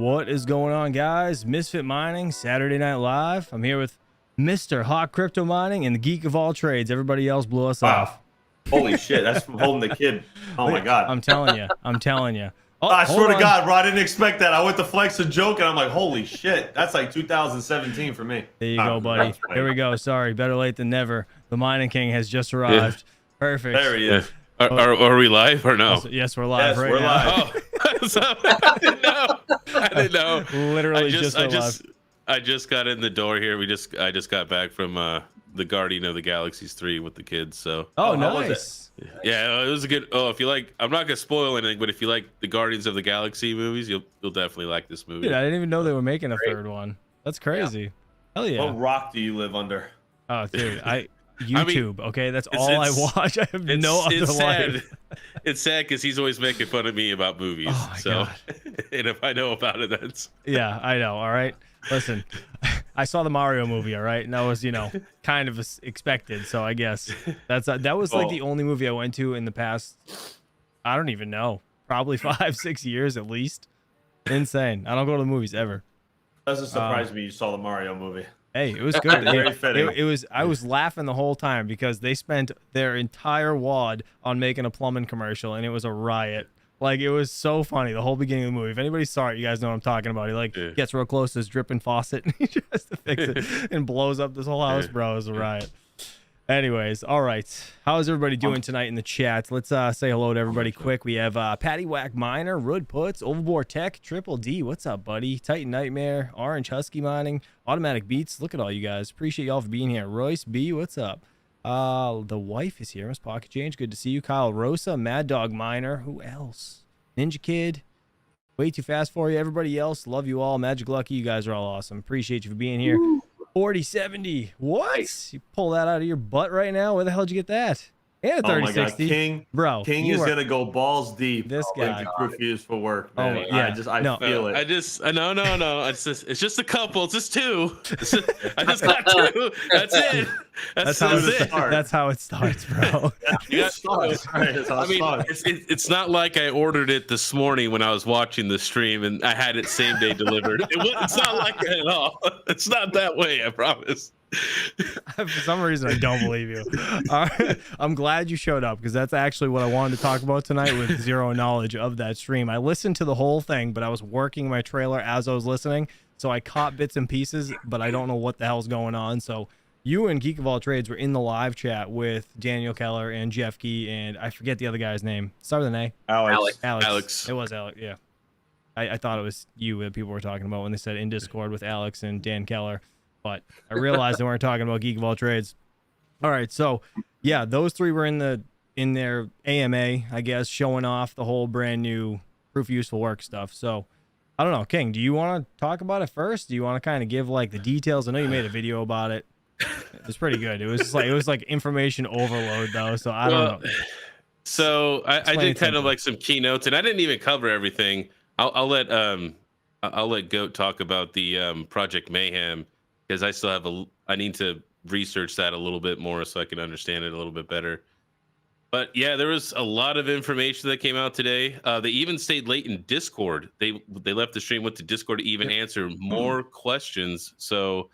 What is going on, guys? Misfit Mining, Saturday Night Live. I'm here with Mr. Hawk Crypto Mining and the Geek of all trades. Everybody else blew us off. Holy shit, that's from holding the kid. Oh my god. I'm telling you. I'm telling you. Oh, I swear to God, bro, I didn't expect that. I went to flex a joke and I'm like, holy shit, that's like 2017 for me. There you go, buddy. Here we go. Sorry, better late than never. The Mining King has just arrived. Yeah. Perfect. There he is. Are we live or no? Yes, we're live yes, right we're now. Live. I didn't know. Literally live. I just got in the door here. I just got back from the Guardian of the Galaxies 3 with the kids. So. Oh, nice. Yeah, it was a good. Oh, if you like, I'm not gonna spoil anything, but if you like the Guardians of the Galaxy movies, you'll definitely like this movie. Dude, I didn't even know they were making a third one. That's crazy. Yeah. Hell yeah. What rock do you live under? Oh, dude, YouTube. Okay, that's all I watch. I have no other life. It's sad because he's always making fun of me about movies. Oh my God. And if I know about it, that's yeah, I know. All right, listen, I saw the Mario movie. All right, and that was kind of expected. So I guess that was like the only movie I went to in the past. I don't even know, probably 5-6 years at least. Insane. I don't go to the movies ever. Doesn't surprise me you saw the Mario movie. Hey, it was good. It was. I was laughing the whole time because they spent their entire wad on making a plumbing commercial, and it was a riot. Like, it was so funny the whole beginning of the movie. If anybody saw it, you guys know what I'm talking about. He gets real close to his dripping faucet, and he tries to fix it and blows up this whole house, bro. It was a riot. Anyways, all right. How's everybody doing tonight in the chat? Let's say hello to everybody quick. We have Patty Whack Miner, Rud Puts, Overboard Tech, Triple D. What's up, buddy? Titan Nightmare, Orange Husky Mining, Automatic Beats. Look at all you guys. Appreciate y'all for being here. Royce B, what's up? The wife is here. Miss Pocket Change. Good to see you. Kyle Rosa, Mad Dog Miner. Who else? Ninja Kid. Way too fast for you. Everybody else, love you all. Magic Lucky, you guys are all awesome. Appreciate you for being here. 4070. What? Nice. You pull that out of your butt right now? Where the hell did you get that? And a 3060. Oh my God. King, bro. King is gonna go balls deep. This guy. Refused for work, man. Oh yeah. I feel it. No. It's just a couple. It's just two. I just got two. That's it. That's it. That's how it starts, bro. It's not like I ordered it this morning when I was watching the stream and I had it same day delivered. It's not like that at all. It's not that way, I promise. For some reason, I don't believe you. I'm glad you showed up because that's actually what I wanted to talk about tonight with zero knowledge of that stream. I listened to the whole thing, but I was working my trailer as I was listening, so I caught bits and pieces, but I don't know what the hell's going on. So you and Geek of All Trades were in the live chat with Daniel Keller and Jeff Key, and I forget the other guy's name. Start with an A. Alex. It was Alex, yeah. I thought it was you that people were talking about when they said in Discord with Alex and Dan Keller. But I realized they weren't talking about Geek of All Trades. All right, so yeah, those three were in their AMA, I guess, showing off the whole brand new proof of useful work stuff. So I don't know, King, do you want to talk about it first? Do you want to kind of give like the details? I know you made a video about it. It's pretty good. It was like information overload though, so I don't know. So I did kind of like some keynotes, and I didn't even cover everything. I'll let Goat talk about the Project Mayhem. Because I still have I need to research that a little bit more so I can understand it a little bit better. But yeah, there was a lot of information that came out today. They even stayed late in Discord. They left the stream, went to Discord to even answer more questions. So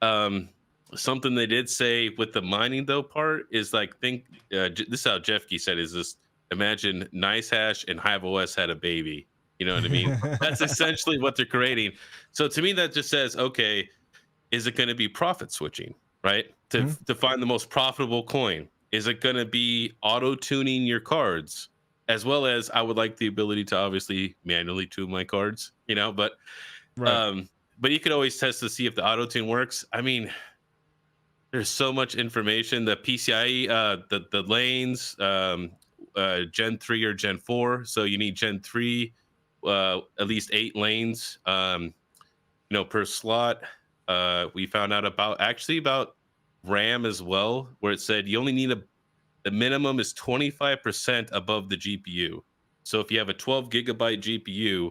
something they did say with the mining though part is like, this is how Jeff Key said is this: imagine NiceHash and HiveOS had a baby. You know what I mean? That's essentially what they're creating. So to me, that just says, okay, is it going to be profit switching, right? To find the most profitable coin? Is it going to be auto tuning your cards? As well as I would like the ability to obviously manually tune my cards, you know, but Right. but you could always test to see if the auto tune works. I mean, there's so much information. The PCIe, the lanes, Gen 3 or Gen 4. So you need Gen 3, at least 8 lanes, per slot. We found out about RAM as well, where it said you only need the minimum is 25% above the GPU. So if you have a 12 gigabyte GPU,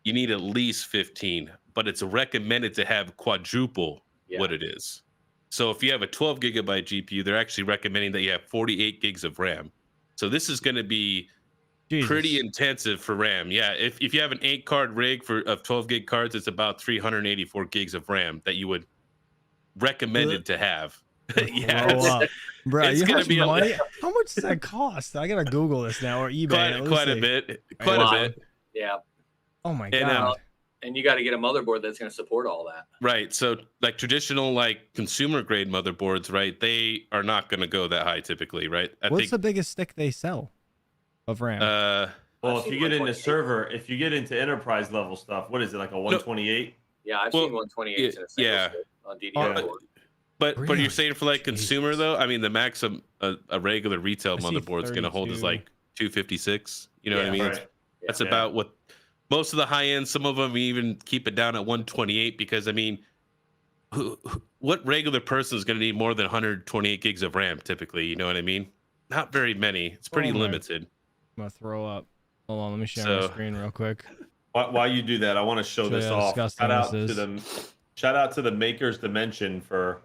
you need at least 15, but it's recommended to have quadruple what it is. So if you have a 12 gigabyte GPU, they're actually recommending that you have 48 gigs of RAM. So this is going to be pretty intensive for RAM. Yeah, if you have an 8-card rig of 12 gig cards, it's about 384 gigs of RAM that you would recommend it to have. Yeah, bro, it's going to be money. How much does that cost? I gotta Google this now or eBay. Quite a bit. Yeah. Oh my god. And you got to get a motherboard that's going to support all that. Right. So like traditional like consumer grade motherboards, right? They are not going to go that high typically, right? What's the biggest stick they sell of RAM? Well, if you get into server, if you get into enterprise level stuff, what is it, like a 128? Yeah, I've seen 128 in a single stick on DDR4. But you're saying for like consumer though, I mean the max a regular retail motherboard is going to hold is like 256. You know what I mean? Right. That's about what most of the high end. Some of them even keep it down at 128 because I mean, what regular person is going to need more than 128 gigs of RAM typically? You know what I mean? Not very many. It's pretty limited. I'm gonna throw up. Hold on, let me share my screen real quick. While you do that, I want to show this off. Shout out to the Maker's Dimension for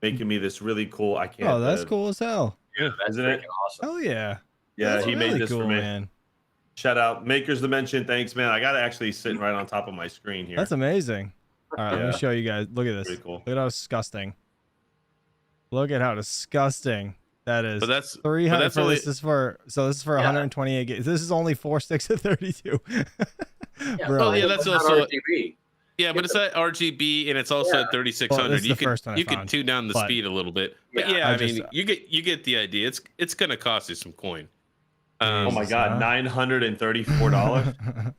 making me this really cool. I can't. Oh, that's cool as hell. Yeah, isn't it? Awesome. Oh yeah. Yeah, that's he really made this cool, for me. Man. Shout out Maker's Dimension. Thanks, man. I got it actually sitting right on top of my screen here. That's amazing. All right, let me show you guys. Look at this. Pretty cool. Look at how disgusting. Look at how disgusting that is. But that's 300. But that's this is for 128 gigs. This is only 4 sticks at 32. Bro. Oh yeah, that's also RGB. Yeah, but it's at RGB and it's also at 3600. Well, you can tune down the speed a little bit. But yeah, I mean, you get the idea. It's gonna cost you some coin. Oh my god, $934.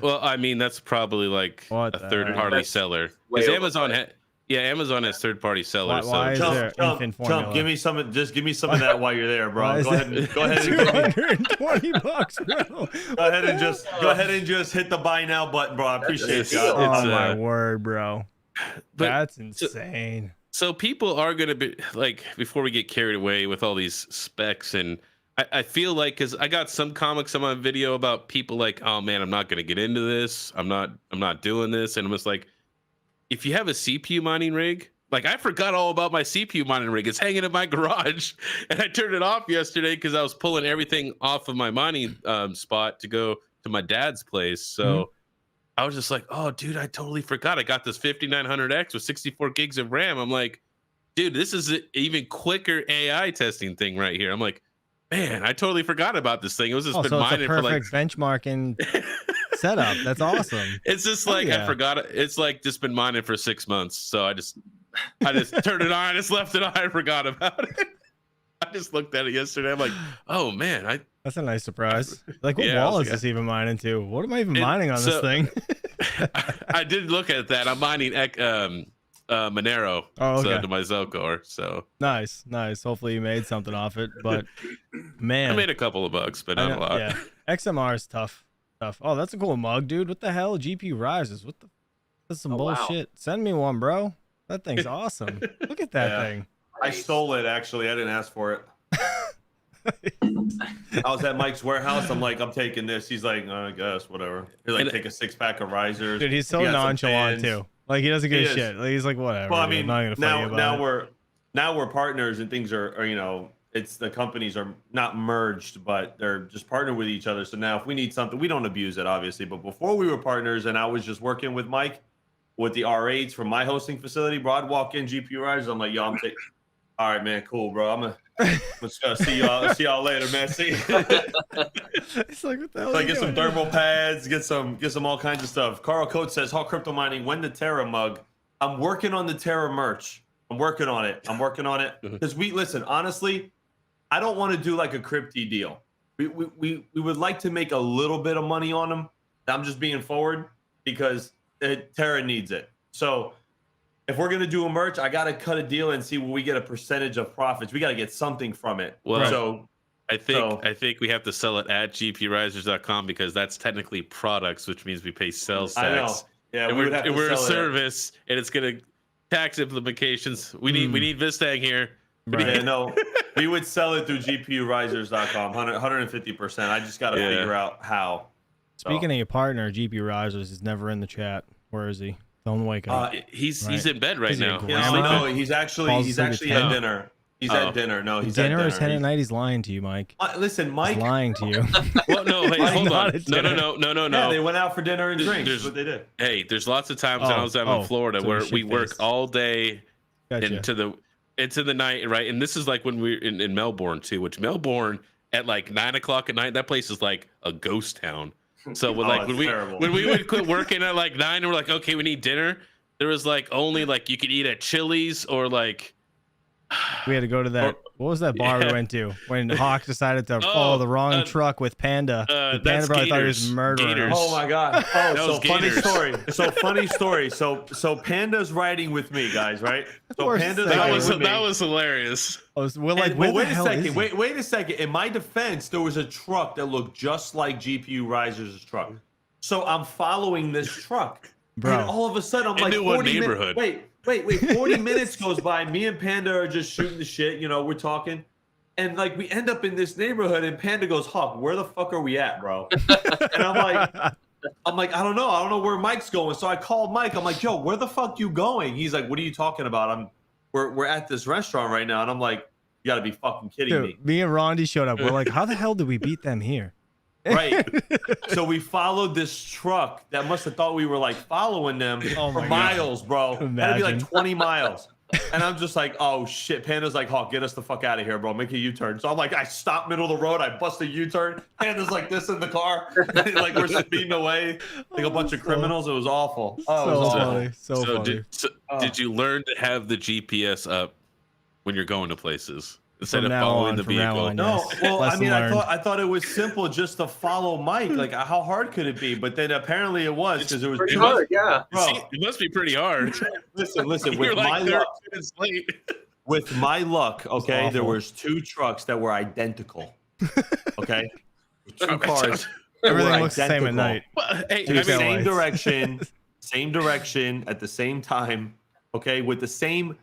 Well, I mean, that's probably like a third-party seller. Because Amazon has third-party sellers. Why is there infant formula? Chump, give me some of that while you're there, bro. Go ahead and $220, bro. Go ahead and just hit the buy now button, bro. I appreciate you. Oh my word, bro. That's insane. So people are gonna be like, before we get carried away with all these specs, and I feel like, because I got some comics on my video about people like, oh man, I'm not gonna get into this. I'm not doing this, and I'm just like, if you have a CPU mining rig, like I forgot all about my CPU mining rig. It's hanging in my garage, and I turned it off yesterday because I was pulling everything off of my mining spot to go to my dad's place. So I was just like, oh, dude, I totally forgot. I got this 5900X with 64 gigs of RAM. I'm like, dude, this is an even quicker AI testing thing right here. I'm like, man, I totally forgot about this thing. It was just been mining for like benchmarking setup. That's awesome. It's just like I forgot it. It's like just been mining for 6 months. So I just turned it on. I just left it on. I forgot about it. I just looked at it yesterday. I'm like, oh man, that's a nice surprise. Like, what wall is this even mining to? What am I even mining on this thing? I did look at that. I'm mining Monero to my Zelcore. So nice. Hopefully you made something off it. But man, I made a couple of bucks, but not a lot. Yeah, XMR is tough. Oh, that's a cool mug, dude. What the hell? GPU rises. That's some bullshit. Wow. Send me one, bro. That thing's awesome. Look at that thing. I stole it, actually. I didn't ask for it. I was at Mike's warehouse. I'm like, I'm taking this. He's like, I guess, whatever. He's like, take a 6-pack of risers. Dude, he's so nonchalant too. Like, he doesn't give a shit. Like, he's like, whatever. Well, I mean, I'm not gonna fight you about it. now we're partners, and things are it's the companies are not merged, but they're just partnered with each other. So now if we need something, we don't abuse it, obviously. But before we were partners, and I was just working with Mike with the R8s from my hosting facility, bro, I'd walk in GPU risers. I'm like, yo, I'm taking. All right, man, cool, bro. Let's see y'all later, man. See. It's like, what the hell? Like, get some thermal pads, get some all kinds of stuff. Carl Coates says, Hawk Crypto Mining, when the Terra mug. I'm working on the Terra merch. I'm working on it because listen, honestly, I don't want to do like a crypty deal. We would like to make a little bit of money on them. I'm just being forward because Terra needs it. So if we're gonna do a merch, I gotta cut a deal and see where we get a percentage of profits. We gotta get something from it. Well, so I think we have to sell it at gprisers.com because that's technically products, which means we pay sales tax. I know. Yeah, and we're a service, and it's gonna tax implications. We need Vistang here. Right. Yeah, no, we would sell it through gpurisers.com, 150%. I just gotta figure out how. Speaking of your partner, GP Risers is never in the chat. Where is he? Don't wake up. He's in bed right now. No, he's actually at dinner. He's at dinner. No, he's dinner at dinner. Dinner is 10 at night. He's lying to you, Mike. Listen, Mike. He's lying to you. Well, no, hey, hold on. No. Yeah, they went out for dinner and drinks. That's what they did. Hey, there's lots of times when I was in Florida where we work all day into the night, right? And this is like when we're in Melbourne too, which Melbourne at like 9 o'clock at night, that place is like a ghost town. So when we would quit working at like 9 and we're like, okay, we need dinner. There was like only like you could eat at Chili's or like we had to go to that. What was that bar we went to when Hawk decided to follow the wrong truck with Panda? The Panda brother thought he was murdering him. Oh my god! Oh, so funny story. Funny story. So Panda's riding with me, guys. Right? So Panda's riding with me. That was hilarious. We're like, wait a second. Wait a second. In my defense, there was a truck that looked just like GPU Riser's truck. So I'm following this truck, bro. And all of a sudden, I'm like, 40 minutes. Wait, 40 minutes goes by. Me and Panda are just shooting the shit. You know, we're talking. And like, we end up in this neighborhood and Panda goes, Hawk, where the fuck are we at, bro? And I'm like, I don't know where Mike's going. So I called Mike. I'm like, yo, where the fuck you going? He's like, what are you talking about? We're at this restaurant right now. And I'm like, you gotta be fucking kidding me. Me and Rondi showed up. We're like, how the hell did we beat them here? Right. So we followed this truck that must have thought we were like following them for miles, bro. That'd be like 20 miles. And I'm just like, oh shit. Panda's like, Hawk, get us the fuck out of here, bro. Make a U-turn. So I'm like, I stop middle of the road. I bust a U-turn. Panda's like this in the car. Like we're speeding away like a bunch of criminals. It was awful. Oh, it was funny. So funny. Did you learn to have the GPS up when you're going to places? Instead of following the vehicle. No, well, I mean, I thought it was simple just to follow Mike. Like, how hard could it be? But then apparently it was because it was pretty hard. Yeah, bro, it must be pretty hard. Listen. With my luck, with my luck, okay, there was 2 trucks that were identical. Okay, 2 cars. Everything looks the same at night. Well, hey, same direction at the same time. Okay, with the same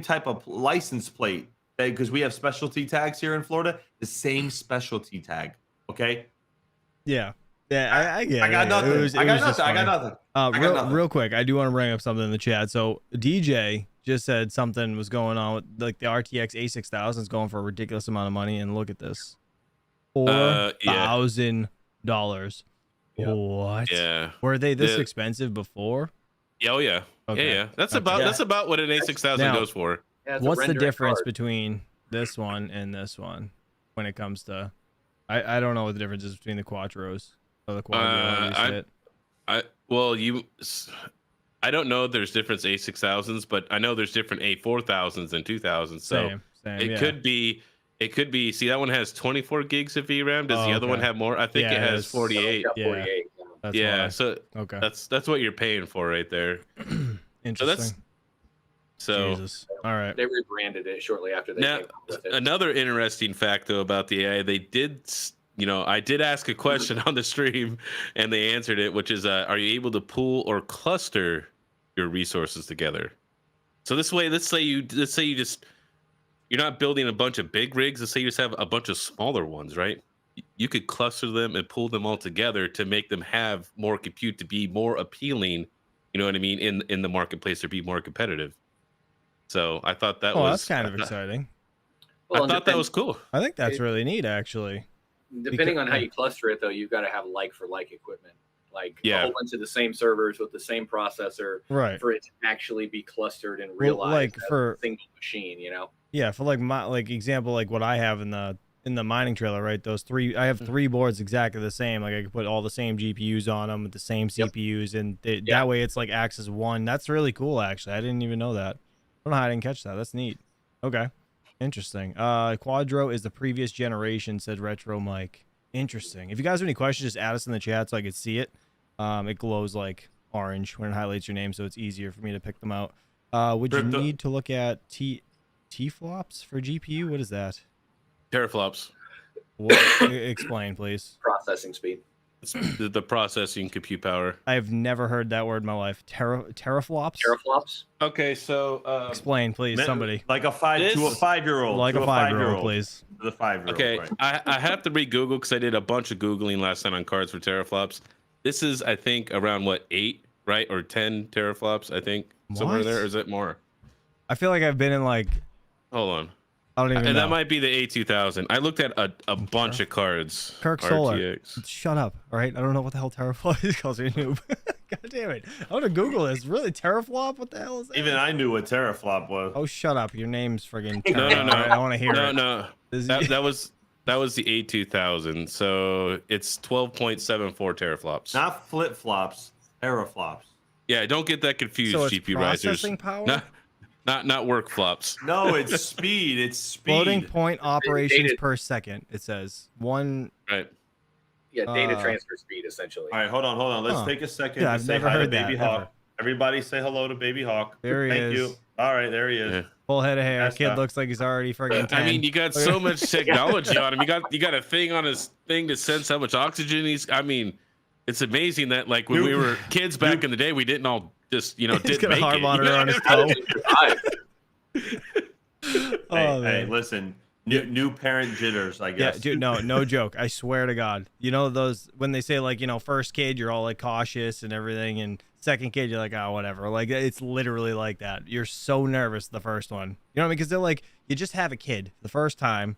type of license plate. Because we have specialty tags here in Florida, the same specialty tag. Okay. Yeah. I get it. I got nothing. Real quick, I do want to bring up something in the chat. So DJ just said something was going on with like the RTX A6000 is going for a ridiculous amount of money, and look at this, $4,000. What? Yeah. Were they this expensive before? Oh yeah. Okay. Yeah. That's about what an A6000 goes for. Yeah, what's the difference between this one and this one when it comes to? I don't know what the difference is between the Quattros or the Quadros. I don't know. There's different A6000s, but I know there's different A4000s and 2000s. So it could be. See, that one has 24 gigs of VRAM. Does the other one have more? I think it has 48. Yeah. 48. Yeah. So that's what you're paying for right there. Interesting. So Jesus. All right. They rebranded it shortly after they came out with it. Another interesting fact though about the AI, they did, I did ask a question on the stream and they answered it, which is, are you able to pool or cluster your resources together? So this way, let's say you're not building a bunch of big rigs. Let's say you just have a bunch of smaller ones, right? You could cluster them and pool them all together to make them have more compute to be more appealing. You know what I mean? In the marketplace, to be more competitive. So I thought that was that's kind of exciting. Well, I thought that was cool. I think that's really neat, actually. Depending on how you cluster it, though, you've got to have like for like equipment, like a whole bunch of the same servers with the same processor, right? For it to actually be clustered and realized like for a single machine, Yeah, for like my example, like what I have in the mining trailer, right? Those three, I have 3 boards exactly the same. Like I could put all the same GPUs on them with the same CPUs, and that way it's like acts as one. That's really cool, actually. I didn't even know that. I don't know how I didn't catch that. That's neat. Okay, interesting. Quadro is the previous generation, said Retro Mike. Interesting. If you guys have any questions, just add us in the chat so I could see it. It glows like orange when it highlights your name, so it's easier for me to pick them out. Would you need to look at T-flops for GPU? What is that? Teraflops. Explain, please. Processing speed. It's the processing compute power. I've never heard that word in my life. Teraflops? Teraflops? Okay, so explain, please, somebody. Like a 5-year-old. Like a 5-year-old, please. The 5-year-old. Okay, right. I have to re-Google because I did a bunch of Googling last night on cards for teraflops. This is, I think, around what, 8, right? Or 10 teraflops, I think. Somewhere there, or is it more? I feel like I've been in like... Hold on. I don't even know. That might be the A2000. I looked at a bunch of cards. Kirk Solar. Shut up, all right? I don't know what the hell teraflop is. Calls me a noob. God damn it. I want to Google this. Really? Teraflop? What the hell is that? Even I knew what teraflop was. Oh, shut up. Your name's friggin' No. Right? I want to hear it. No. That was the A2000. So it's 12.74 teraflops. Not flip-flops, teraflops. Yeah, don't get that confused, so it's GPU processing risers. power? Not work flops. No, it's speed. It's speed. Floating point operations per second, it says. Right. Yeah, data transfer speed, essentially. All right, hold on. Let's take a second Yeah, to I've say never hi to heard Baby that, Hawk. ever. Everybody say hello to Baby Hawk. There he Thank is. you. All right, there he is. Yeah. Full head of hair. That's Kid not- looks like he's already friggin' 10. I mean, you got so much technology on him. You got a thing on his thing to sense how much oxygen he's. I mean, it's amazing that like when we were kids back in the day, we didn't all just he's didn't got a make heart it. monitor on his toe. Hey, listen. New parent jitters, I guess. Yeah, dude, no joke. I swear to God. You know those when they say like, first kid you're all like cautious and everything, and second kid you're like, oh, whatever. Like it's literally like that. You're so nervous the first one. You know what I mean? Because they're like, you just have a kid the first time.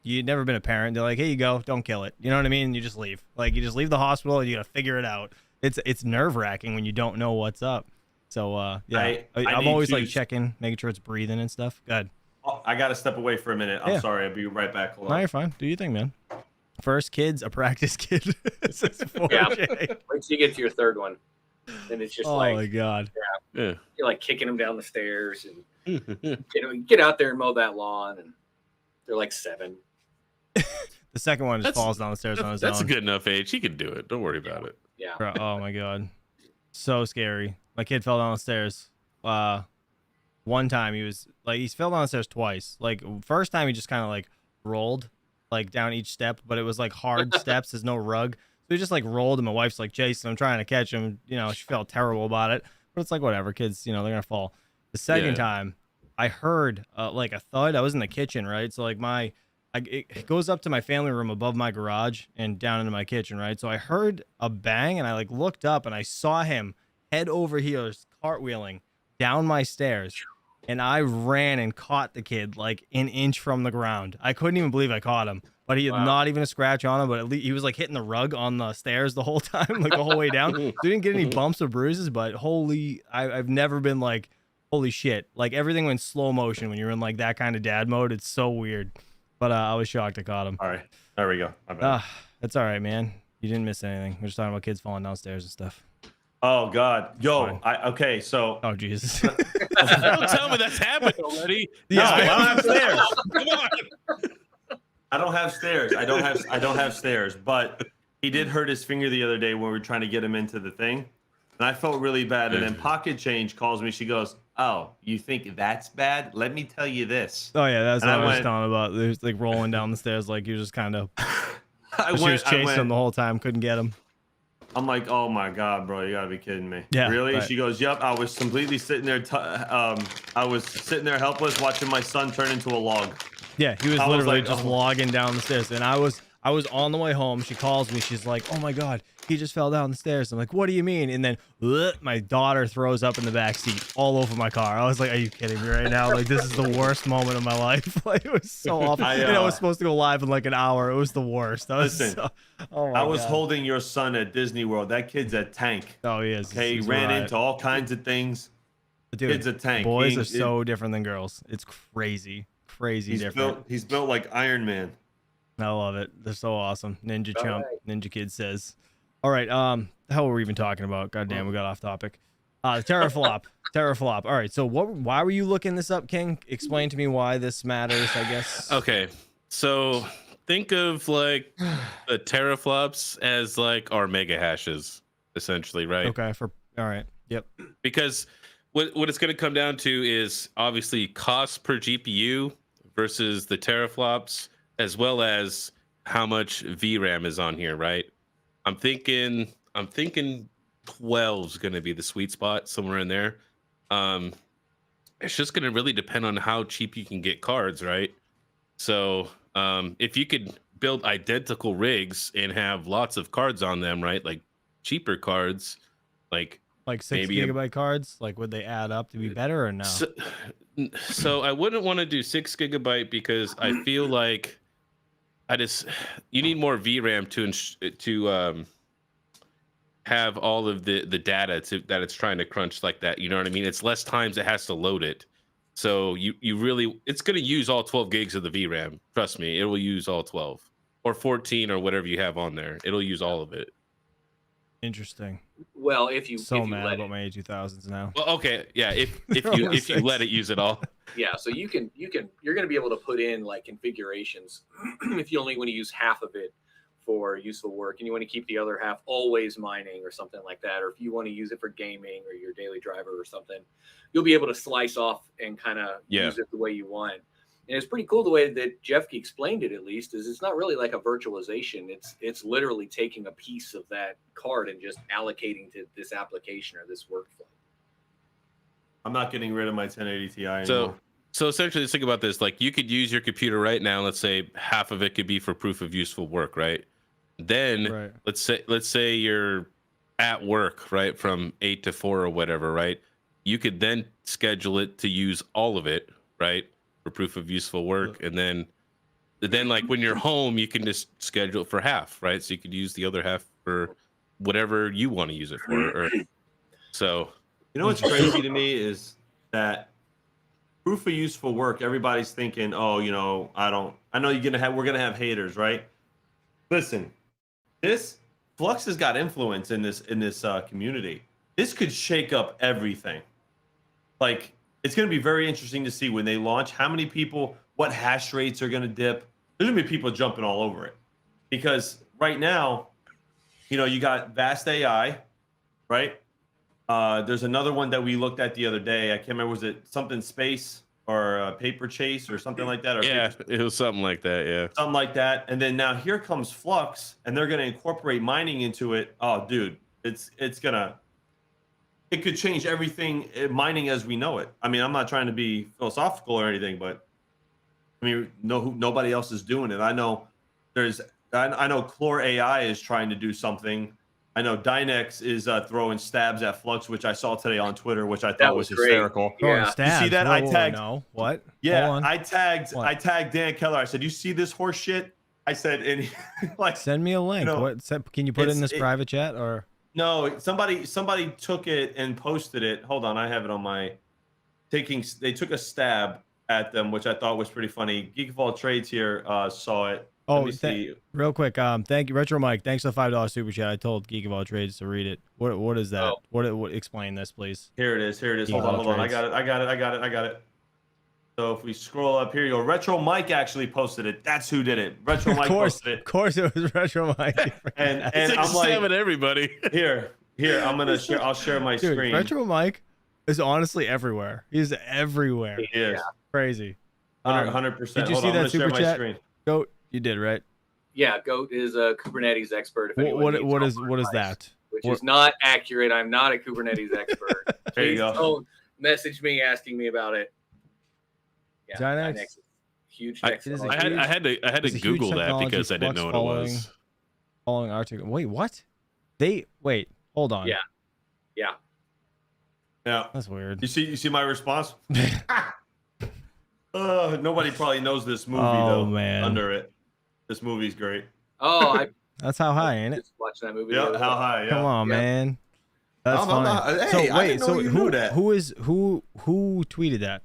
You've never been a parent. They're like, here you go, don't kill it. You know what I mean? And you just leave. Like you just leave the hospital and you gotta figure it out. It's nerve wracking when you don't know what's up. So yeah, I'm always like checking, making sure it's breathing and stuff. Go ahead. Oh, I got to step away for a minute. I'm sorry. I'll be right back. Hold on. No, you're fine. Do your thing, man. First kid's a practice kid. Yeah. Wait till you get to your third one. And it's just oh like, my God. Yeah. You're like kicking them down the stairs and get out there and mow that lawn. And they're like 7. The second one just falls down the stairs on his own. That's a good enough age. He can do it. Don't worry about it. Yeah. Bro, oh my God. So scary. My kid fell down the stairs. One time he fell down the stairs twice. Like first time he just kind of like rolled like down each step, but it was like hard steps. There's no rug. So he just like rolled and my wife's like, Jason, I'm trying to catch him. She felt terrible about it, but it's like, whatever, kids, they're going to fall. The second time I heard like a thud. I was in the kitchen, right? So like it goes up to my family room above my garage and down into my kitchen, right? So I heard a bang and I like looked up and I saw him head over heels cartwheeling down my stairs. And I ran and caught the kid like an inch from the ground. I couldn't even believe I caught him, but he had not even a scratch on him. But at least he was like hitting the rug on the stairs the whole time, like the whole way down. So he didn't get any bumps or bruises, but I've never been like, holy shit. Like everything went slow motion when you're in like that kind of dad mode. It's so weird. But I was shocked I caught him. All right. There we go. My bad. That's all right, man. You didn't miss anything. We're just talking about kids falling downstairs and stuff. Oh God, yo, okay, so. Oh Jesus! Don't tell me that's happened already. No, I don't have stairs. Come on. I don't have stairs. I don't have stairs. But he did hurt his finger the other day when we were trying to get him into the thing, and I felt really bad. And then Pocket Change calls me. She goes, "Oh, you think that's bad? Let me tell you this." Oh yeah, that's what I was talking about. There's like rolling down the stairs, like you're just kind of. She was chasing him the whole time, couldn't get him. I'm like, oh my God, bro, you gotta be kidding me. Yeah, really? right. She goes, yep. I was completely sitting there. I was sitting there helpless, watching my son turn into a log. Yeah, he was literally just logging down the stairs, and I was on the way home. She calls me. She's like, oh my God, he just fell down the stairs. I'm like, what do you mean? And then my daughter throws up in the back seat all over my car. I was like, are you kidding me right now? Like, this is the worst moment of my life. Like, it was so awful. I was supposed to go live in like an hour. It was the worst. I was holding your son at Disney World. That kid's a tank. Oh, he is. Okay, he ran into all kinds of things. Dude, kid's a tank. Boys are so different than girls. It's crazy. crazy different. He's built like Iron Man. I love it. They're so awesome. Ninja Chump. Right. Ninja Kid says. All right. The hell were we even talking about? God damn, we got off topic. The teraflop. Teraflop. All right. So why were you looking this up, King? Explain to me why this matters, I guess. Okay. So think of like the teraflops as like our mega hashes, essentially, right? Okay. All right. Yep. Because what it's going to come down to is obviously cost per GPU versus the teraflops, as well as how much VRAM is on here, right? I'm thinking 12 is going to be the sweet spot, somewhere in there. It's just going to really depend on how cheap you can get cards, right? So if you could build identical rigs and have lots of cards on them, right? Like cheaper cards, like 6 gigabyte cards, like would they add up to be better or no? So I wouldn't want to do 6 gigabyte because I feel like you need more VRAM to have all of the data that it's trying to crunch like that. You know what I mean? It's less times it has to load it. So it's going to use all 12 gigs of the VRAM. Trust me, it will use all 12 or 14 or whatever you have on there. It'll use all of it. Interesting. Well, if you mad let about my A2000s now. Well, okay, yeah. If you let it use it all. Yeah, so you're going to be able to put in like configurations if you only want to use half of it for useful work and you want to keep the other half always mining or something like that, or if you want to use it for gaming or your daily driver or something, you'll be able to slice off and kind of use it the way you want. And it's pretty cool the way that Jeff explained it, at least, is it's not really like a virtualization. It's literally taking a piece of that card and just allocating to this application or this workflow. I'm not getting rid of my 1080 Ti anymore. So essentially, let's think about this. Like you could use your computer right now. Let's say half of it could be for proof of useful work, right? Then let's say you're at work, right, from 8 to 4 or whatever, right? You could then schedule it to use all of it, right, for proof of useful work, and then like when you're home, you can just schedule it for half, right? So you could use the other half for whatever you want to use it for. So you know what's crazy to me is that proof of useful work. Everybody's thinking, oh, you know, I know we're gonna have haters, right? Listen, this Flux has got influence in this community. This could shake up everything. Like, it's going to be very interesting to see when they launch how many people, what hash rates are going to dip. There's going to be people jumping all over it, because right now, you know, you got Vast AI, right? There's another one that we looked at the other day. I can't remember, was it something Space or Paper Chase or something like that? Or yeah, it was something like that. Yeah, something like that. And then now here comes Flux, and they're going to incorporate mining into it. Oh, dude, it could change everything, mining as we know it. I mean, I'm not trying to be philosophical or anything, but I mean, nobody else is doing it. I know Chlor AI is trying to do something. I know Dynex is throwing stabs at Flux, which I saw today on Twitter, which I thought was hysterical. Yeah. You see that? I tagged. No. What? Yeah, I tagged Dan Keller. I said, "You see this horse shit?" I said, and like, send me a link. You know, can you put it in this private chat or? No, somebody took it and posted it. Hold on, I have it on my they took a stab at them, which I thought was pretty funny. Geek of All Trades here saw it. Oh, real quick. Thank you, Retro Mike. Thanks for the $5 super chat. I told Geek of All Trades to read it. What is that? Oh. What explain this, please? Here it is. Hold on. I got it. So if we scroll up here, you go. Retro Mike actually posted it. That's who did it. Retro Mike posted it. Of course, it was Retro Mike. and I'm like, everybody. Here. I'm gonna share. I'll share my screen. Retro Mike is honestly everywhere. He's everywhere. He is crazy. 100%. Did you see that super chat? Goat, you did, right? Yeah, Goat is a Kubernetes expert. What is that? Which is not accurate. I'm not a Kubernetes expert. There you go. Don't message me asking me about it. Yeah, Dynex. Huge. I had to Google that because I didn't know what it was. Following article. Wait, what? Wait. Hold on. Yeah. That's weird. You see my response? Nobody probably knows this movie though. Man. Under it. This movie's great. Oh, that's How High, ain't it? Just watching that movie. Yeah, How High. Yeah. Come on, man. That's fine. Hey, who tweeted that?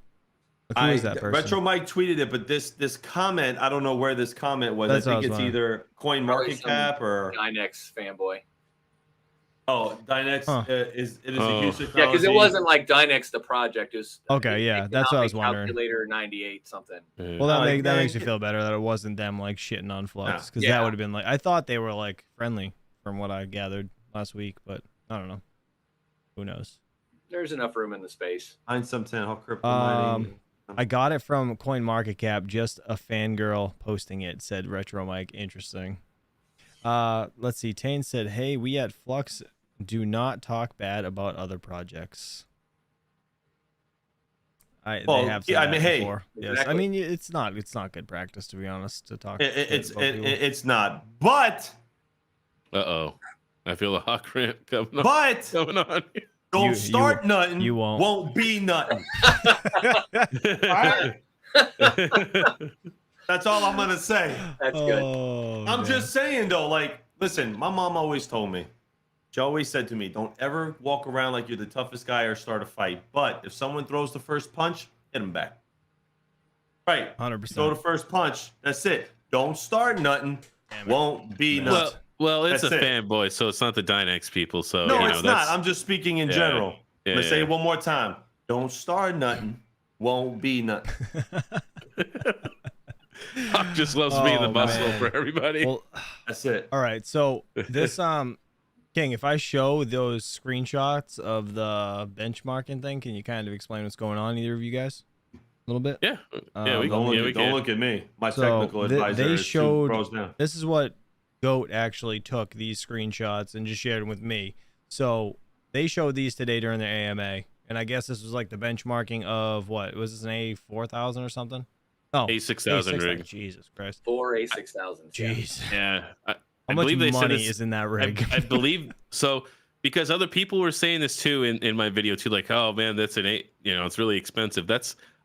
Who is that person? Retro Mike tweeted it, but this comment, I don't know where this comment was. That's I think it's either Coin Market Cap or Dynex fanboy. Oh, Dynex is a huge technology. Yeah, because it wasn't like Dynex the project. It was okay. Yeah, that's what I was wondering. Calculator 98 something. Well, that makes me feel better that it wasn't them like shitting on Flux, because that would have been like, I thought they were like friendly from what I gathered last week, but I don't know. Who knows? There's enough room in the space. Find something how crypto mining. I got it from CoinMarketCap. Just a fangirl posting it, said Retro Mike. Interesting. Let's see. Tane said, "Hey, we at Flux do not talk bad about other projects." They have said that before. Yes, exactly. I mean it's not good practice, to be honest, to talk. It's not. But I feel a hot cramp coming on. But coming on. Don't start nothing. You won't be nothing. That's all I'm gonna say. That's good. I'm just saying though, like, listen, my mom always told me. She always said to me, don't ever walk around like you're the toughest guy or start a fight. But if someone throws the first punch, hit them back. Right. 100%. Throw the first punch. That's it. Don't start nothing. Won't be nothing. Well, it's That's a it. fanboy, so it's not the Dynex people. So no, you know, it's not. I'm just speaking in general. Yeah, Let's say it one more time. Don't start nothing. Won't be nothing. Hawk just loves being the muscle for everybody. Well, that's it. All right. So this King, if I show those screenshots of the benchmarking thing, can you kind of explain what's going on, either of you guys? A little bit? Yeah. Don't look at me. My technical advisor they is showed, 2 pros now. This is what Goat actually took these screenshots and just shared them with me. So they showed these today during their AMA, and I guess this was like the benchmarking of what was this, an A4000 or something? Oh, A6000 rig. Jesus Christ. 4 A6000s. Jeez. Yeah. How much money is in that rig? I believe so, because other people were saying this too in my video too, like, oh man, that's it's really expensive.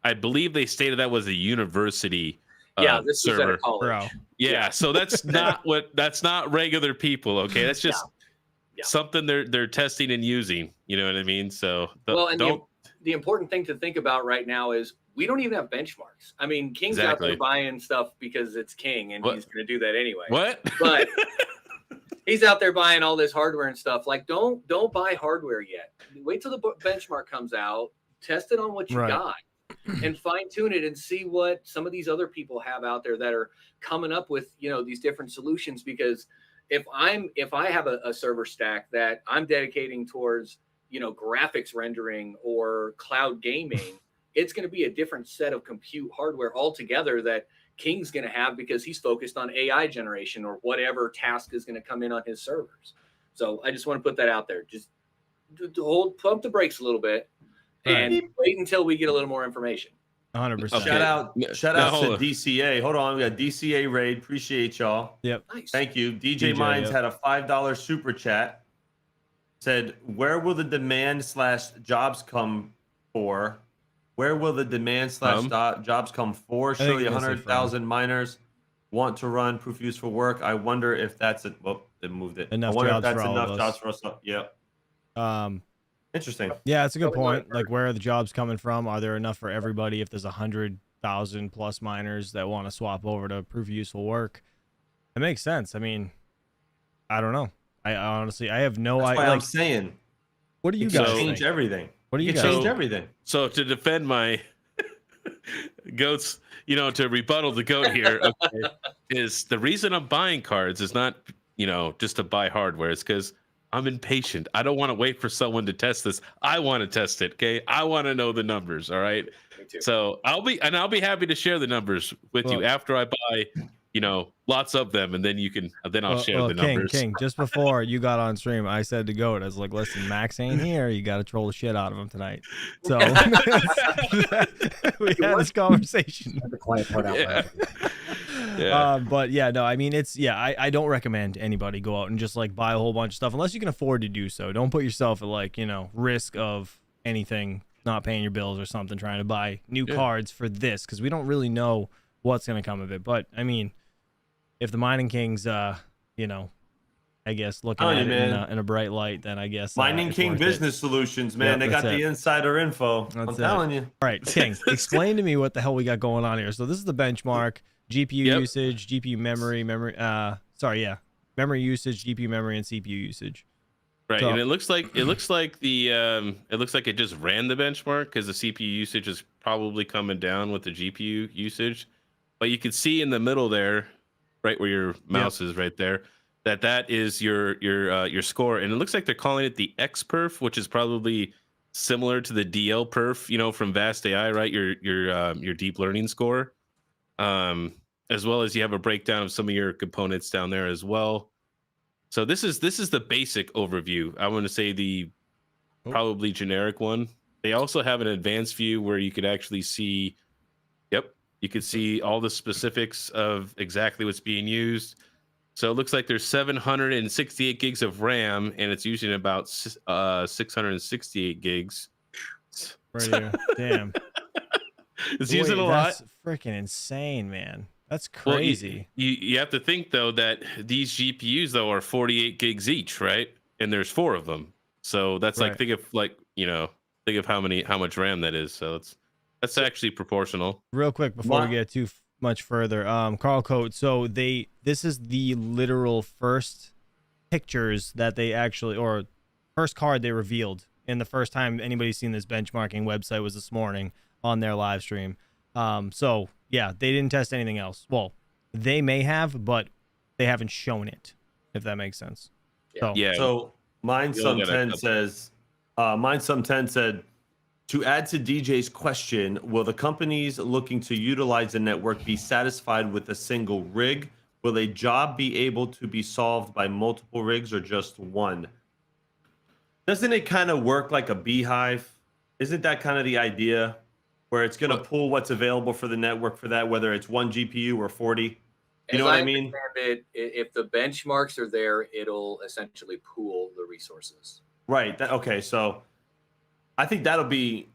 I believe they stated that was a university this server. was at a college. Yeah, so that's not regular people, okay? That's just something they're testing and using, you know what I mean? So the important thing to think about right now is we don't even have benchmarks. I mean, King's out there buying stuff because it's King, and he's going to do that anyway. What? But he's out there buying all this hardware and stuff. Like, don't buy hardware yet. Wait till the benchmark comes out, test it on what you got, and fine tune it and see what some of these other people have out there that are coming up with, these different solutions. Because if I have a server stack that I'm dedicating towards, graphics rendering or cloud gaming, it's going to be a different set of compute hardware altogether that King's going to have, because he's focused on AI generation or whatever task is going to come in on his servers. So I just want to put that out there. Just pump the brakes a little bit and wait until we get a little more information. 100%. Shout out to DCA. Hold on, we got DCA raid. Appreciate y'all. Yep. Nice. Thank you. DJ Mines had a $5 super chat. Said, where will the demand/jobs come for? Where will the demand/jobs come for? Surely 100,000 miners want to run proof of use for work. I wonder if that's it. Well, they moved it. Enough I wonder jobs if that's for all enough of jobs us. for us. Yeah. Interesting. Yeah, it's a good point. Like, where are the jobs coming from? Are there enough for everybody? If there's 100,000 plus miners that want to swap over to proof of useful work, it makes sense. I mean, I don't know. I honestly, I have no idea. I'm saying, what do you guys change think? everything? What do you guys guys change everything? So to defend my goats, to rebuttal the goat here, is the reason I'm buying cards is not, just to buy hardware. It's because I'm impatient. I don't want to wait for someone to test this. I want to test it. Okay. I want to know the numbers. All right. Me too. So I'll be happy to share the numbers with you after I buy, lots of them, and then I'll share the numbers. King, just before you got on stream, I said to Goat, I was like, listen, Max ain't here. You got to troll the shit out of him tonight. So we had this conversation. The quiet part out loud. Yeah. But yeah, no, I mean, I don't recommend anybody go out and just like buy a whole bunch of stuff unless you can afford to do so. Don't put yourself at like, risk of anything, not paying your bills or something, trying to buy new cards for this, because we don't really know what's going to come of it. But I mean, if the mining kings, end I guess looking at it in a bright light, then I guess Mining King Business Solutions, man. They got the insider info. I'm telling you. All right, King, explain to me what the hell we got going on here. So this is the benchmark: GPU usage, GPU memory usage, GPU memory, and CPU usage. Right, so, and it looks like it just ran the benchmark because the CPU usage is probably coming down with the GPU usage. But you can see in the middle there, right where your mouse is, right there, that is your score, and it looks like they're calling it the X perf, which is probably similar to the DL perf, from Vast AI, right? Your deep learning score, as well as you have a breakdown of some of your components down there as well. So this is the basic overview. I want to say the probably generic one. They also have an advanced view where you could actually see, you could see all the specifics of exactly what's being used. So it looks like there's 768 gigs of RAM, and it's using about 668 gigs. Right here. Damn. It's using a lot. That's freaking insane, man. That's crazy. Well, you have to think though that these GPUs though are 48 gigs each, right? And there's 4 of them. So that's like think of how much RAM that is. So that's actually proportional. Real quick before we get too much further, Carl Coate. So this is the literal first pictures that they actually, or first card they revealed, and the first time anybody's seen this benchmarking website was this morning on their live stream. So yeah, they didn't test anything else. Well, they may have, but they haven't shown it, if that makes sense. So Mindsum10 says, Mindsum10 said, to add to DJ's question, will the companies looking to utilize the network be satisfied with a single rig? Will a job be able to be solved by multiple rigs or just one? Doesn't it kind of work like a beehive? Isn't that kind of the idea? Where it's going to pull what's available for the network for that, whether it's 1 GPU or 40. You know what I mean? If the benchmarks are there, it'll essentially pool the resources. Right. Okay. So I think that'll be,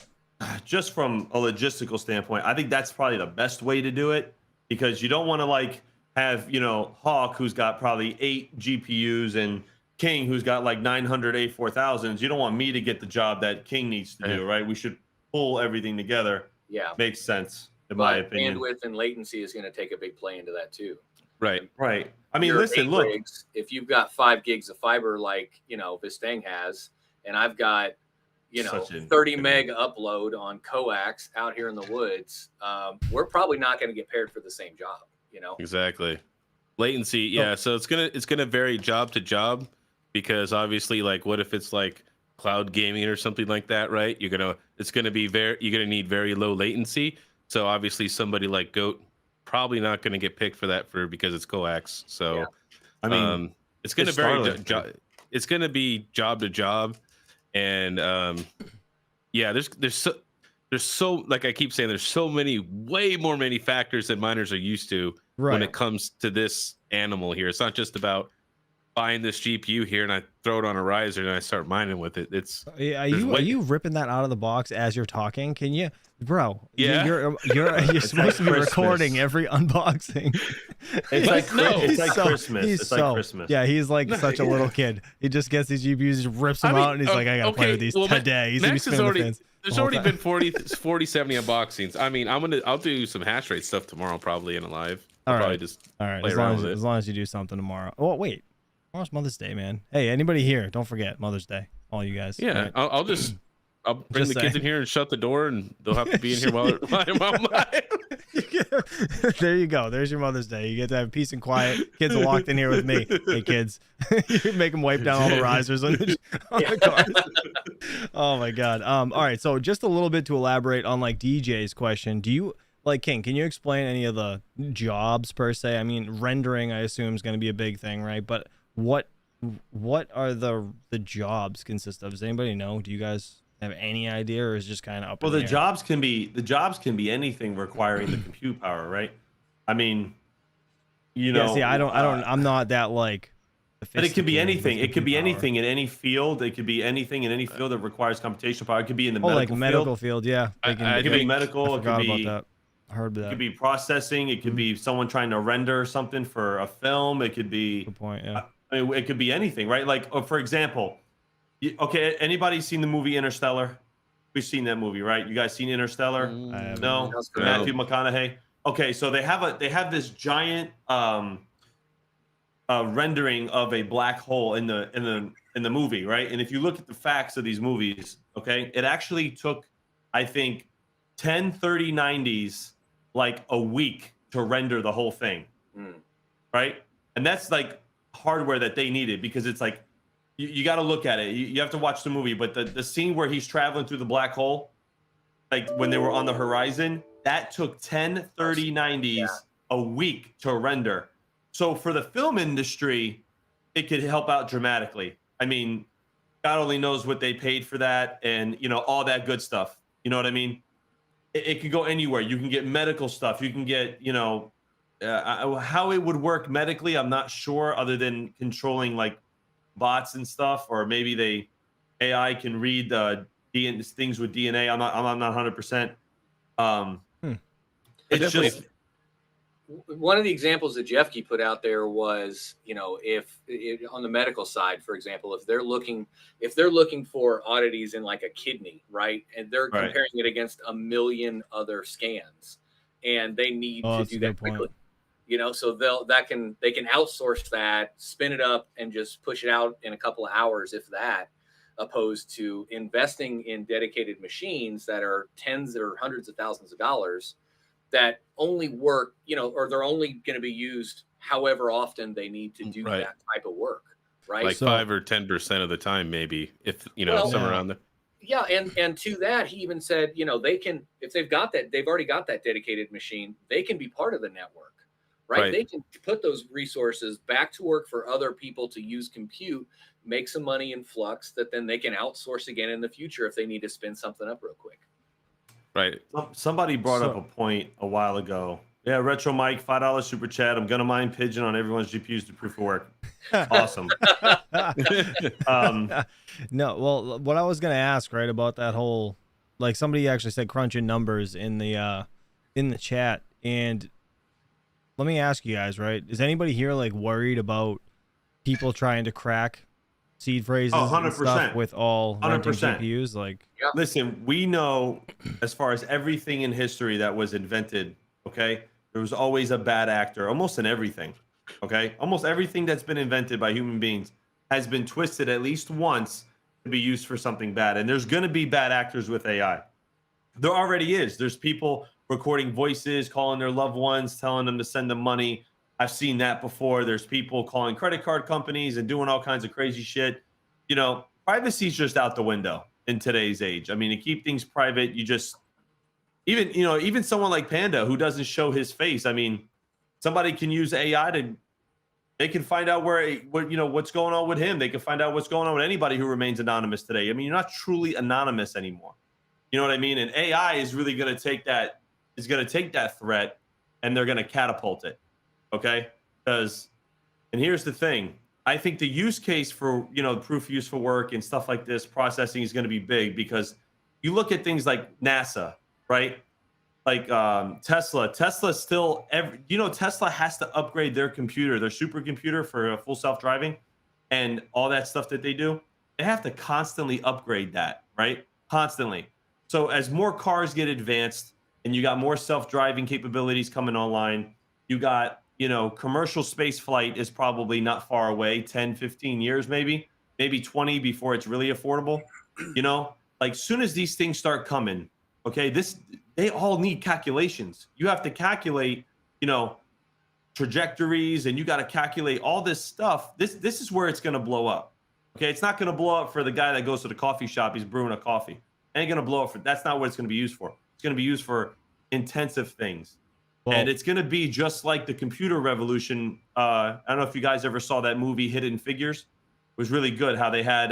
just from a logistical standpoint, I think that's probably the best way to do it, because you don't want to have, Hawk, who's got probably 8 GPUs, and King, who's got like 900 A4000s. You don't want me to get the job that King needs to do, right? We should pull everything together. Yeah, makes sense in my opinion. Bandwidth and latency is going to take a big play into that too. Right. I mean, listen, look. Rigs, if you've got 5 gigs of fiber like Vistang has, and I've got 30 meg upload on coax out here in the woods, we're probably not going to get paired for the same job. Exactly. Latency, so it's gonna vary job to job, because obviously, what if it's like cloud gaming or something like that, right? You're gonna need very low latency. So obviously somebody like Goat probably not gonna get picked for that because it's coax. So I mean, it's gonna vary. It's gonna be job to job, and there's so like I keep saying, there's so many factors that miners are used to when it comes to this animal here. It's not just about buying this GPU here and I throw it on a riser and I start mining with it. Are you ripping that out of the box as you're talking? Can you, bro? Yeah, you're supposed to be recording every unboxing. It's like Christmas. It's like Christmas. Yeah, he's like such a little kid. He just gets these GPUs, just rips them out, and he's like, I gotta play with these today. He's Max has already. There's already been 40, 70 unboxings. I mean, I'll do some hash rate stuff tomorrow, probably in a live. All right. As long as you do something tomorrow. Oh wait. Tomorrow's Mother's Day, man. Hey, anybody here? Don't forget Mother's Day, all you guys. Yeah, right? I'll bring the kids in here and shut the door, and they'll have to be in here while I'm live. There you go. There's your Mother's Day. You get to have peace and quiet. Kids are locked in here with me. Hey, kids, you make them wipe down all the risers on the cars. Oh my God. All right. So just a little bit to elaborate on DJ's question. Do you King? Can you explain any of the jobs per se? I mean, rendering, I assume, is going to be a big thing, right? But what are the jobs consist of? Does anybody know? Do you guys have any idea, or is it just kind of up? Well, the jobs can be anything requiring the compute power, right? I mean, See, I'm not that But it could be anything. It could be anything in any field. It could be anything in any field that requires computational power. It could be in the medical field. Yeah, it could be medical. It could be. I heard that. It could be processing. It could be someone trying to render something for a film. It could be. Good point. Yeah. I mean, it could be anything, right? Like, for example, okay, anybody seen the movie Interstellar? We've seen that movie, right? You guys seen Interstellar? No, Matthew McConaughey. Okay, so they have this giant rendering of a black hole in the movie, right? And if you look at the facts of these movies, okay, it actually took, I think, 10, 30, 90s, like a week to render the whole thing, right? And that's like hardware that they needed, because it's like, you got to look at it. You have to watch the movie, but the scene where he's traveling through the black hole, like when they were on the horizon, that took 10, 30, 90s, a week to render. So for the film industry, it could help out dramatically. I mean, God only knows what they paid for that, and all that good stuff. You know what I mean? It could go anywhere. You can get medical stuff. You can get, how it would work medically, I'm not sure, other than controlling like bots and stuff, or maybe AI can read things with DNA. I'm not 100%. It's just one of the examples that Jeffkey put out there was, if on the medical side, for example, if they're looking for oddities in like a kidney, right, and they're comparing it against a million other scans, and they need to do that quickly. So they can outsource that, spin it up, and just push it out in a couple of hours, if that, opposed to investing in dedicated machines that are tens or hundreds of thousands of dollars that only work, or they're only going to be used however often they need to do that type of work, right? Like 5 or 10% of the time, maybe, if somewhere around there. Yeah, and to that, he even said, they can, if they've already got that dedicated machine, they can be part of the network. Right? They can put those resources back to work for other people to use compute, make some money in Flux that then they can outsource again in the future if they need to spin something up real quick. Right. Somebody brought up a point a while ago. Yeah, Retro Mike, $5 super chat. I'm gonna mine Pigeon on everyone's GPUs to proof of work. Awesome. No, well, what I was gonna ask, right, about that whole, like, somebody actually said crunching numbers in the chat, and let me ask you guys, right? Is anybody here like worried about people trying to crack seed phrases and stuff with all 100% GPUs? Like, listen, we know, as far as everything in history that was invented, okay, there was always a bad actor, almost in everything. Okay, almost everything that's been invented by human beings has been twisted at least once to be used for something bad. And there's going to be bad actors with AI. There already is. There's people recording voices, calling their loved ones, telling them to send them money. I've seen that before. There's people calling credit card companies and doing all kinds of crazy shit. Privacy's just out the window in today's age. I mean, to keep things private, you just, even someone like Panda, who doesn't show his face. I mean, somebody can use AI they can find out what's going on with him. They can find out what's going on with anybody who remains anonymous today. I mean, you're not truly anonymous anymore. You know what I mean? And AI is really going to take that threat, and they're going to catapult it. Okay? And here's the thing. I think the use case for, proof of useful work and stuff like this, processing, is going to be big, because you look at things like NASA, right? Like Tesla still, Tesla has to upgrade their computer, their supercomputer for full self-driving and all that stuff that they do. They have to constantly upgrade that, right? Constantly. So as more cars get advanced and you got more self-driving capabilities coming online, you got, commercial space flight is probably not far away, 10, 15 years, maybe 20 before it's really affordable. Like, soon as these things start coming, okay, they all need calculations. You have to calculate, trajectories, and you got to calculate all this stuff. This is where it's going to blow up. Okay, it's not going to blow up for the guy that goes to the coffee shop, he's brewing a coffee. It ain't going to blow up that's not what it's going to be used for. It's going to be used for intensive things. Well, and it's going to be just like the computer revolution. I don't know if you guys ever saw that movie Hidden Figures. It was really good how they had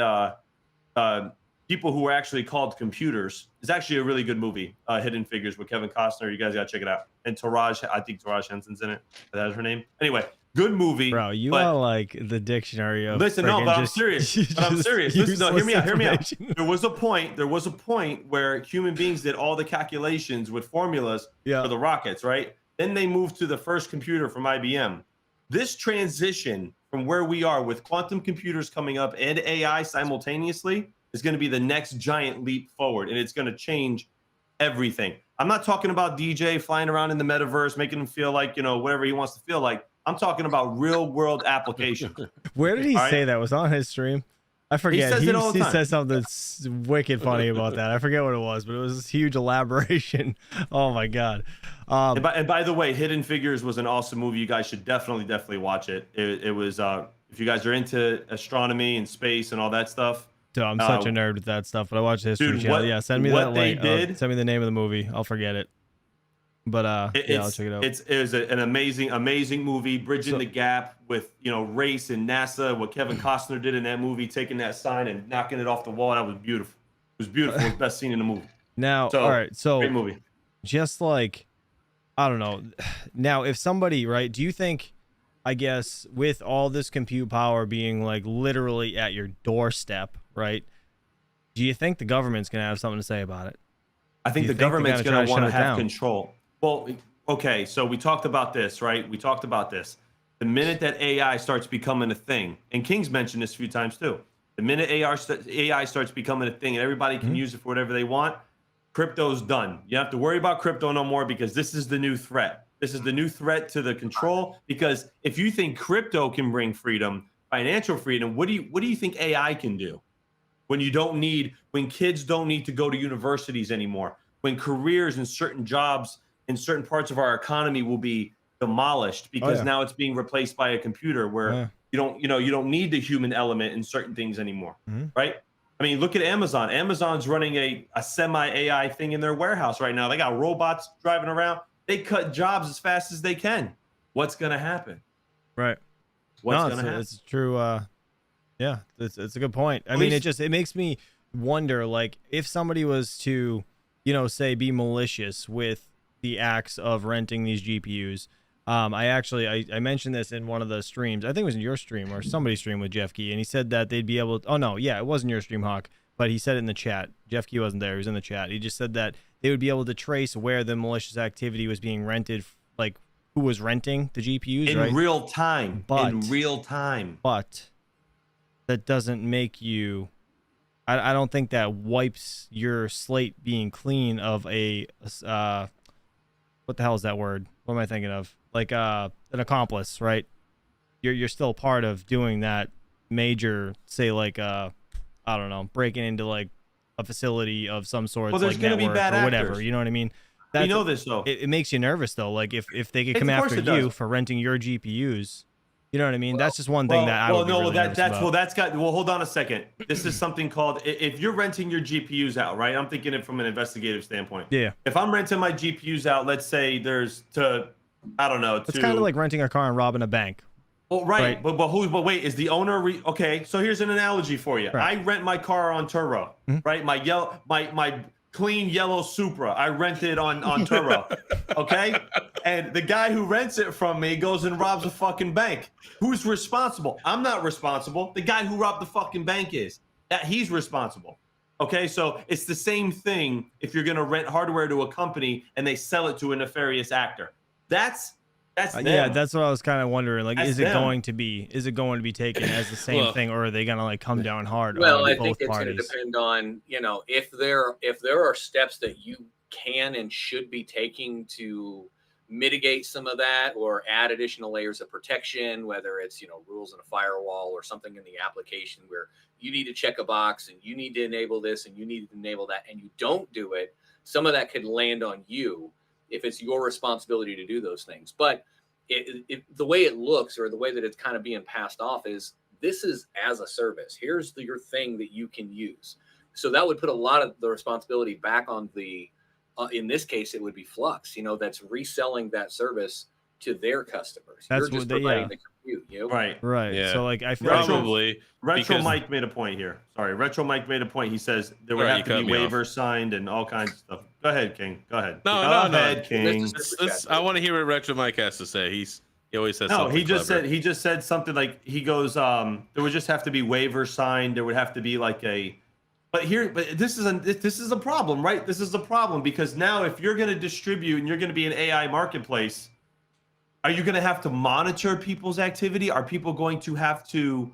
people who were actually called computers. It's actually a really good movie, Hidden Figures, with Kevin Costner. You guys got to check it out. And I think Taraji Henson's in it. That was her name. Anyway, good movie. Bro, you are like the dictionary of. Listen, no, but I'm serious. Listen, no, hear me out. There was a point where human beings did all the calculations with formulas for the rockets, right? Then they moved to the first computer from IBM. This transition from where we are with quantum computers coming up and AI simultaneously is going to be the next giant leap forward, and it's going to change everything. I'm not talking about DJ flying around in the metaverse, making him feel like, whatever he wants to feel like. I'm talking about real world applications. Where did he say that? Was on his stream? I forget. He says it all the he time. said something wicked funny about that. I forget what it was, but it was this huge elaboration. Oh my god. And by the way, Hidden Figures was an awesome movie. You guys should definitely watch it. It was if you guys are into astronomy and space and all that stuff. Dude, I'm such a nerd with that stuff, but I watched the History Channel. Yeah, send me that link. Send me the name of the movie. I'll forget it. But I'll check it out. It was an amazing movie, bridging the gap with race and NASA. What Kevin Costner did in that movie, taking that sign and knocking it off the wall, that was beautiful. It was beautiful. It was the best scene in the movie. Now, all right, so great movie. Just like, I don't know. Now, if somebody, right? Do you think, I guess, with all this compute power being like literally at your doorstep, right? Do you think the government's gonna have something to say about it? I think the government's going to want to have control. Well, okay, so we talked about this, right? We talked about this. The minute that AI starts becoming a thing, and King's mentioned this a few times too, the minute AI starts becoming a thing and everybody can use it for whatever they want, crypto's done. You don't have to worry about crypto no more because this is the new threat. This is the new threat to the control, because if you think crypto can bring freedom, financial freedom, what do you think AI can do? When kids don't need to go to universities anymore, when careers and certain jobs in certain parts of our economy will be demolished because now it's being replaced by a computer where you don't need the human element in certain things anymore, right? I mean, look at Amazon. Amazon's running a semi-AI thing in their warehouse right now. They got robots driving around. They cut jobs as fast as they can. What's going to happen? Right. What's going to happen? It's true. Yeah, it's a good point. I mean, it makes me wonder, like, if somebody was to, say, be malicious with the acts of renting these GPUs. I mentioned this in one of the streams. I think it was in your stream or somebody's stream with Jeff Key, and he said that they'd be able to, oh no, yeah, it wasn't your stream, Hawk, but he said it in the chat. Jeff Key wasn't there. He was in the chat. He just said that they would be able to trace where the malicious activity was being rented, like who was renting the GPUs in real time. In real time. But that doesn't make you, I don't think that wipes your slate being clean of a what the hell is that word? What am I thinking of? Like an accomplice, right? You're still part of doing that major, say, like I don't know, breaking into like a facility of some sort, well, there's like gonna network be bad or whatever. actors. You know what I mean? You know this though. It makes you nervous though. Like if they could come after you for renting your GPUs. You know what I mean? That's just one thing that I would be really nervous about. Hold on a second. This is something called, if you're renting your GPUs out, right? I'm thinking it from an investigative standpoint. Yeah. If I'm renting my GPUs out, let's say it's kind of like renting a car and robbing a bank. Well, right. But wait, is the owner okay? So here's an analogy for you. Right. I rent my car on Turo, right? My clean yellow Supra, I rent it on Turo, okay? And the guy who rents it from me goes and robs a fucking bank. Who's responsible? I'm not responsible. The guy who robbed the fucking bank is. He's responsible. Okay, so it's the same thing if you're gonna rent hardware to a company and they sell it to a nefarious actor. That's them. Yeah, that's what I was kind of wondering. Like, is it them. going to be taken as the same thing, or are they gonna like come down hard on I both think it's parties? going to depend on, if there are steps that you can and should be taking to mitigate some of that or add additional layers of protection, whether it's rules in a firewall or something in the application where you need to check a box and you need to enable this and you need to enable that, and you don't do it, some of that could land on you if it's your responsibility to do those things. But the way it looks, or the way that it's kind of being passed off, is this is as a service. Here's your thing that you can use. So that would put a lot of the responsibility back on the, in this case, it would be Flux, that's reselling that service to their customers. That's You're just providing the compute, Right. Yeah. So like I feel probably Retro Mike made a point here. Sorry, Retro Mike made a point. He says there would have to be waivers signed and all kinds of stuff. Go ahead, King. Go ahead. No, King. I want to hear what Retro Mike has to say. He always says something. He just said something like, he goes, there would just have to be waivers signed. There would have to be like but this is a problem, right? This is a problem because now if you're going to distribute and you're going to be an AI marketplace, Are you going to have to monitor people's activity? Are people going to have to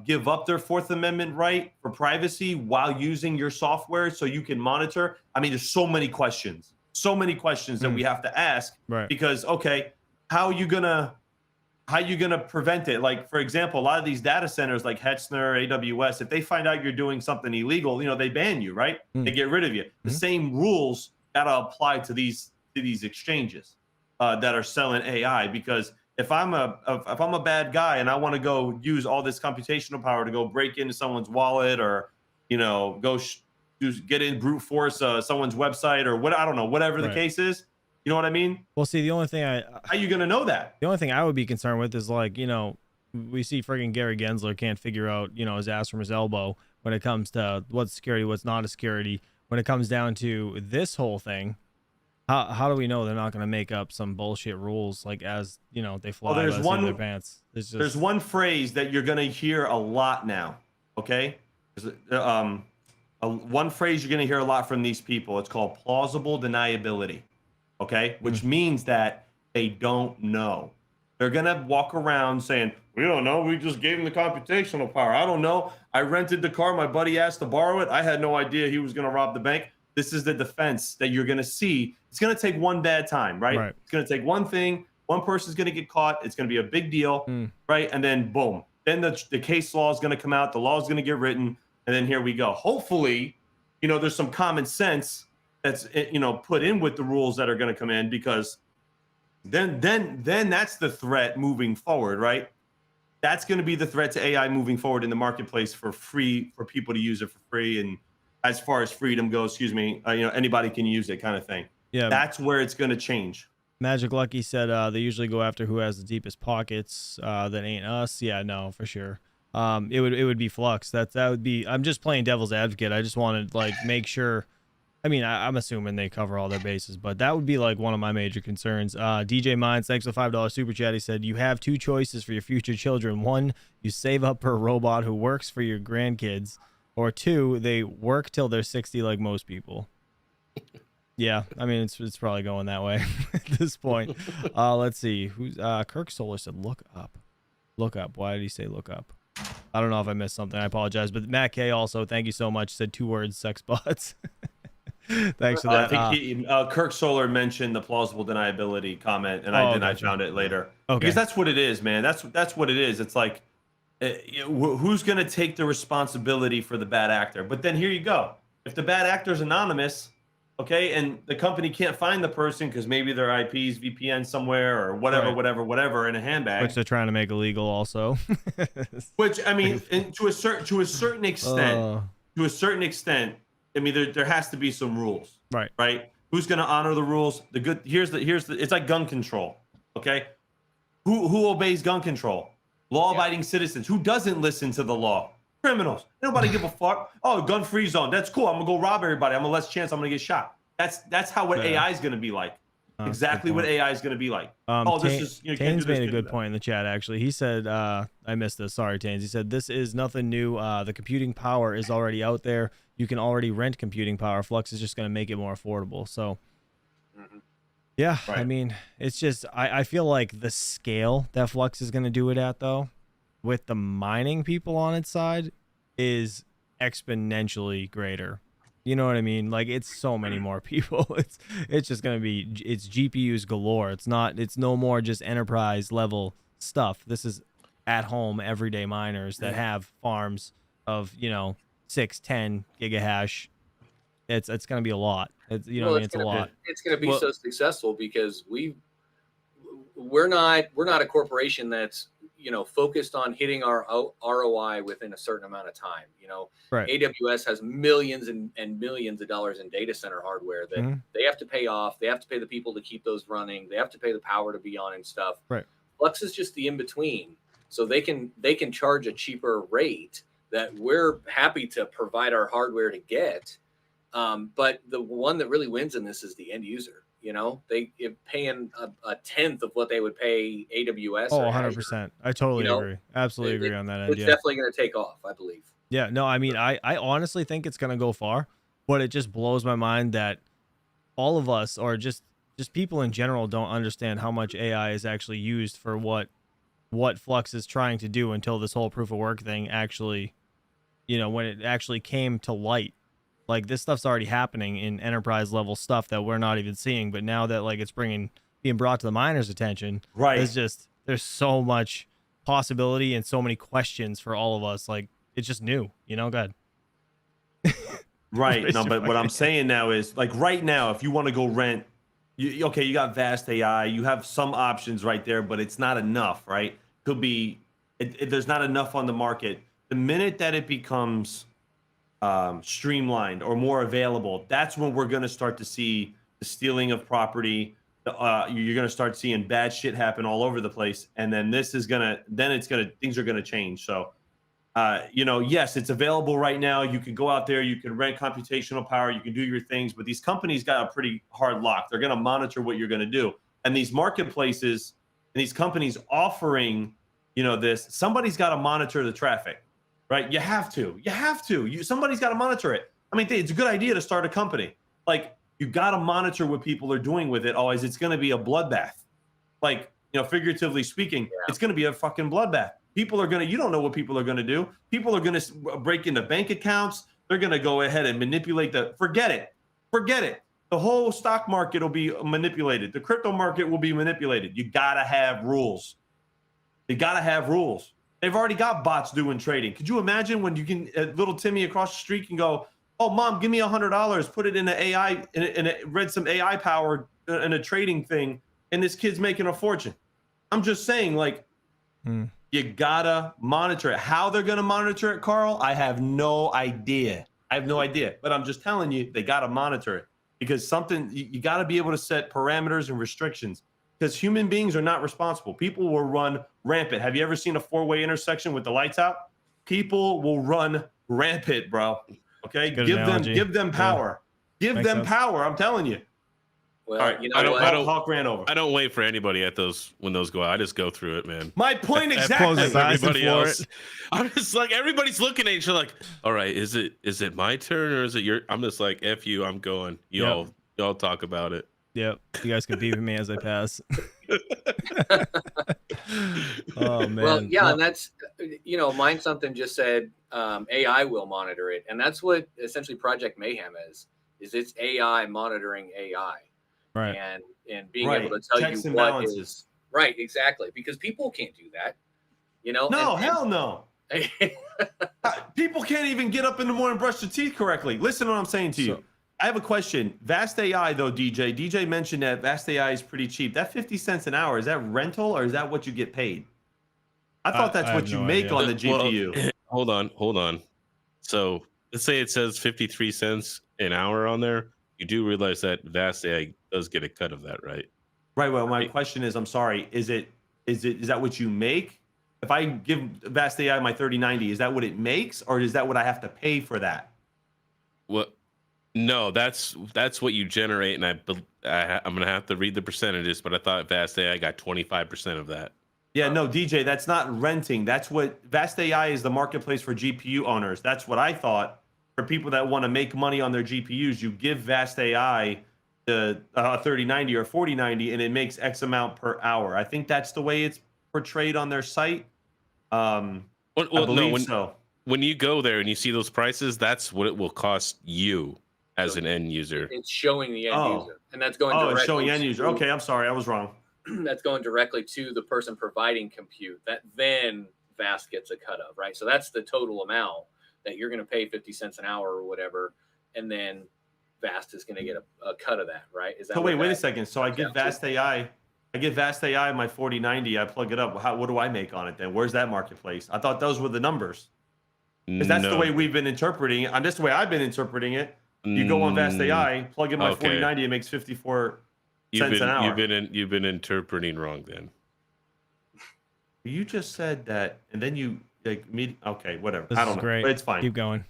give up their Fourth Amendment right for privacy while using your software so you can monitor? I mean, there's so many questions that we have to ask, Right. because, okay, how are you gonna prevent it? Like, for example, a lot of these data centers like Hetzner, AWS, if they find out you're doing something illegal, they ban you, right? They get rid of you. The same rules gotta apply to these exchanges that are selling AI, because if I'm a bad guy and I want to go use all this computational power to go break into someone's wallet, or go get in brute force someone's website, or what, I don't know, whatever the case is, you know what I mean? Well, see, the only thing how are you gonna know that? The only thing I would be concerned with is, like, we see friggin' Gary Gensler can't figure out, his ass from his elbow when it comes to what's security, what's not a security. When it comes down to this whole thing, how do we know they're not going to make up some bullshit rules, like, as they fly by the seat of their pants? There's one phrase that you're going to hear a lot now. Okay, one phrase you're going to hear a lot from these people. It's called plausible deniability. Okay, which means that they don't know. They're going to walk around saying, we don't know. We just gave him the computational power. I don't know. I rented the car. My buddy asked to borrow it. I had no idea he was going to rob the bank. This is the defense that you're going to see. It's going to take one bad time, right? It's going to take one thing. One person's going to get caught. It's going to be a big deal, right? And then boom. Then the case law is going to come out. The law is going to get written. And then here we go. Hopefully, there's some common sense that's, put in with the rules that are going to come in, because then that's the threat moving forward, right? That's going to be the threat to AI moving forward in the marketplace for people to use it for free. And as far as freedom goes, anybody can use it, kind of thing. Yeah. That's where it's going to change. Magic Lucky said they usually go after who has the deepest pockets. That ain't us. Yeah, no, for sure. It would be Flux. That would be. I'm just playing devil's advocate. I just want to, like, make sure. I mean, I'm assuming they cover all their bases, but that would be, like, one of my major concerns. DJ Mines, thanks for the $5 super chat. He said, you have two choices for your future children. One, you save up for a robot who works for your grandkids. Or two, they work till they're 60 like most people. Yeah, I mean, it's probably going that way at this point. Let's see. Who's Kirk Solar said, look up. Look up. Why did he say look up? I don't know if I missed something. I apologize. But Matt K also, thank you so much, said 2 words, sex bots. Thanks for that. I think Kirk Solar mentioned the plausible deniability comment, and I found it later. Okay. Because that's what it is, man. That's what it is. It's like, who's going to take the responsibility for the bad actor? But then here you go. If the bad actor is anonymous, okay, and the company can't find the person because maybe their IP's VPN somewhere or whatever, whatever in a handbag, which they're trying to make illegal also. Which, I mean, to a certain extent, I mean, there has to be some rules, right? Who's going to honor the rules? Here's the it's like gun control, okay? Who obeys gun control? Law-abiding citizens. Who doesn't listen to the law? Criminals. Nobody give a fuck. Oh, gun-free zone. That's cool. I'm gonna go rob everybody. I'm gonna less chance I'm gonna get shot. That's how what AI is gonna be like. Exactly what AI is gonna be like. Tains made a good point in the chat. Actually, he said, "I missed this. Sorry, Tains." He said, "This is nothing new. The computing power is already out there. You can already rent computing power. Flux is just gonna make it more affordable." So. Yeah, I mean, it's just, I feel like the scale that Flux is going to do it at, though, with the mining people on its side, is exponentially greater. You know what I mean? Like, it's so many more people. It's just going to be, it's GPUs galore. It's no more just enterprise level stuff. This is at home everyday miners that have farms of, 6, 10 gigahash. It's going to be a lot. It's a lot. It's going to be so successful because we're not a corporation that's focused on hitting our ROI within a certain amount of time. AWS has millions and millions of dollars in data center hardware that they have to pay off. They have to pay the people to keep those running. They have to pay the power to be on and stuff. Right. Flux is just the in between, so they can charge a cheaper rate that we're happy to provide our hardware to get. But the one that really wins in this is the end user. They paying a tenth of what they would pay AWS. Oh, 100%. I totally agree. Absolutely agree on that end. It's definitely going to take off, I believe. Yeah, no, I mean, I honestly think it's going to go far, but it just blows my mind that all of us, or just just people in general don't understand how much AI is actually used for what Flux is trying to do until this whole proof of work thing actually, when it actually came to light. Like this stuff's already happening in enterprise level stuff that we're not even seeing, but now that like it's being brought to the miners' attention, Right. there's so much possibility and so many questions for all of us. Like it's just new, Go ahead. Right. No, but what I'm saying now is like right now, if you want to go rent, you got Vast AI, you have some options right there, but it's not enough, right? Could be there's not enough on the market. The minute that it becomes streamlined or more available, that's when we're going to start to see the stealing of property. You're going to start seeing bad shit happen all over the place, and then things are going to change. So, yes, it's available right now. You can go out there, you can rent computational power, you can do your things, but these companies got a pretty hard lock. They're going to monitor what you're going to do, and these marketplaces and these companies offering, somebody's got to monitor the traffic. Right? You have to. Somebody's got to monitor it. I mean, it's a good idea to start a company. Like, you got to monitor what people are doing with it. Otherwise, it's going to be a bloodbath. Like, figuratively speaking, it's going to be a fucking bloodbath. You don't know what people are going to do. People are going to break into bank accounts. They're going to go ahead and manipulate forget it. The whole stock market will be manipulated. The crypto market will be manipulated. You got to have rules. They've already got bots doing trading. Could you imagine when you can, little Timmy across the street can go, "Oh, mom, give me $100, put it in the AI, and it read some AI power in a trading thing, and this kid's making a fortune." I'm just saying, like, you gotta monitor it. How they're gonna monitor it, Carl, I have no idea. But I'm just telling you, they gotta monitor it because you gotta be able to set parameters and restrictions. Because human beings are not responsible. People will run rampant. Have you ever seen a four-way intersection with the lights out? People will run rampant, bro. Okay, give them power. Yeah. Give them power. I'm telling you. Well, all right, Hawk ran over. I don't wait for anybody when those go out. I just go through it, man. My point exactly. Everybody else. I'm just like, everybody's looking at each other like, all right, is it my turn or is it your? I'm just like, F you, I'm going. Y'all talk about it. Yep. You guys can beep at me as I pass. Oh man. Well, yeah, and that's Mind Something just said AI will monitor it, and that's what essentially Project Mayhem is. It's AI monitoring AI, right? And being able to tell Checks you and what balances. is right, exactly, because people can't do that. No, hell no. People can't even get up in the morning and brush their teeth correctly. Listen to what I'm saying to you. I have a question. Vast AI, though, DJ mentioned that Vast AI is pretty cheap. That 50 cents an hour, is that rental or is that what you get paid? I thought that's what you make on the GPU. Well, hold on. So let's say it says 53 cents an hour on there. You do realize that Vast AI does get a cut of that, right? Right. Well, my question is, I'm sorry, is that what you make? If I give Vast AI my 3090, is that what it makes, or is that what I have to pay for that? What? No, that's what you generate, and I'm gonna have to read the percentages, but I thought Vast AI got 25% of that. Yeah, no, DJ, that's not renting. That's what Vast AI is, the marketplace for GPU owners. That's what I thought. For people that want to make money on their GPUs, you give Vast AI the 3090 or 4090, and it makes X amount per hour. I think that's the way it's portrayed on their site. I believe so. When you go there and you see those prices, that's what it will cost you as an end user. It's showing the end user, and that's going directly. It's showing end user. Okay, I'm sorry, I was wrong. That's going directly to the person providing compute that then Vast gets a cut of, right? So that's the total amount that you're going to pay 50 cents an hour or whatever, and then Vast is going to get a cut of that, right? Is that? So wait a second. So I give Vast AI my 4090. I plug it up. What do I make on it then? Where's that marketplace? I thought those were the numbers. Because that's the way we've been interpreting it. That's the way I've been interpreting it. You go on Vast AI, plug in my 4090, it makes 54 cents an hour. You've been interpreting wrong then. You just said that, and then you okay, whatever. This I don't know. Great. But it's fine. Keep going.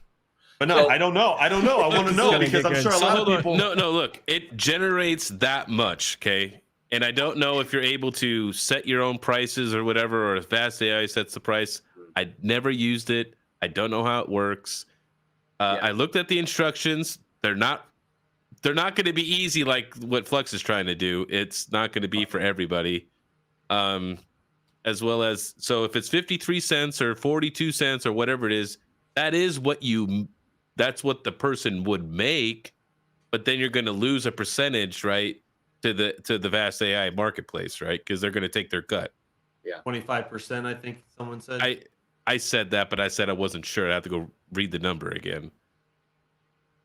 But no, I don't know. I want to know because I'm sure a lot of people. No, look, it generates that much, okay? And I don't know if you're able to set your own prices or whatever, or if Vast AI sets the price. I never used it. I don't know how it works. I looked at the instructions. They're not they're not going to be easy like what Flux is trying to do. It's not going to be for everybody. As well as, so if it's 53 cents or 42 cents or whatever it is, that's what the person would make, but then you're going to lose a percentage, right, to the vast AI marketplace, right? Because they're going to take their cut. Yeah, 25%, I think someone said. I said that, but I said I wasn't sure. I have to go read the number again.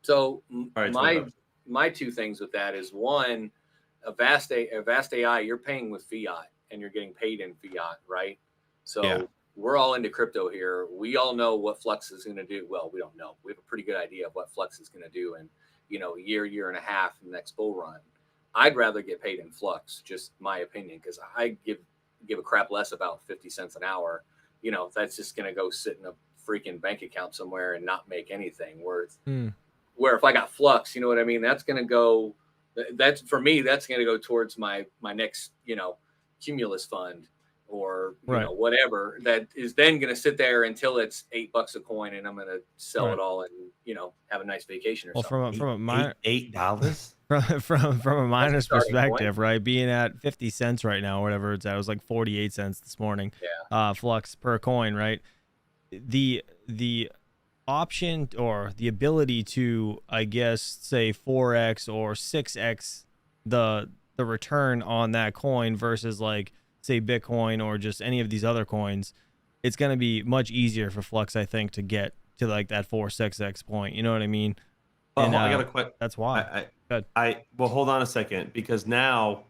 So Right, my two things with that is, one, a vast AI, you're paying with fiat and you're getting paid in fiat, right? So Yeah. we're all into crypto here. We all know what Flux is going to do. Well, we don't know. We have a pretty good idea of what Flux is going to do in, a year and a half in the next bull run. I'd rather get paid in Flux, just my opinion, because I give a crap less about 50 cents an hour. That's just going to go sit in a freaking bank account somewhere and not make anything worth. Where if I got Flux, you know what I mean? That's going to go. That's for me. That's going to go towards my next, Cumulus fund or whatever. That is then going to sit there until it's $8 a coin, and I'm going to sell it all and have a nice vacation or something. From $8. From a miner's perspective, right? Being at 50 cents right now, whatever it's at, it was like 48 cents this morning. Yeah. Flux per coin, right? The option or the ability to, I guess, say 4x or 6x the return on that coin versus like say Bitcoin or just any of these other coins, it's going to be much easier for Flux, I think, to get to like that 4-6x point. You know what I mean? And I got a question. That's why. Well, hold on a second, because now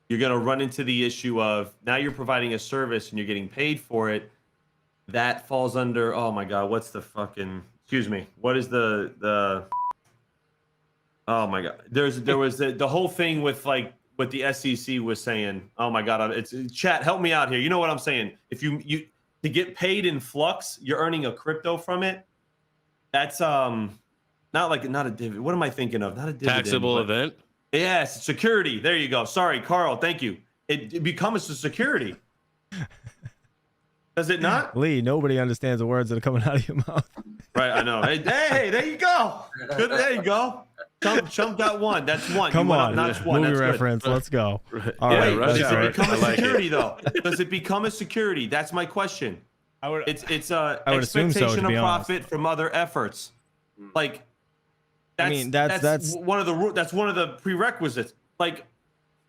you're going to run into the issue of now you're providing a service and you're getting paid for it. That falls under, oh my God, what's the fucking, excuse me, what is the oh my God, there was the whole thing with like what the SEC was saying. Oh my God, it's chat, help me out here. You know what I'm saying? If you to get paid in Flux, you're earning a crypto from it. That's not a dividend. What am I thinking of? Not a dividend. Taxable event. Yes, security. There you go. Sorry, Carl. Thank you. It becomes a security. Does it not? Lee, nobody understands the words that are coming out of your mouth. Right, I know. Hey, there you go. Good, there you go. Chump got one. That's one. Come on, not one. movie That's reference. Good. Let's go. All right. Does it become a security though? Does it become a security? That's my question. It's a expectation of profit from other efforts. Like, that's one of the prerequisites. Like,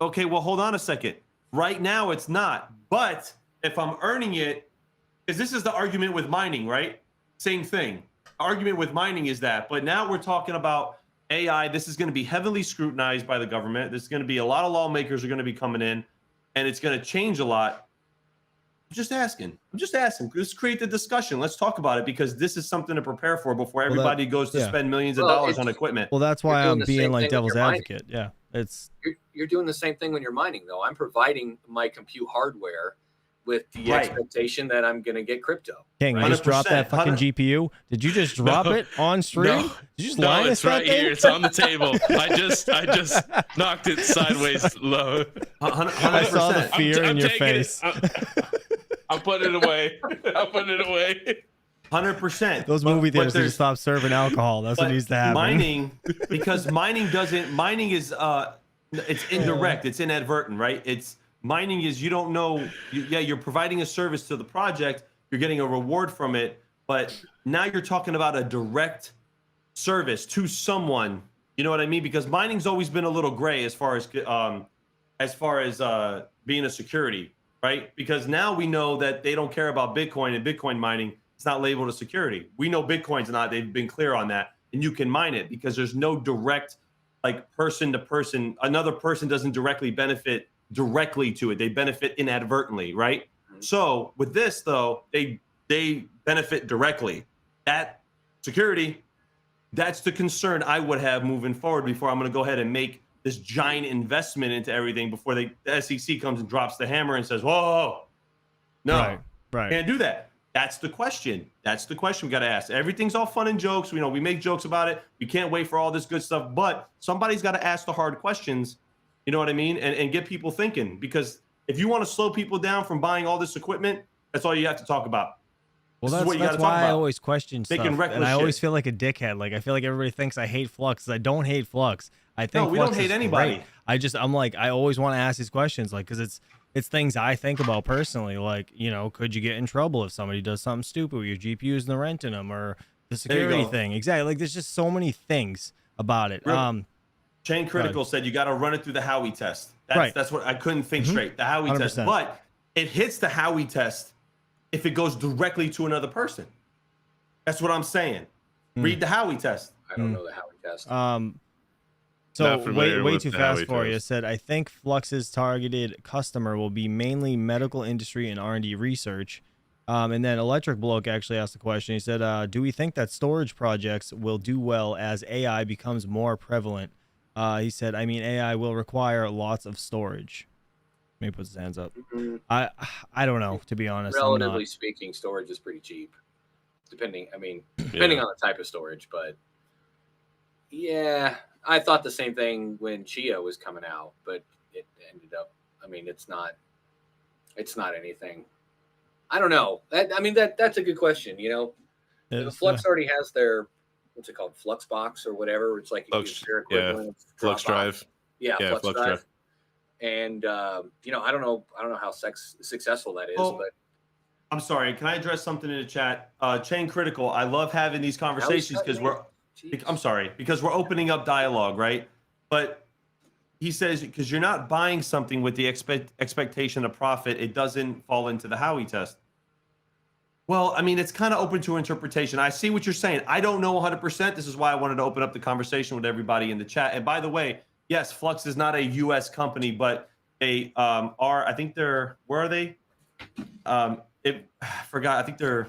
okay, well, hold on a second. Right now, it's not. But if I'm earning it, because this is the argument with mining, right? Same thing. Argument with mining is that. But now we're talking about AI. This is going to be heavily scrutinized by the government. There's going to be a lot of lawmakers are going to be coming in, and it's going to change a lot. I'm just asking. Let's create the discussion. Let's talk about it, because this is something to prepare for before everybody goes to spend millions of dollars on equipment. Well, that's why I'm being like devil's advocate. Yeah, you're doing the same thing when you're mining, though. I'm providing my compute hardware with the expectation that I'm going to get crypto. King, you just dropped that fucking GPU. Did you just drop it on stream? No, Did you just line it's right here. It's on the table. I just knocked it sideways low. 100%. I saw the fear in your face. I'm putting it away. 100%. Those movie theaters need to stop serving alcohol. That's what needs to happen. Mining is it's indirect. It's inadvertent, right? Mining is, you don't know. You're providing a service to the project. You're getting a reward from it. But now you're talking about a direct service to someone. You know what I mean? Because mining's always been a little gray as far as being a security, right? Because now we know that they don't care about Bitcoin, and Bitcoin mining, it's not labeled as security. We know Bitcoin's not. They've been clear on that. And you can mine it because there's no direct, like, person to person. Another person doesn't directly benefit directly to it. They benefit inadvertently, right? So with this, though, they benefit directly. That security, that's the concern I would have moving forward before I'm going to go ahead and make this giant investment into everything before the SEC comes and drops the hammer and says, whoa, no, right. Can't do that. That's the question. We got to ask. Everything's all fun and jokes. We make jokes about it. We can't wait for all this good stuff, but somebody's got to ask the hard questions. You know what I mean? And get people thinking, because if you want to slow people down from buying all this equipment, that's all you have to talk about. Well, This is what you that's gotta talk why I about. always question stuff, Making reckless and I always shit. feel like a dickhead. Like I feel like everybody thinks I hate Flux. I don't hate Flux. I think No, we Flux don't hate is anybody. great. I'm like, I always want to ask these questions, like, because it's things I think about personally. Like, could you get in trouble if somebody does something stupid with your GPUs and the rent in them, or the There you security go. thing? Exactly. Like, there's just so many things about it. Chain Critical said you got to run it through the Howey test. That's what I couldn't think straight. The Howey test, 100%. but it hits the Howey test if it goes directly to another person. That's what I'm saying. Read the Howey test. I don't know the Howey test. So Not familiar way with too the fast Howey for you. test. Said, I think Flux's targeted customer will be mainly medical industry and R&D research. And then Electric Bloke actually asked the question. He said, do we think that storage projects will do well as AI becomes more prevalent? He said, I mean, AI will require lots of storage. Maybe puts his hands up. I don't know, to be honest. Relatively speaking, storage is pretty cheap. Depending on the type of storage, but yeah, I thought the same thing when Chia was coming out, but it ended up, I mean, it's not anything. I don't know. That's a good question. Flux already has their, what's it called? Flux box or whatever. It's like their equivalent of Flux Drive. Yeah, Flux Drive. And I don't know how successful that is, but I'm sorry. Can I address something in the chat? Chain Critical. I love having these conversations because because we're opening up dialogue, right? But he says because you're not buying something with the expectation of profit, it doesn't fall into the Howey test. Well, I mean, it's kind of open to interpretation. I see what you're saying. I don't know 100%. This is why I wanted to open up the conversation with everybody in the chat. And by the way, yes, Flux is not a U.S. company, but they are. I think they're. Where are they? I forgot. I think they're.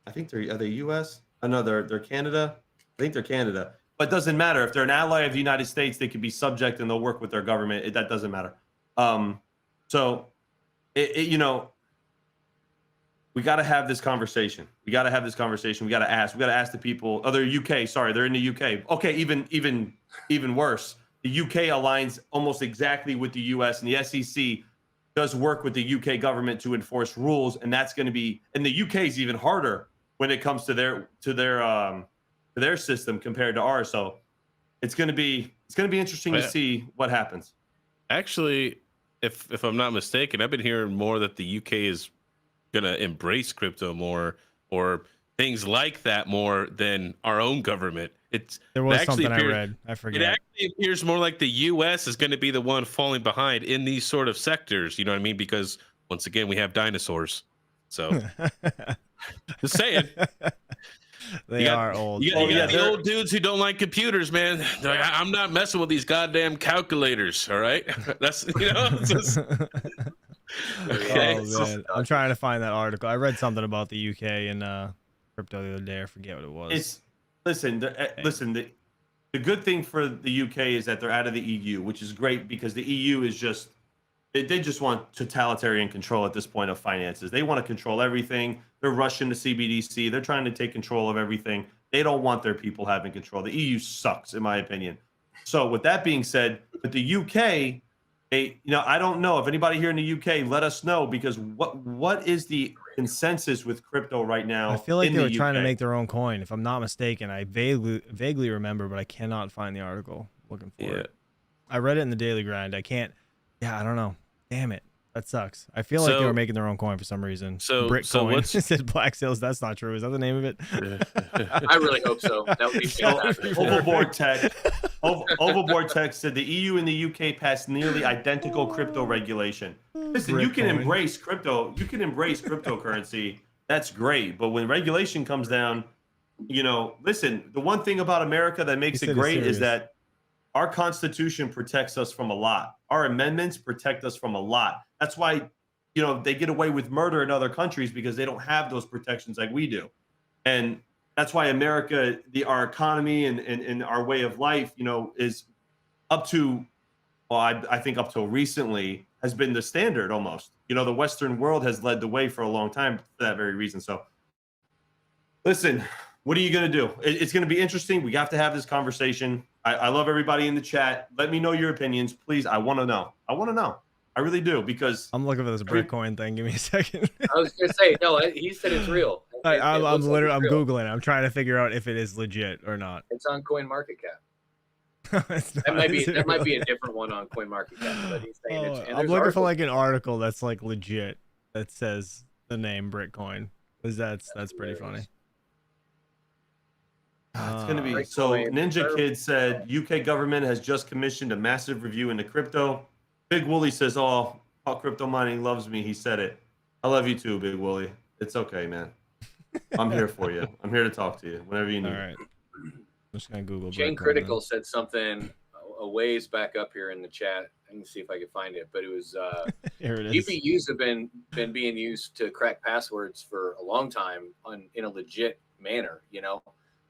Are they U.S.? No, they're Canada. I think they're Canada. But it doesn't matter if they're an ally of the United States. They could be subject and they'll work with their government. That doesn't matter. We got to have this conversation. We got to ask. We got to ask the people. Oh, they're UK. Sorry, they're in the UK. Okay, even worse. The UK aligns almost exactly with the US, and the SEC does work with the UK government to enforce rules, and that's going to be. And the UK is even harder when it comes to their system compared to ours. So it's going to be interesting to see what happens. Actually, if I'm not mistaken, I've been hearing more that the UK is going to embrace crypto more or things like that more than our own government. There was something I read. I forget. It actually appears more like the U.S. is going to be the one falling behind in these sort of sectors. You know what I mean? Because once again, we have dinosaurs. So just saying. They are old. You got the old dudes who don't like computers, man. They're like, I'm not messing with these goddamn calculators. All right, that's just. Okay. Oh man, I'm trying to find that article. I read something about the UK and crypto the other day. I forget what it was. Listen. The good thing for the UK is that they're out of the EU, which is great because the EU is just they just want totalitarian control at this point of finances. They want to control everything. They're rushing the CBDC. They're trying to take control of everything. They don't want their people having control. The EU sucks, in my opinion. So with that being said, with the UK, I don't know if anybody here in the UK, let us know, because what is the consensus with crypto right now? I feel like they were trying to make their own coin, if I'm not mistaken. I vaguely remember, but I cannot find the article. Looking for it. I read it in the Daily Grind. I can't. Yeah, I don't know. Damn it. That sucks. I feel like they were making their own coin for some reason. Bitcoin. It said Black Sales. That's not true. Is that the name of it? I really hope so. That would be fantastic. Overboard Tech said the EU and the UK passed nearly identical crypto regulation. Listen, you can embrace crypto. You can embrace cryptocurrency. That's great. But when regulation comes down, listen, the one thing about America that makes it great is that our Constitution protects us from a lot. Our amendments protect us from a lot. That's why, they get away with murder in other countries because they don't have those protections like we do. And that's why America, our economy and our way of life, is up to, I think up till recently has been the standard almost. The Western world has led the way for a long time for that very reason. So listen, what are you going to do? It's going to be interesting. We have to have this conversation. I love everybody in the chat. Let me know your opinions, please. I want to know. I really do, because I'm looking for this Bitcoin thing. Give me a second. I was going to say, no, he said it's real. I'm looks like literally it's real. Googling it. I'm trying to figure out if it is legit or not. It's on CoinMarketCap. It's not, That might is be it really? a different one on CoinMarketCap, but he's saying it's. And I'm there's looking for articles- like an article that's like legit that says the name Bitcoin, because that's pretty funny. It's going to be Bitcoin, so. Ninja Kid said UK government has just commissioned a massive review into crypto. Big Wooly says, "Oh, how crypto mining loves me." He said it. I love you too, Big Wooly. It's okay, man. I'm here for you. I'm here to talk to you whenever you need. All right. I'm just gonna Google. Chain Bitcoin Critical then. said something a ways back up here in the chat. I can see if I can find it, but it was Here it is. GPUs have been being used to crack passwords for a long time in a legit manner, you know,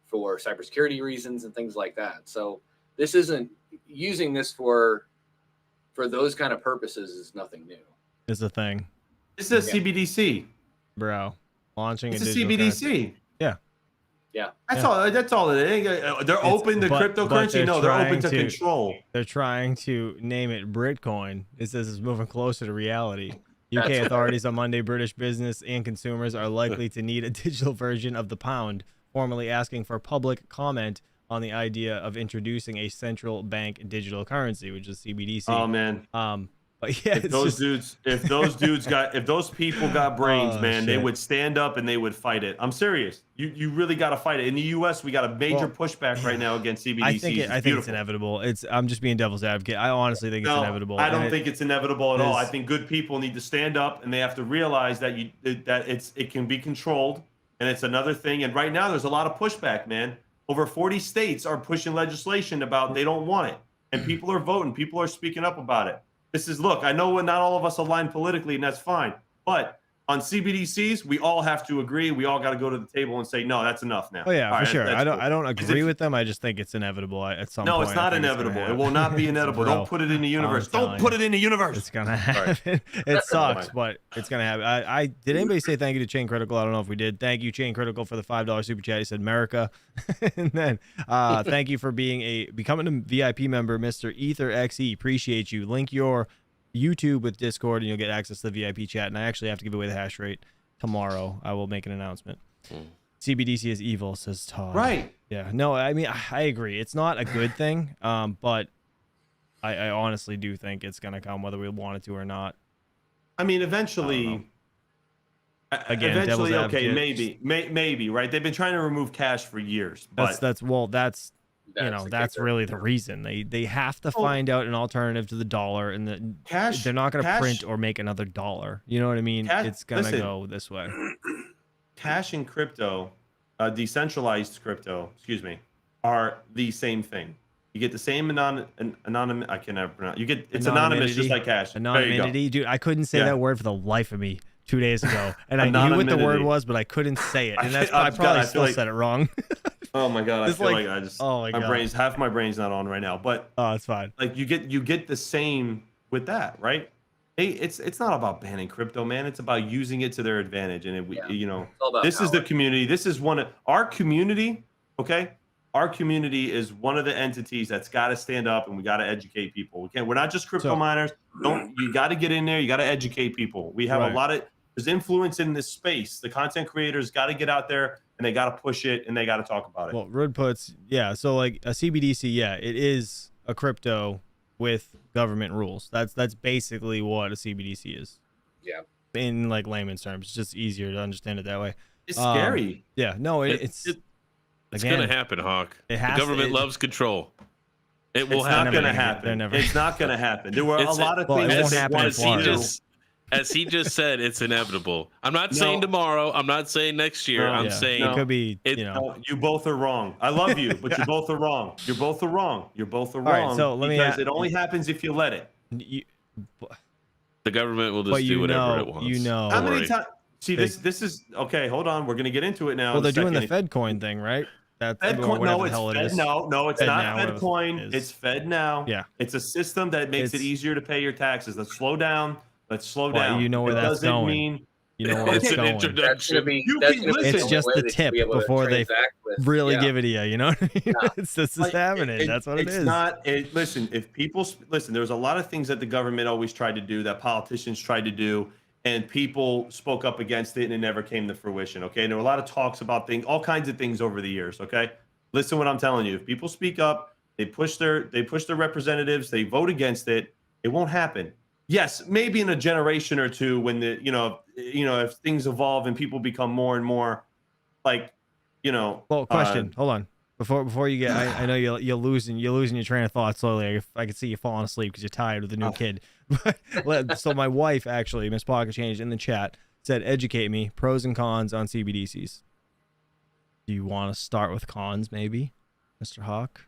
for cybersecurity reasons and things like that. So this isn't using this for those kind of purposes is nothing new. It's a thing, This is CBDC. bro. Launching It's a a digital CBDC. currency. Yeah. Yeah. That's all. That's all it is. They're open to but cryptocurrency. they're No, they're open trying to to- control. They're trying to name it Bitcoin. It says it's moving closer to reality. UK That's authorities on Monday, British business and consumers are likely to need a digital version of the pound, formally asking for public comment on the idea of introducing a central bank digital currency, which is CBDC. Oh man. But yeah, If those people got brains, Oh, man, they shit. would stand up and they would fight it. I'm serious. You really got to fight it. In the U.S., we got a major pushback right now against CBDCs. I think it's beautiful. inevitable. I'm just being devil's advocate. I honestly think it's inevitable. I don't think it's inevitable at all. I is- think good people need to stand up and they have to realize that it can be controlled, and it's another thing. And right now, there's a lot of pushback, man. Over 40 states are pushing legislation about they don't want it, and people are voting. People are speaking up about it. Look, I know not all of us align politically, and that's fine. But on CBDCs, we all have to agree. We all got to go to the table and say, no, that's enough now. Oh yeah, All for right, sure. that's I don't cool. I don't 'Cause agree with them. I just think it's inevitable at some No, point. it's not I think it's gonna inevitable. It will not be happen. inevitable. Bro, Don't put it in the universe. telling Don't put you. it in the universe. It's gonna happen. It sucks, but it's gonna happen. I did anybody say thank you to Chain Critical? I don't know if we did. Thank you, Chain Critical, for the $5 super chat. He said America. And then thank you for becoming a VIP member, Mr. Ether XE. Appreciate you. Link your YouTube with Discord and you'll get access to the VIP chat. And I actually have to give away the hash rate tomorrow. I will make an announcement. CBDC is evil, says Todd. Right. Yeah. No, I mean, I agree. It's not a good thing, but I honestly do think it's going to come whether we want it to or not. I mean, eventually, Again, devil's okay, advocate. maybe, right? They've been trying to remove cash for years, but That's the really kicker. the reason. They have to find out an alternative to the dollar, and cash. they're not going to cash- print or make another dollar. You know what I mean? Cash- It's going to listen. go this way. Cash and crypto, decentralized crypto, are the same thing. You get the same anonymous. I can never pronounce. You get it's anonymous, just like cash. There you go. Anonymity, dude. I couldn't say Yeah. that word for the life of me 2 days ago, and I knew what the word Anonymity. was, but I couldn't say it, and I I feel probably like- still said it wrong. Oh my god, I It's feel like- like I just. oh my God. Half my brain's not on right now, but Oh, it's fine. like you get the same with that, right? Hey, it's not about banning crypto, man. It's about using it to their advantage, and Yeah. It's all about this is the power. community. This is one of our community. Okay, our community is one of the entities that's got to stand up, and we got to educate people. We're not just crypto So- miners. You got to get in there. You got to educate people. We have Right. a lot of there's influence in this space. The content creators got to get out there and they got to push it and they got to talk about it. Well, Rud puts, yeah. So like a CBDC, yeah, it is a crypto with government rules. That's basically what a CBDC is. Yeah. In like layman's terms, it's just easier to understand it that way. It's scary. Yeah. No, it's It's again, going to happen, Hawk. it The has to- government loves control. It will It's happen. not going to They're happen. never- It's not going to happen. There were a It's- lot of well, it things won't that happen in as he Florida. just said, it's inevitable. I'm not saying No. tomorrow. I'm not saying next year. No. I'm yeah, saying it could be, it- You both are wrong. I love you, but you both are wrong. You're both are wrong. You're both are All right, wrong. so let me because a- it only happens if you let it. you, the government will but just do you whatever know, it wants. you know. How Don't many worry. times? See, this is okay. Hold on, we're gonna get into it now. well, in a they're doing the second. FedCoin thing, right? That's FedCoin. whatever No, the it's hell it Fed. is. No, it's Fed not now, whatever FedCoin. it is. It's Fed now. Yeah. It's a system that makes it It's- easier to pay your taxes. Let's slow down. Let's slow Well, down. you know where It that's doesn't going. mean You know where It's it's an going. introduction. That's gonna be. You That's can gonna be listen. It's just way the that you tip be able to before they transact with. really Yeah. give it to you. You know what I mean? Yeah. It's just Like, happening. That's what it is. It's not. Listen, if people listen, there's a lot of things that the government always tried to do, that politicians tried to do, and people spoke up against it and it never came to fruition. Okay. And there were a lot of talks about things, all kinds of things over the years. Okay. Listen what I'm telling you. If people speak up, they push their representatives, they vote against it, it won't happen. Yes, maybe in a generation or two when if things evolve and people become more and more like, Well, question. Hold on. Before you get, I know you're losing your train of thought slowly. I can see you falling asleep because you're tired with the new kid. So my wife actually, Miss Pocket Change in the chat said, educate me, pros and cons on CBDCs. Do you want to start with cons, maybe, Mr. Hawk?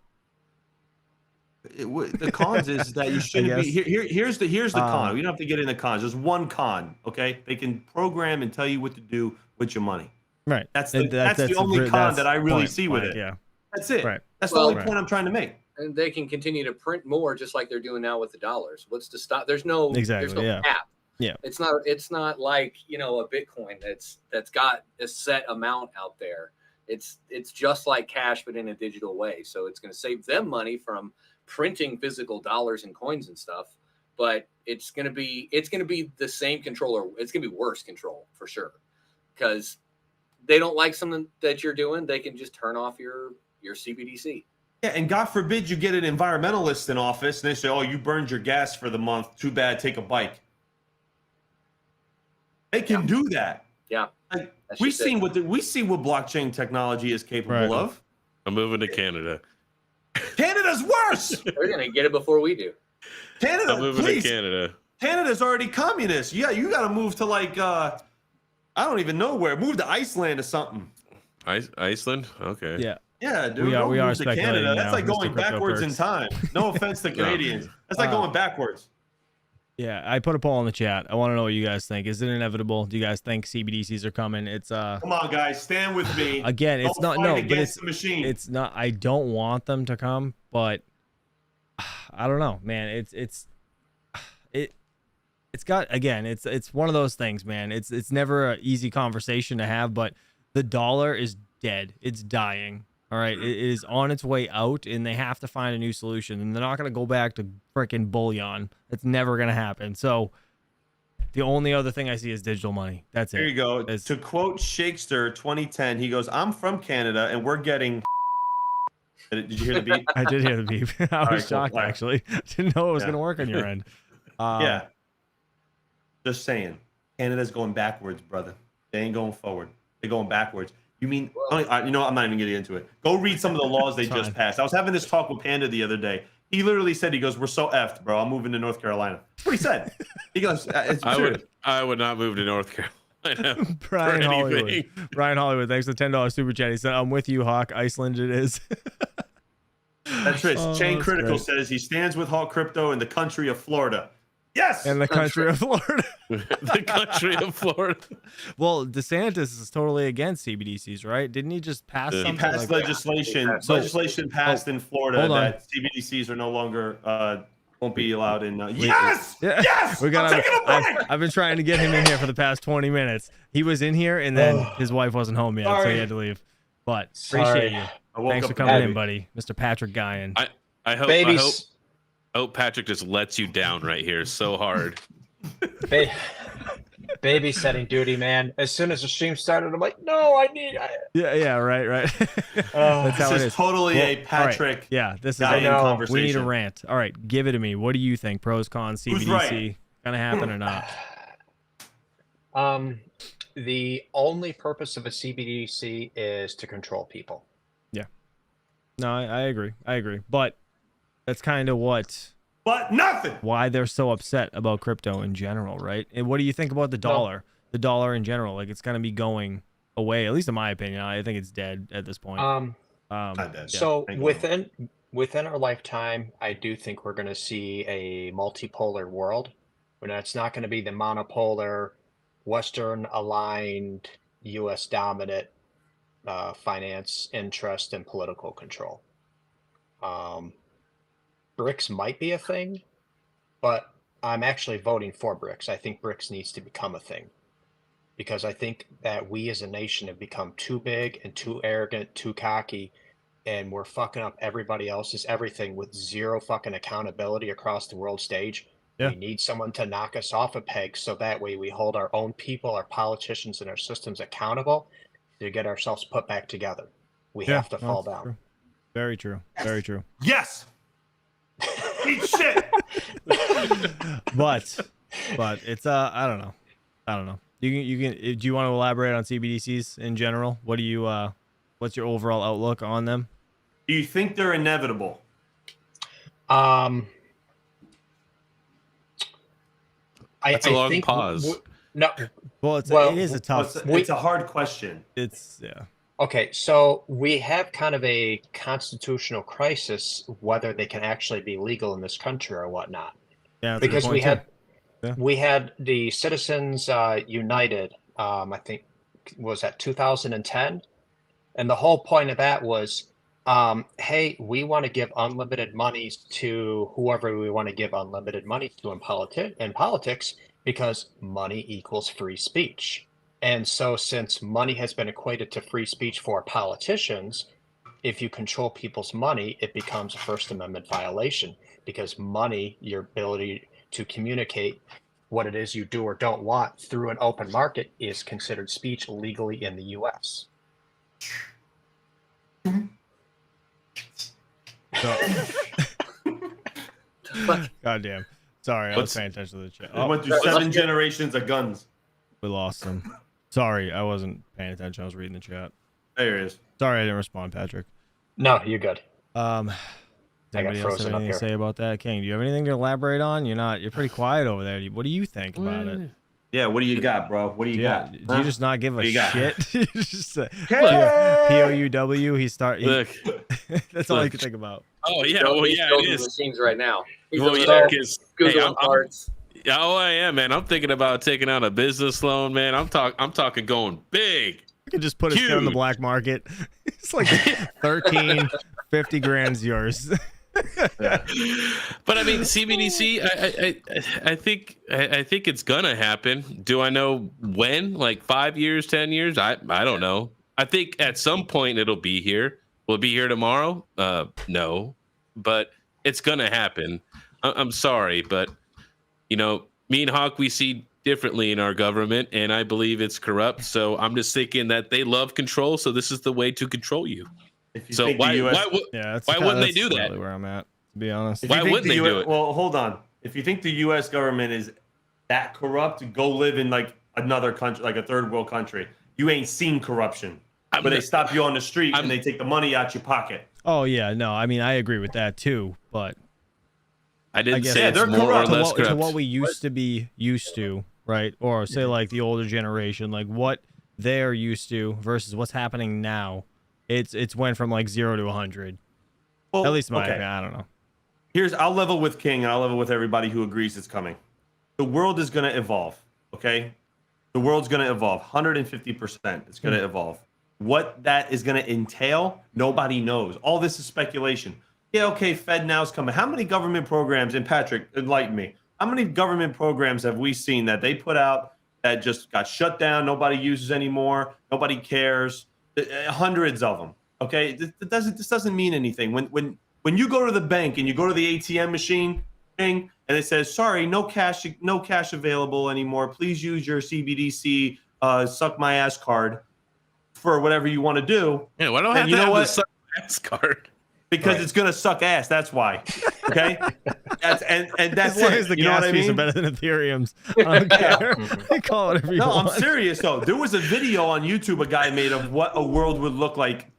The cons is that you shouldn't be here's the con. We don't have to get into cons. There's one con. Okay, they can program and tell you what to do with your money. Right. That's the only con that I really see with it. Yeah. That's it. Right. That's the only point I'm trying to make. And they can continue to print more, just like they're doing now with the dollars. What's to stop? There's no cap. Yeah. It's not like a Bitcoin that's got a set amount out there. It's just like cash, but in a digital way. So it's going to save them money from printing physical dollars and coins and stuff. But it's going to be the same control, or it's going to be worse control for sure, because they don't like something that you're doing. They can just turn off your CBDC. Yeah, and God forbid you get an environmentalist in office and they say, "Oh, you burned your gas for the month. Too bad. Take a bike." They can do that. Yeah, we see what blockchain technology is capable of. I'm moving to Canada. Canada's worse. They're gonna get it before we do. Canada, I'm moving to Canada. Canada's already communist. Yeah, you got to move to I don't even know where. Move to Iceland or something. Iceland? Okay. Yeah. Yeah, dude. We are to Canada. now, That's like going backwards in time. No offense to Canadians. That's like going backwards. Yeah, I put a poll in the chat. I want to know what you guys think. Is it inevitable? Do you guys think CBDCs are coming? It's Come on, guys, stand with me. Again, it's not but it's the machine. It's not. I don't want them to come, but I don't know, man. It's got, again, it's one of those things, man. It's never an easy conversation to have, but the dollar is dead. It's dying. All right, it is on its way out, and they have to find a new solution. And they're not going to go back to freaking bullion. It's never going to happen. So the only other thing I see is digital money. That's it. There you go. To quote Shakespeare 2010, he goes, "I'm from Canada, and we're getting." Did you hear the beep? I did hear the beep. I was shocked, actually. I didn't know it was going to work on your end. Yeah. Just saying. Canada's going backwards, brother. They ain't going forward. They're going backwards. You mean, I'm not even getting into it. Go read some of the laws they just passed. I was having this talk with Panda the other day. He literally said, he goes, "We're so effed, bro. I'm moving to North Carolina." That's what he said. He goes, "It's true." I would not move to North Carolina. Brian Hollywood. Brian Hollywood, thanks for the $10 super chat. He said, "I'm with you, Hawk. Iceland it is." That's Rich. Chain Critical says he stands with Hawk Crypto in the country of Florida. Yes. In the country of Florida. The country of Florida. Well, DeSantis is totally against CBDCs, right? Didn't he just pass something? He passed legislation. Legislation passed in Florida that CBDCs are no longer won't be allowed in. Yes. Yes. I've been trying to get him in here for the past 20 minutes. He was in here, and then his wife wasn't home yet, so he had to leave. But appreciate you. Thanks for coming in, buddy, Mr. Patrick Guyan. I hope Patrick just lets you down right here so hard. Babysitting duty, man. As soon as the stream started, I'm like, no, Yeah, right. That's how it is. Totally a Patrick. Right. Yeah, this is a conversation. We need a rant. All right, give it to me. What do you think? Pros, cons, CBDC, gonna happen or not? The only purpose of a CBDC is to control people. Yeah. No, I agree. But that's kind of why they're so upset about crypto in general, right? And what do you think about the dollar? The dollar in general, like it's going to be going away, at least in my opinion. I think it's dead at this point. So within our lifetime, I do think we're going to see a multipolar world. When it's not going to be the monopolar, Western aligned, U.S. dominant finance interest and political control. BRICS might be a thing, but I'm actually voting for BRICS. I think BRICS needs to become a thing because I think that we as a nation have become too big and too arrogant, too cocky, and we're fucking up everybody else's everything with zero fucking accountability across the world stage. Yeah. We need someone to knock us off a peg so that way we hold our own people, our politicians, and our systems accountable to get ourselves put back together. We have to fall down. True. Very true. Very true. Yes. Eat shit. but it's I don't know. You can do you want to elaborate on CBDCs in general? What do you what's your overall outlook on them? Do you think they're inevitable? That's a long pause. No. Well, it is a tough. It's a hard question. It's yeah. Okay, so we have kind of a constitutional crisis whether they can actually be legal in this country or whatnot. Yeah, because we had the Citizens United, I think was at 2010, and the whole point of that was, hey, we want to give unlimited money to whoever we want to give unlimited money to in politics because money equals free speech. And so since money has been equated to free speech for politicians, if you control people's money, it becomes a First Amendment violation because money, your ability to communicate what it is you do or don't want through an open market is considered speech legally in the US. Goddamn. Sorry, I was paying attention to the chat. I went through 7 generations of guns. We lost him. Sorry, I wasn't paying attention. I was reading the chat. There he is. Sorry, I didn't respond, Patrick. No, you're good. Does anybody else have anything to say about that? King, do you have anything to elaborate on? You're pretty quiet over there. What do you think about it? Yeah, what do you got, bro? What do you got? Do you just not give a shit? Just POUW. That's all I can think about. Oh yeah, well yeah, it is. Machines right now. Well, yeah, because parts. Yeah, oh I am, man. I'm thinking about taking out a business loan, man. I'm talking going big. You can just put it on the black market. It's like 13, 50 grand's yours. But I mean, CBDC, I think it's gonna happen. Do I know when? Like 5 years, 10 years? I don't know. I think at some point it'll be here. Will it be here tomorrow? No, but it's gonna happen. I'm sorry, but me and Hawk, we see differently in our government, and I believe it's corrupt. So I'm just thinking that they love control, so this is the way to control you. So why wouldn't they do that? Really where I'm at, to be honest. Why wouldn't they do it? Well, hold on. If you think the U.S. government is that corrupt, go live in like another country, like a third world country. You ain't seen corruption, but they stop you on the street and they take the money out your pocket. Oh yeah, no, I mean I agree with that too, but I didn't say it's more or less corrupt. To what we used to be used to, right? Or say like the older generation, like what they're used to versus what's happening now. It's went from like 0 to 100. Well, at least my opinion. I don't know. I'll level with King and I'll level with everybody who agrees it's coming. The world is going to evolve. Okay, the world's going to evolve 150%. It's going to evolve. What that is going to entail, nobody knows. All this is speculation. Yeah, okay, Fed now's coming. How many government programs, and Patrick, enlighten me, how many government programs have we seen that they put out that just got shut down, nobody uses anymore, nobody cares? Hundreds of them. Okay, this doesn't mean anything. When you go to the bank and you go to the ATM machine thing and it says, sorry, no cash available anymore. Please use your CBDC suck my ass card for whatever you want to do. Yeah, why don't I have to have the suck my ass card? Because it's gonna suck ass. That's why. Okay. That's as long as the gas fees are better than Ethereum's. I don't care. Call it whatever you want. I'm serious though. There was a video on YouTube a guy made of what a world would look like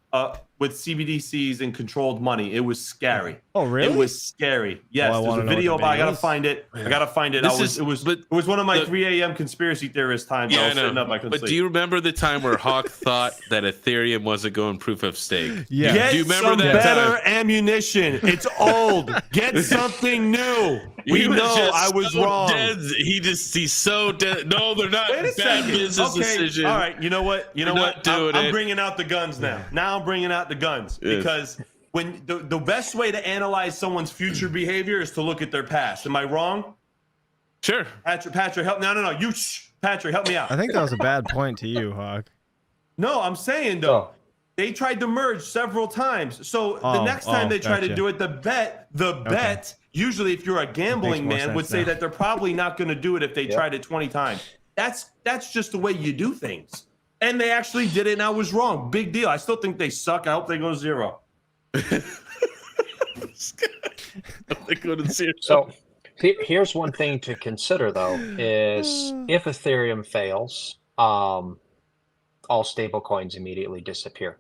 with CBDCs and controlled money. It was scary. Oh, really? It was scary. Yes, there's a video. I gotta find it. I gotta find it. It was one of my 3 a.m. conspiracy theorist times. Yeah, I was sitting up. I couldn't sleep. Do you remember the time where Hawk thought that Ethereum wasn't going proof of stake? Yeah. Get do you remember some that better time? ammunition. It's old. Get something new. We know I was wrong. He's so dead. No, they're not. Wait a second. Business decision. All right. You know what? I'm bringing out the guns now. Now I'm bringing out the guns because when the best way to analyze someone's future behavior is to look at their past. Am I wrong? Sure. Patrick, help. No. Patrick, help me out. I think that was a bad point to you, Hawk. No, I'm saying though. They tried to merge several times. So the next time they try to do it, the bet usually if you're a gambling man would say that they're probably not going to do it if they tried it 20 times. That's just the way you do things. And they actually did it, and I was wrong. Big deal. I still think they suck. I hope they go 0. They go to 0. So here's one thing to consider, though, is if Ethereum fails, all stable coins immediately disappear.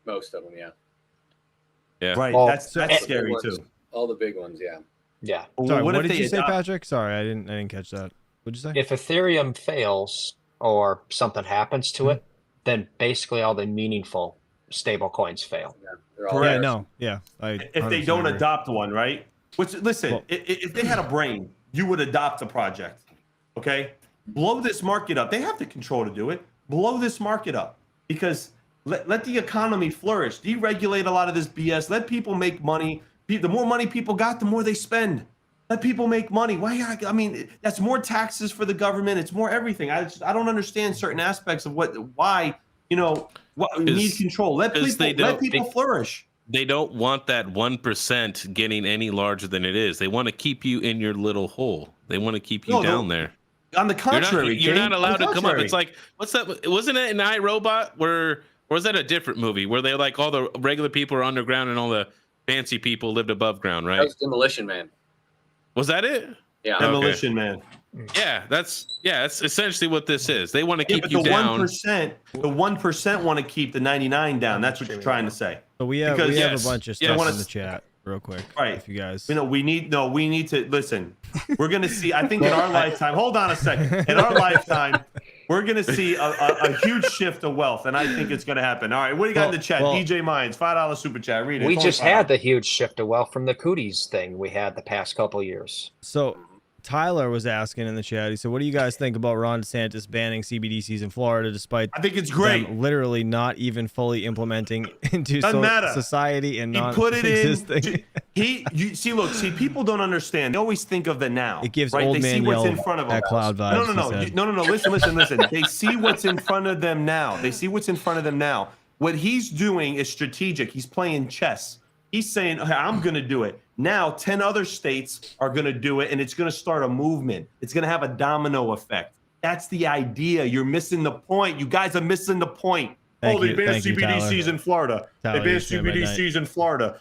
Most of them, yeah. Yeah. Right. Well, that's scary too. All the big ones, yeah. Yeah. Sorry, what did you say, Patrick? Sorry, I didn't catch that. What'd you say? If Ethereum fails or something happens to it, then basically all the meaningful stable coins fail. Yeah, if they don't adopt one, right? Which, listen, if they had a brain, you would adopt a project. Okay, blow this market up. They have the control to do it. Blow this market up because let the economy flourish. Deregulate a lot of this BS. Let people make money. The more money people got, the more they spend. Let people make money. Why? I mean, that's more taxes for the government. It's more everything. I don't understand certain aspects of why you need control. Let people flourish. They don't want that 1% getting any larger than it is. They want to keep you in your little hole. They want to keep you down there. On the contrary, you're not allowed to come up. It's like, what's that? Wasn't it an iRobot or was that a different movie where they like all the regular people are underground and all the fancy people lived above ground, right? That was Demolition Man. Was that it? Yeah. Demolition Man. Yeah, that's essentially what this is. They want to keep you the down. The 1% want to keep the 99 down. That's what you're trying to say. So we have a bunch of stuff in the chat, real quick. Right. If you guys, we need to listen. We're gonna see. I think in our lifetime. Hold on a second. In our lifetime, we're gonna see a huge shift of wealth, and I think it's gonna happen. All right. What do you got in the chat? DJ Mines, $5 super chat. Read it. We just had the huge shift of wealth from the cooties thing we had the past couple years. So Tyler was asking in the chat. He said, "What do you guys think about Ron DeSantis banning CBDCs in Florida, despite I think it's great. them literally not even fully implementing into society and not put it existing?" See, people don't understand. They always think of the now. It gives right? old they man see what's yell in front of them. at cloud vibes. No. Listen. They see what's in front of them now. They see what's in front of them now. What he's doing is strategic. He's playing chess. He's saying, "Hey, I'm going to do it." Now, 10 other states are going to do it, and it's going to start a movement. It's going to have a domino effect. That's the idea. You're missing the point. You guys are missing the point. They banned CBDCs in Florida. They banned CBDCs in Florida.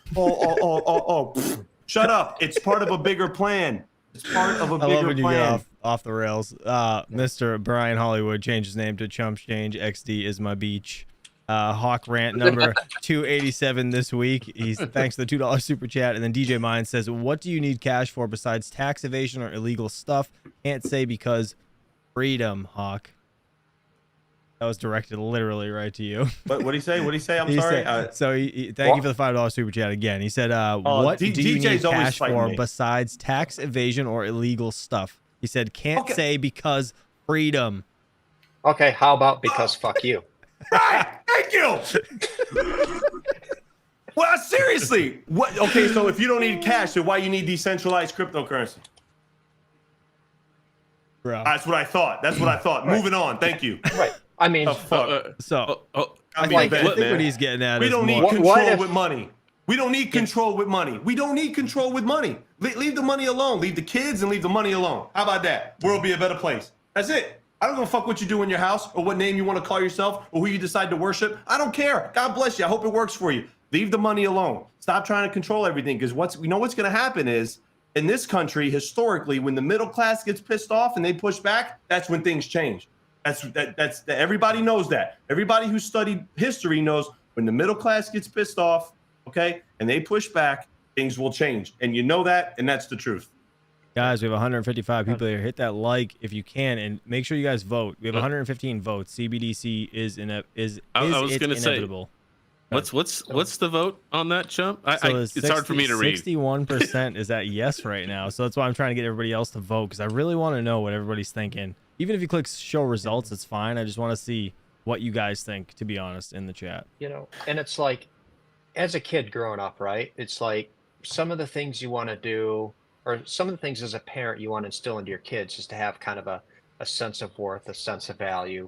Shut up. It's part of a bigger plan. It's part of a bigger plan. I love when you get off the rails. Mr. Brian Hollywood changed his name to Chump Change. XD is my beach. Hawk rant number 287 this week. He's thanks to the $2 super chat. And then DJ Mine says, "What do you need cash for besides tax evasion or illegal stuff? Can't say because freedom." Hawk, that was directed literally right to you. What did he say? I'm sorry. Thank you for the $5 super chat again. He said, "What do you need cash for besides tax evasion or illegal stuff?" He said, "Can't say because freedom." Okay, how about because fuck you? Right, thank you. Well, seriously, what? Okay, so if you don't need cash, then why you need decentralized cryptocurrency? Bro, that's what I thought. Right. Moving on. Thank you. Right. I mean, I think what he's getting at is need control with money. We don't need control with money. We don't need control with money. Leave the money alone. Leave the kids and leave the money alone. How about that? World be a better place. That's it. I don't give a fuck what you do in your house or what name you want to call yourself or who you decide to worship. I don't care. God bless you. I hope it works for you. Leave the money alone. Stop trying to control everything, because what's going to happen is, in this country, historically, when the middle class gets pissed off and they push back, that's when things change. That's everybody knows that. Everybody who studied history knows when the middle class gets pissed off, okay, and they push back, things will change. And you know that, and that's the truth. Guys, we have 155 people here. Hit that like if you can, and make sure you guys vote. We have 115 votes. CBDC is inevitable. What's the vote on that, Chump? It's hard for me to read. 61% is at yes right now, so that's why I'm trying to get everybody else to vote, because I really want to know what everybody's thinking. Even if you click show results, it's fine. I just want to see what you guys think, to be honest, in the chat. And it's like, as a kid growing up, right? It's like some of the things you want to do, or some of the things as a parent you want to instill into your kids, is to have kind of a sense of worth, a sense of value.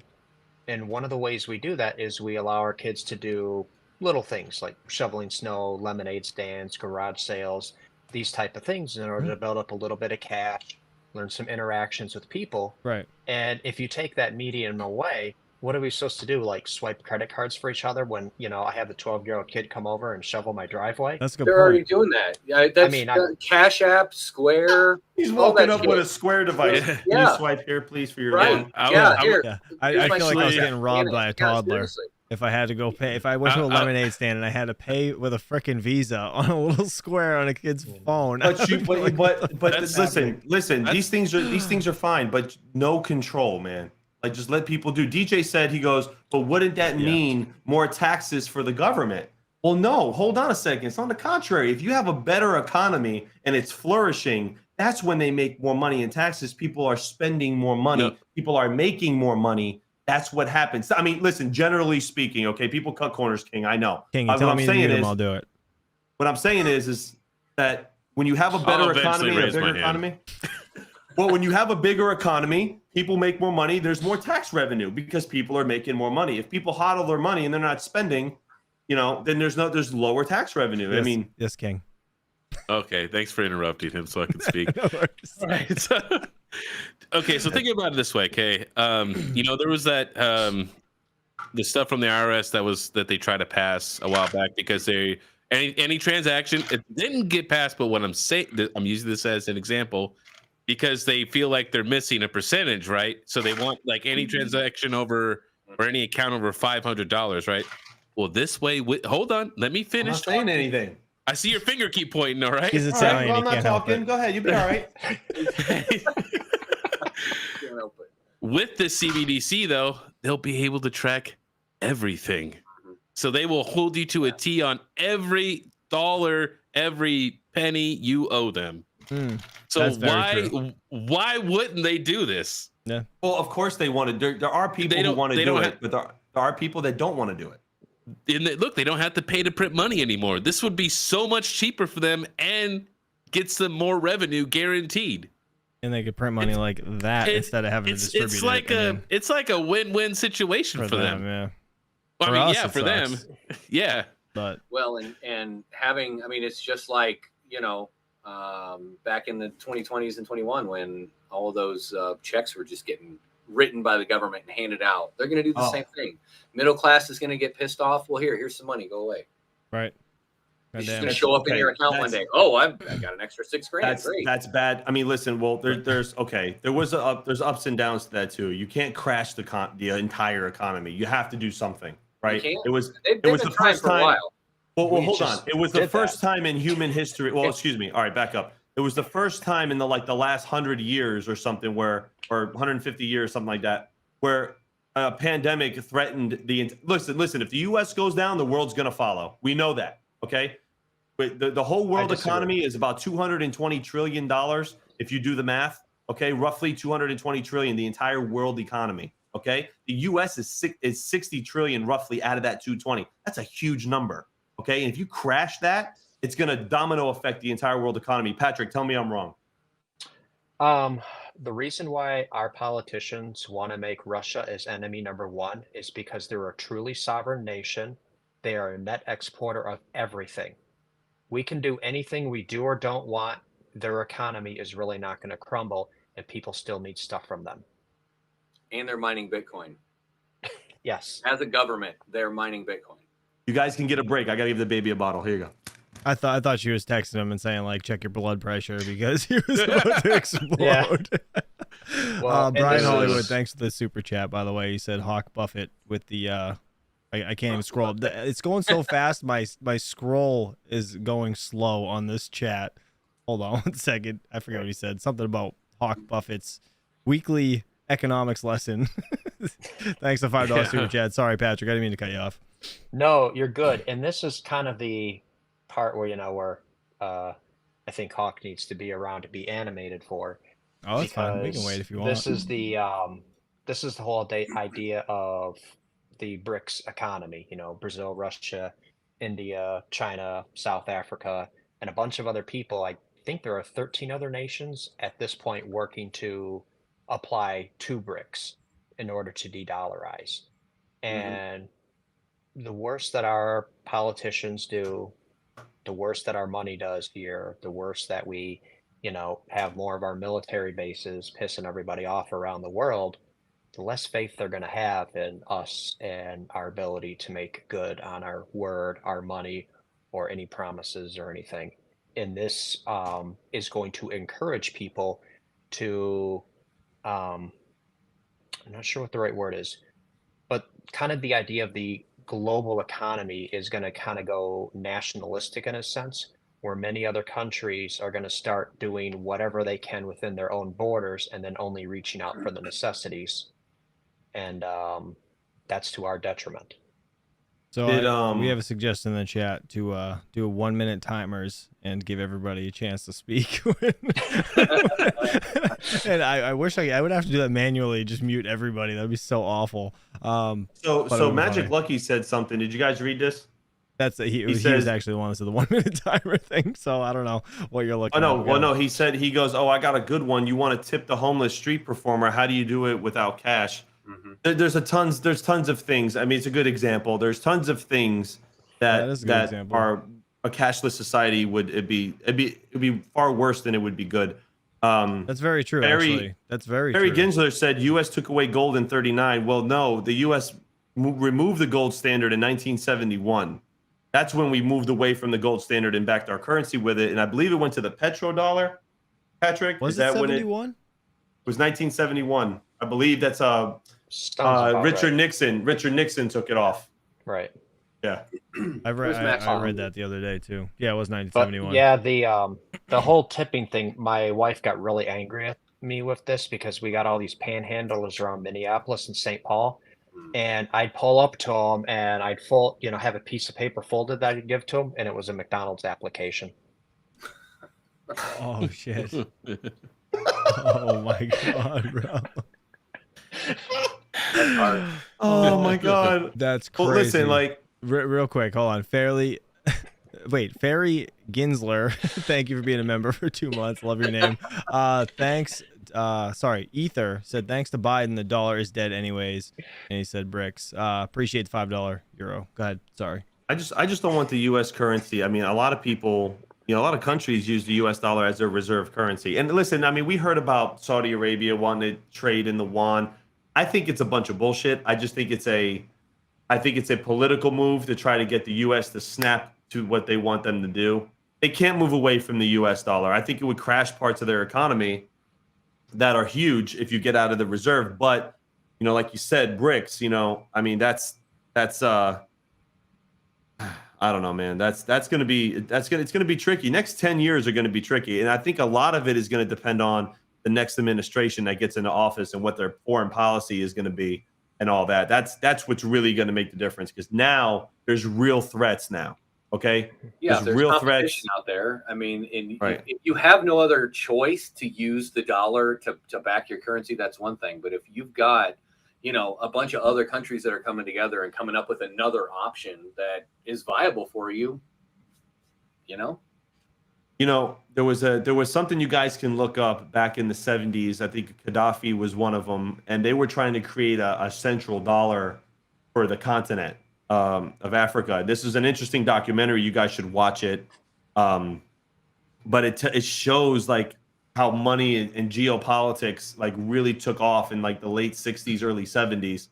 And one of the ways we do that is we allow our kids to do little things like shoveling snow, lemonade stands, garage sales, these type of things in order to build up a little bit of cash, learn some interactions with people. Right. And if you take that medium away, what are we supposed to do? Like swipe credit cards for each other when, I have the 12-year-old kid come over and shovel my driveway? That's a good They're point. already doing that. Yeah, that's Cash App, Square. He's walking up with a Square device. Yeah. Can you swipe here, please, for your right. loan? Here. Yeah. I feel like I was getting robbed by a toddler. Seriously. If I had to go pay, if I went to a lemonade stand and I had to pay with a frickin' Visa on a little square on a kid's phone. But listen. These things are fine, but no control, man. Like, just let people do. DJ said, he goes, but wouldn't that mean more taxes for the government? Well, no. Hold on a second. It's on the contrary. If you have a better economy and it's flourishing, that's when they make more money in taxes. People are spending more money. Yep. People are making more money. That's what happens. I mean, listen, generally speaking, okay, people cut corners, King. I know. King, you tell me to mute him, I'll do it. What I'm saying is that when you have a better economy and a bigger economy, well, when you have a bigger economy, people make more money. There's more tax revenue because people are making more money. If people hodl their money and they're not spending, then there's lower tax revenue. Yes, I mean, yes, King. Okay, thanks for interrupting him so I can speak. All right. Okay, so think about it this way, okay? There was that the stuff from the IRS that they tried to pass a while back because any transaction, it didn't get passed. But what I'm saying, I'm using this as an example because they feel like they're missing a percentage, right? So they want like any transaction over or any account over $500, right? Well, this way, hold on, let me finish. I'm not saying anything. I see your finger keep pointing. All right. He's Italian. Well, I'm not talking. Go ahead. You'll be all right. With the CBDC, though, they'll be able to track everything. So they will hold you to a T on every dollar, every penny you owe them. So why wouldn't they do this? Yeah. Well, of course they want to. There are people who want to do it, but there are people that don't want to do it. And look, they don't have to pay to print money anymore. This would be so much cheaper for them and gets them more revenue guaranteed. And they could print money like that instead of having to distribute it. It's like a win-win situation for them. Yeah. Well, I mean, yeah, for them. Yeah. But and having, I mean, it's just like, back in the 2020s and 21 when all of those checks were just getting written by the government and handed out. They're going to do the same thing. Middle class is going to get pissed off. Well, here's some money. Go away. Right. It's just going to show up in your account one day. Oh, I got an extra $6,000. Great. That's bad. I mean, listen. Well, there's there's ups and downs to that too. You can't crash the entire economy. You have to do something, right? It was the first time. While. Well, hold on. It was the first time in human history. Well, excuse me. All right, back up. It was the first time in the last 100 years or something or 150 years, something like that, where a pandemic threatened listen, if the US goes down, the world's going to follow. We know that. Okay. But the whole world economy is about $220 trillion. If you do the math, okay, roughly 220 trillion, the entire world economy. Okay. The US is 60 trillion roughly out of that 220. That's a huge number. Okay. And if you crash that, it's going to domino affect the entire world economy. Patrick, tell me I'm wrong. The reason why our politicians want to make Russia as enemy number one is because they're a truly sovereign nation. They are a net exporter of everything. We can do anything we do or don't want. Their economy is really not going to crumble, and people still need stuff from them. And they're mining Bitcoin. Yes. As a government, they're mining Bitcoin. You guys can get a break. I got to give the baby a bottle. Here you go. I thought she was texting him and saying like check your blood pressure because he was about to explode. Well, Brian Hollywood, thanks for the super chat. By the way, he said Hawk Buffett with the I can't even scroll. It's going so fast. My scroll is going slow on this chat. Hold on 1 second. I forgot what he said. Something about Hawk Buffett's weekly economics lesson. Thanks to $5 super chat. Sorry, Patrick. I didn't mean to cut you off. No, you're good. And this is kind of the part where where I think Hawk needs to be around to be animated for. Oh, that's fine. We can wait if you want. This is the whole idea of the BRICS economy. Brazil, Russia, India, China, South Africa, and a bunch of other people. I think there are 13 other nations at this point working to apply to BRICS in order to de-dollarize. And the worse that our politicians do, the worse that our money does here, the worse that we, have more of our military bases pissing everybody off around the world, the less faith they're going to have in us and our ability to make good on our word, our money, or any promises or anything. And this is going to encourage people to, I'm not sure what the right word is, but kind of the idea of the global economy is going to kind of go nationalistic in a sense, where many other countries are going to start doing whatever they can within their own borders and then only reaching out for the necessities. And that's to our detriment. So we have a suggestion in the chat to do 1 minute timers and give everybody a chance to speak. And I wish I would have to do that manually, just mute everybody. That'd be so awful. So Magic funny. Lucky said something. Did you guys read this? He was actually the one that said the 1 minute timer thing. So I don't know what you're looking at. Well, no, he goes, I got a good one. You want to tip the homeless street performer. How do you do it without cash? Mm-hmm. There's tons of things. I mean, it's a good example. There's tons of things that are a cashless society it'd be far worse than it would be good. That's very true. Actually, that's very true. Barry Ginsler said U.S. took away gold in '39. Well, no, the U.S. removed the gold standard in 1971. That's when we moved away from the gold standard and backed our currency with it. And I believe it went to the petrodollar. Patrick, was that 71? It was 1971. I believe that's Richard Nixon. Richard Nixon took it off. Right. Yeah. I read that the other day too. Yeah, it was 1971. But yeah, the whole tipping thing, my wife got really angry at me with this because we got all these panhandlers around Minneapolis and St. Paul. And I'd pull up to them and I'd have a piece of paper folded that I'd give to them, and it was a McDonald's application. Oh shit. Oh my god, bro. That's hard. Oh my god. That's crazy. Well, listen, real quick, hold on. Ferry Ginsler, thank you for being a member for 2 months. Love your name. Thanks. Ether said thanks to Biden, the dollar is dead anyways. And he said bricks. Appreciate the $5 euro. Go ahead. Sorry. I just don't want the U.S. currency. I mean, a lot of people, a lot of countries use the U.S. dollar as their reserve currency. And listen, I mean, we heard about Saudi Arabia wanting to trade in the yuan. I think it's a bunch of bullshit. I just think it's a political move to try to get the U.S. to snap to what they want them to do. They can't move away from the U.S. dollar. I think it would crash parts of their economy that are huge if you get out of the reserve. But, like you said, bricks, I mean, that's I don't know, man. It's going to be tricky. Next 10 years are going to be tricky. And I think a lot of it is going to depend on the next administration that gets into office and what their foreign policy is going to be and all that. That's what's really going to make the difference, because now there's real threats now. Okay. Yeah, there's real threats out there. I mean, if you have no other choice to use the dollar to back your currency, that's one thing. But if you've got, a bunch of other countries that are coming together and coming up with another option that is viable for you, there was something you guys can look up back in the 70s. I think Gaddafi was one of them, and they were trying to create a central dollar for the continent of Africa. This is an interesting documentary. You guys should watch it. But it shows how money and geopolitics really took off in the late 60s, early 70s.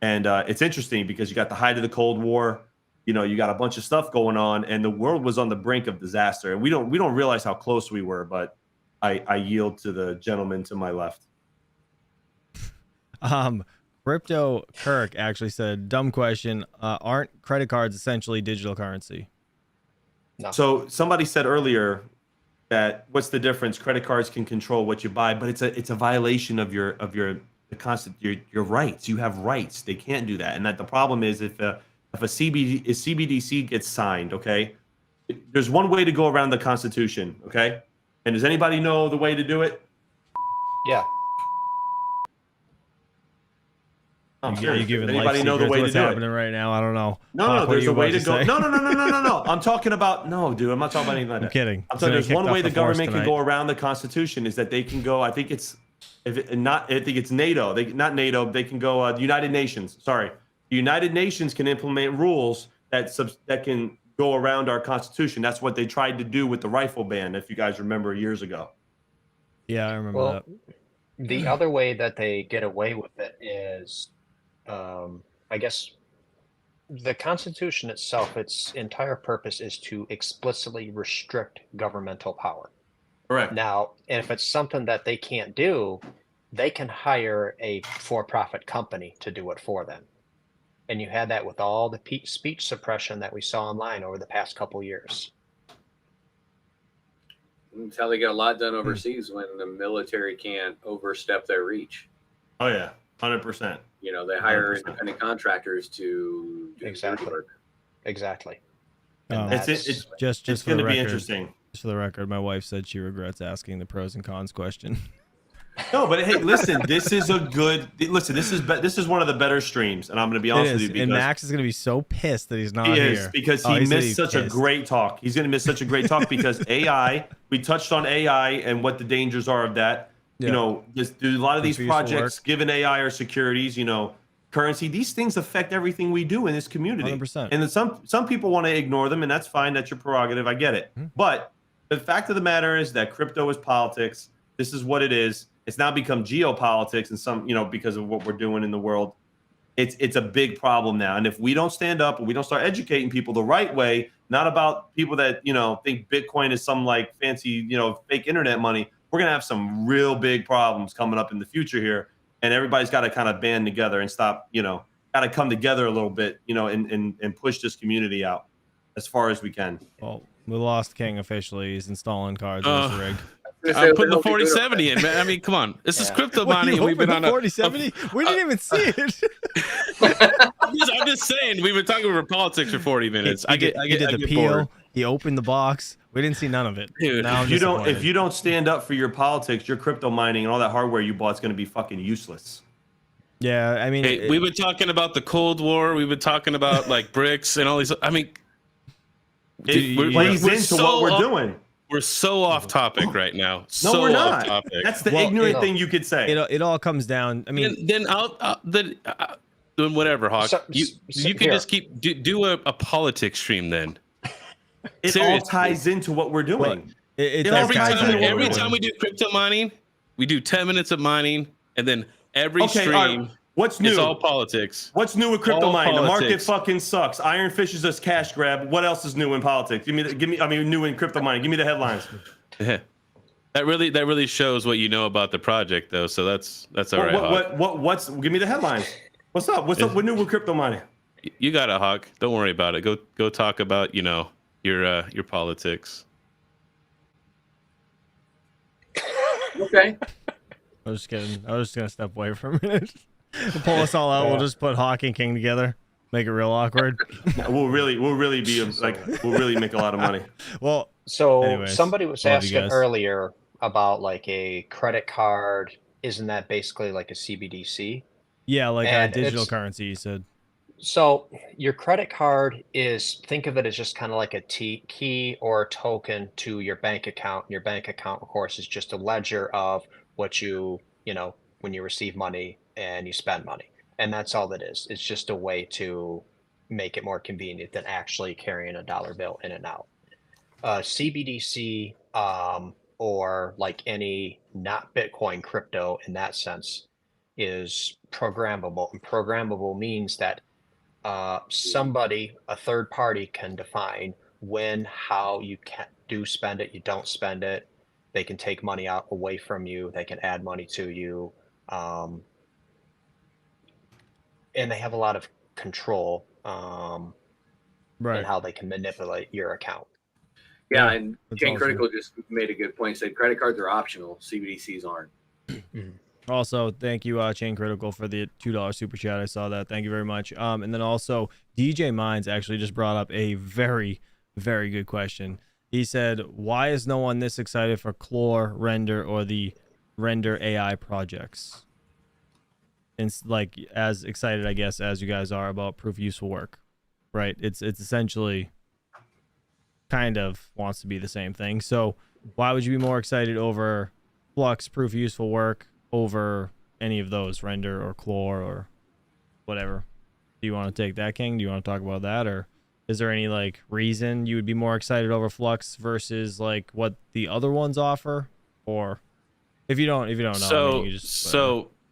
And it's interesting because you got the height of the Cold War. You got a bunch of stuff going on, and the world was on the brink of disaster. And we don't realize how close we were, but I yield to the gentleman to my left. Crypto Kirk actually said, dumb question. Aren't credit cards essentially digital currency? No. So somebody said earlier that what's the difference? Credit cards can control what you buy, but it's a violation of your rights. You have rights. They can't do that. And that the problem is if a CBDC gets signed, okay, there's one way to go around the Constitution, okay? And does anybody know the way to do it? Yeah. You giving anybody know the way to do happening it right now? I don't know. No, there's a way to go. No. I'm talking about dude. I'm not talking about anything like that. I'm kidding. I'm saying there's one way the government can go around the Constitution is that they can go. I think it's NATO. They can go the United Nations. Sorry, The United Nations can implement rules that can go around our Constitution. That's what they tried to do with the rifle ban, if you guys remember years ago. Yeah, I remember that. The other way that they get away with it is, I guess, the Constitution itself, its entire purpose is to explicitly restrict governmental power. Correct. Now, if it's something that they can't do, they can hire a for-profit company to do it for them. And you had that with all the speech suppression that we saw online over the past couple years. That's how they get a lot done overseas when the military can't overstep their reach. Oh yeah, 100%. You know, they hire 100%. Independent contractors to do Exactly. It's just going to be interesting. Just for the record, my wife said she regrets asking the pros and cons question. No, but hey, listen, this is one of the better streams, and I'm going to be honest with you. Because and Max is going to be so pissed that he's not here. He is, because he missed such a great talk. He's going to miss such a great talk because AI, we touched on AI and what the dangers are of that. Yeah. You know, just do a lot of these projects, given AI or securities, you know, currency, these things affect everything we do in this community. 100%. And then some people want to ignore them, and that's fine. That's your prerogative. I get it. Mm-hmm. But the fact of the matter is that crypto is politics. This is what it is. It's now become geopolitics, and some, you know, because of what we're doing in the world. It's a big problem now. And if we don't stand up and we don't start educating people the right way, not about people that, you know, think Bitcoin is some like fancy, you know, fake internet money, we're going to have some real big problems coming up in the future here. And everybody's got to kind of band together and stop, you know, got to come together a little bit, you know, and push this community out as far as we can. Well, we lost King officially. He's installing cards in his rig. I'm putting the 4070 in, man. I mean, come on. This is crypto mining. And we've been on 4070. We didn't even see it. I'm just saying, we've been talking about politics for 40 minutes. He did the peel. Bored. He opened the box. We didn't see none of it. Dude, if you don't stand up for your politics, your crypto mining and all that hardware you bought is going to be fucking useless. Yeah, I mean, we've been talking about the Cold War. We've been talking about like BRICS and all these. I mean, it plays into what we're doing. We're so off topic right now. No, we're not. That's the ignorant thing you could say. It all comes down. I mean, then whatever, Hawk. You can just keep do a politics stream then. It all ties into what we're doing. Every time we do crypto mining, we do 10 minutes of mining, and then every stream. What's new? It's all politics. What's new with crypto mining? The market fucking sucks. Iron Fish is a cash grab. What else is new in politics? New in crypto mining. Give me the headlines. Yeah. That really shows what you know about the project, though. So that's all right. Give me the headlines. What's up? What's new with crypto mining? You got it, Hawk. Don't worry about it. Go talk about, you know, your politics. Okay. I was just gonna step away for a minute. We'll pull us all out. We'll just put Hawk and King together. Make it real awkward. We'll really make a lot of money. Well, so anyways, somebody was asking earlier about like a credit card. Isn't that basically like a CBDC? Yeah, like a digital currency, you said. So your credit card is, think of it as just kind of like a key or a token to your bank account. Your bank account, of course, is just a ledger of what you know, when you receive money and you spend money. And that's all it is. It's just a way to make it more convenient than actually carrying a dollar bill in and out. CBDC, or like any not Bitcoin crypto in that sense, is programmable. And programmable means that somebody, a third party, can define when, how you do spend it, you don't spend it. They can take money out away from you. They can add money to you. And they have a lot of control in how they can manipulate your account. Yeah, and Chain Critical just made a good point. He said credit cards are optional, CBDCs aren't. Also, thank you, Chain Critical, for the $2 super chat. I saw that. Thank you very much. And then also, DJ Minds actually just brought up a very, very good question. He said, why is no one this excited for Clore, Render, or the Render AI projects? And like as excited, I guess, as you guys are about proof useful work, right? It's essentially kind of wants to be the same thing. So why would you be more excited over Flux, proof useful work, over any of those, Render or Clore or whatever? Do you want to take that, King? Do you want to talk about that, or is there any like reason you would be more excited over Flux versus like what the other ones offer? Or if you don't know, I mean, you just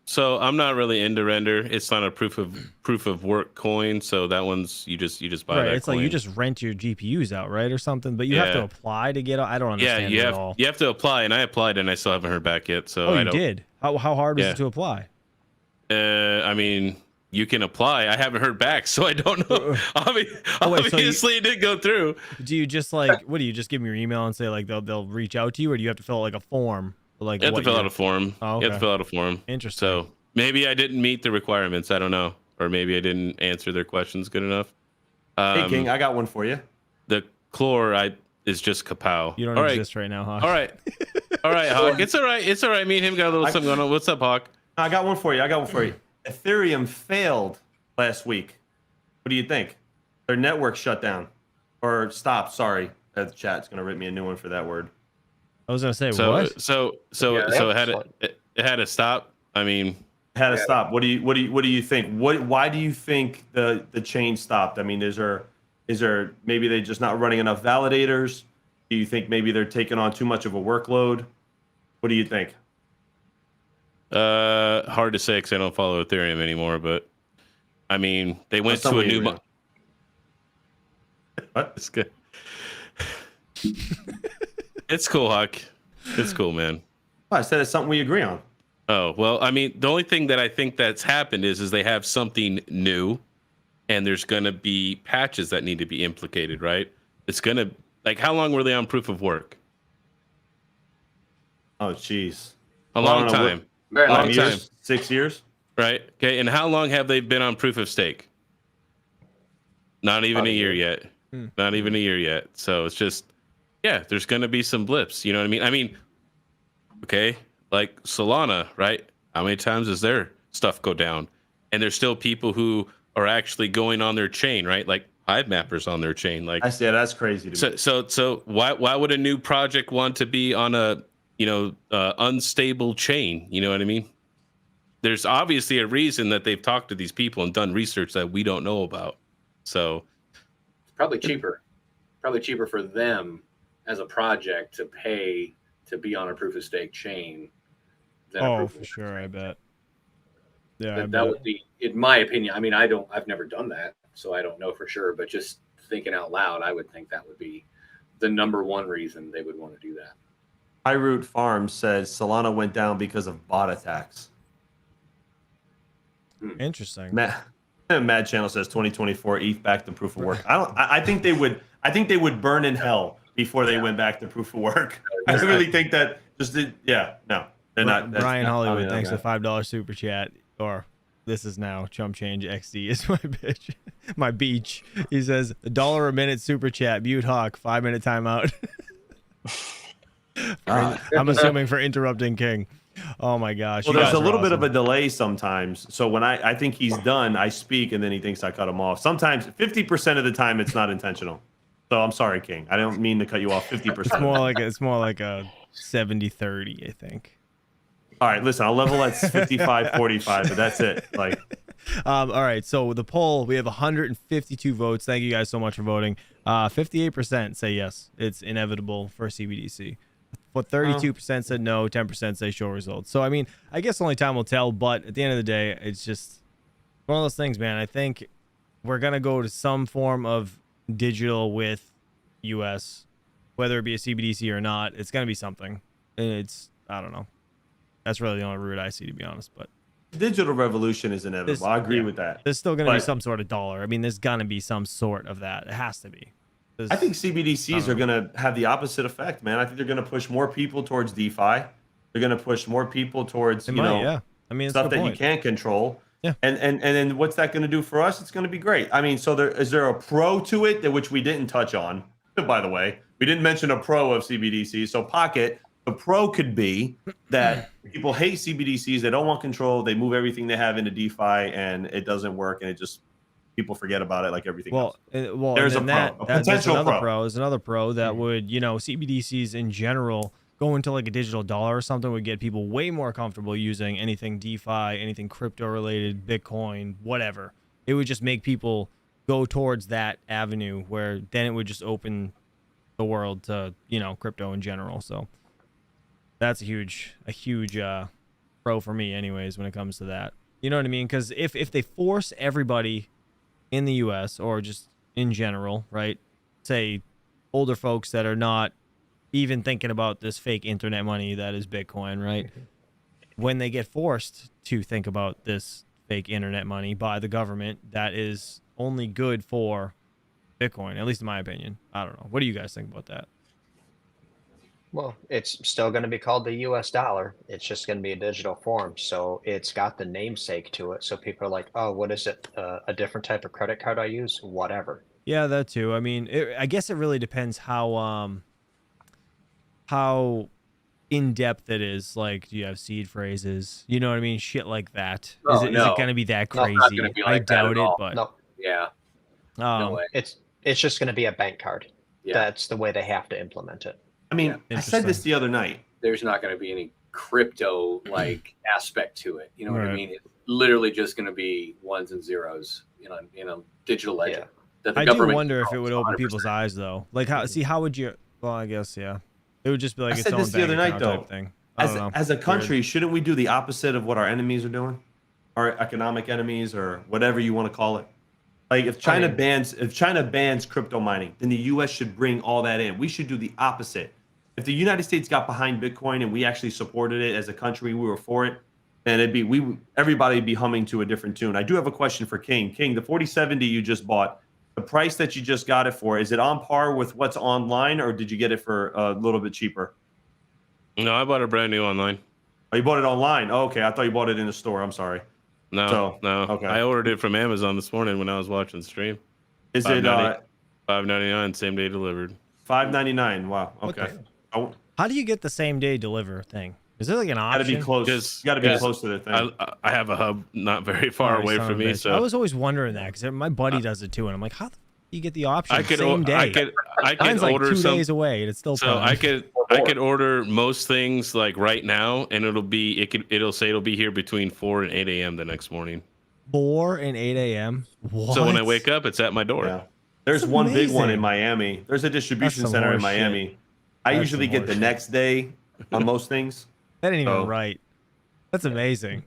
so I'm not really into render. It's not a proof of work coin, so that one's you just buy that it's coin. like you just rent your GPUs out, right, or something, but you have to apply to get. I don't understand it at all. You have to apply, and I applied, and I still haven't heard back yet. So you did? How hard was it to apply? I mean, you can apply. I haven't heard back, so I don't know. Obviously, it didn't go through. Do you just like what do you just give them your email and say like they'll reach out to you, or do you have to fill out like a form? Like you have to fill out a form. Oh, okay. You have to fill out a form. Interesting. So maybe I didn't meet the requirements. I don't know, or maybe I didn't answer their questions good enough. Hey King, I got one for you. The chlor is just kapow. You don't exist right now, Hawk. All right, Hawk. It's all right. It's all right. Me and him got a little something going on. What's up, Hawk? I got one for you. Ethereum failed last week. What do you think? Their network shut down or stopped. Sorry, the chat's gonna rip me a new one for that word. I was gonna say what? So it had to stop. I mean, it had to stop. What do you think? Why do you think the chain stopped? I mean, is there maybe they just not running enough validators? Do you think maybe they're taking on too much of a workload? What do you think? Hard to say because I don't follow Ethereum anymore, but I mean, they went to a new. What? It's good. It's cool, Hawk. It's cool, man. I said it's something we agree on. Oh well, I mean, the only thing that I think that's happened is they have something new, and there's gonna be patches that need to be implicated, right? It's gonna like how long were they on proof of work? Oh, jeez, a long time. Very long time. 6 years. Right. Okay. And how long have they been on proof of stake? Not even a year yet. Not even a year yet. So it's just, yeah, there's going to be some blips. You know what I mean? Okay. Like Solana, right? How many times does their stuff go down? And there's still people who are actually going on their chain, right? Like Hive mappers on their chain. Like I said, that's crazy to me. So why would a new project want to be on a, unstable chain? You know what I mean? There's obviously a reason that they've talked to these people and done research that we don't know about. So it's probably cheaper for them as a project to pay to be on a proof of stake chain. For sure. I bet. Yeah. That would be, in my opinion. I mean, I've never done that, so I don't know for sure, but just thinking out loud, I would think that would be the number one reason they would want to do that. Highroot Farms says Solana went down because of bot attacks. Interesting. Mad Channel says 2024 ETH back to proof of work. I think they would burn in hell before they went back to proof of work. I really think that they're not. Brian Hollywood, thanks for $5 super chat. Or this is now chump change XD is my bitch. My beach. He says $1 a minute super chat. Mute Hawk. 5-minute timeout. I'm assuming for interrupting King. Oh my gosh. Well, there's a little bit of a delay sometimes. So when I think he's done, I speak and then he thinks I cut him off. Sometimes 50% of the time it's not intentional. So I'm sorry, King. I don't mean to cut you off 50%. It's more like a 70-30, I think. All right, listen, I'll level at 55-45, but that's it. Like all right, so the poll, we have 152 votes. Thank you guys so much for voting. 58% say yes, it's inevitable for CBDC. But 32% said no, 10% say show results. So, I mean, I guess only time will tell, but at the end of the day, it's just one of those things, man. I think we're going to go to some form of digital with US, whether it be a CBDC or not. It's going to be something. And I don't know. That's really the only route I see, to be honest. But digital revolution is inevitable. I agree with that. There's still going to be some sort of dollar. I mean, there's going to be some sort of that. It has to be. I think CBDCs are going to have the opposite effect, man. I think they're going to push more people towards DeFi. They're going to push more people towards, I mean, stuff that you can't control. Yeah. And then what's that going to do for us? It's going to be great. I mean, so is there a pro to it which we didn't touch on? By the way, we didn't mention a pro of CBDC. So Pocket, the pro could be that people hate CBDCs. They don't want control. They move everything they have into DeFi and it doesn't work. And it just, people forget about it like everything else. There's a pro. Potential pro. There's another pro that would, CBDCs in general go into like a digital dollar or something would get people way more comfortable using anything DeFi, anything crypto related, Bitcoin, whatever. it would just make people go towards that avenue where then it would just open the world to, you know, crypto in general. So that's a huge pro for me anyways when it comes to that. You know what I mean? Because if they force everybody in the US or just in general, right, say older folks that are not even thinking about this fake internet money that is Bitcoin, right? When they get forced to think about this fake internet money by the government, that is only good for Bitcoin, at least in my opinion. I don't know. What do you guys think about that? Well, it's still going to be called the US dollar. It's just going to be a digital form. So it's got the namesake to it. So people are like, oh, what is it? A different type of credit card I use? Whatever. Yeah, that too. I mean, I guess it really depends how in depth it is. Like, do you have seed phrases? You know what I mean? Shit like that. Oh, is it going to be that crazy? It's not gonna be like I that doubt at it, all. but No, Yeah. No way. it's just going to be a bank card. Yeah. That's the way they have to implement it. I mean, I said this the other night. There's not going to be any crypto like aspect to it. You know what I Right. mean? It's literally just going to be ones and zeros in a digital ledger. Yeah. That the I do government wonder if it would open 100%. people's eyes though. Like how would you? Well, I guess yeah. It would just be like I its said own this the other bank night, account though. type thing. I don't know. As a Weird. country, shouldn't we do the opposite of what our enemies are doing? Our economic enemies, or whatever you want to call it. Like if China bans crypto mining, then the US should bring all that in. We should do the opposite. If the United States got behind Bitcoin and we actually supported it as a country, we were for it, then everybody would be humming to a different tune. I do have a question for King. King, the 4070 you just bought, the price that you just got it for, is it on par with what's online, or did you get it for a little bit cheaper? No, I bought it brand new online. Oh, you bought it online? Oh, okay, I thought you bought it in the store. I'm sorry. No. Okay. I ordered it from Amazon this morning when I was watching the stream. Is it $5.99, same day delivered. $5.99? Wow. Okay. How do you get the same day deliver thing? Is there like an option? Got to be close. Got to be close to the thing. I have a hub not very far away from me, so I was always wondering that because my buddy does it too, and I'm like, how the f- do you get the option? I could same day. I could Mine's like order 2 some. days away, and it's still. So I could order most things like right now, and it'll say it'll be here between 4 and 8 a.m. the next morning. 4 and 8 a.m. What? So when I wake up, it's at my door. Yeah. There's That's one big one amazing. in Miami. There's a distribution That's some center in horse shit. Miami. I That's usually some get the horse next day on most things. That ain't even Oh. right. That's amazing.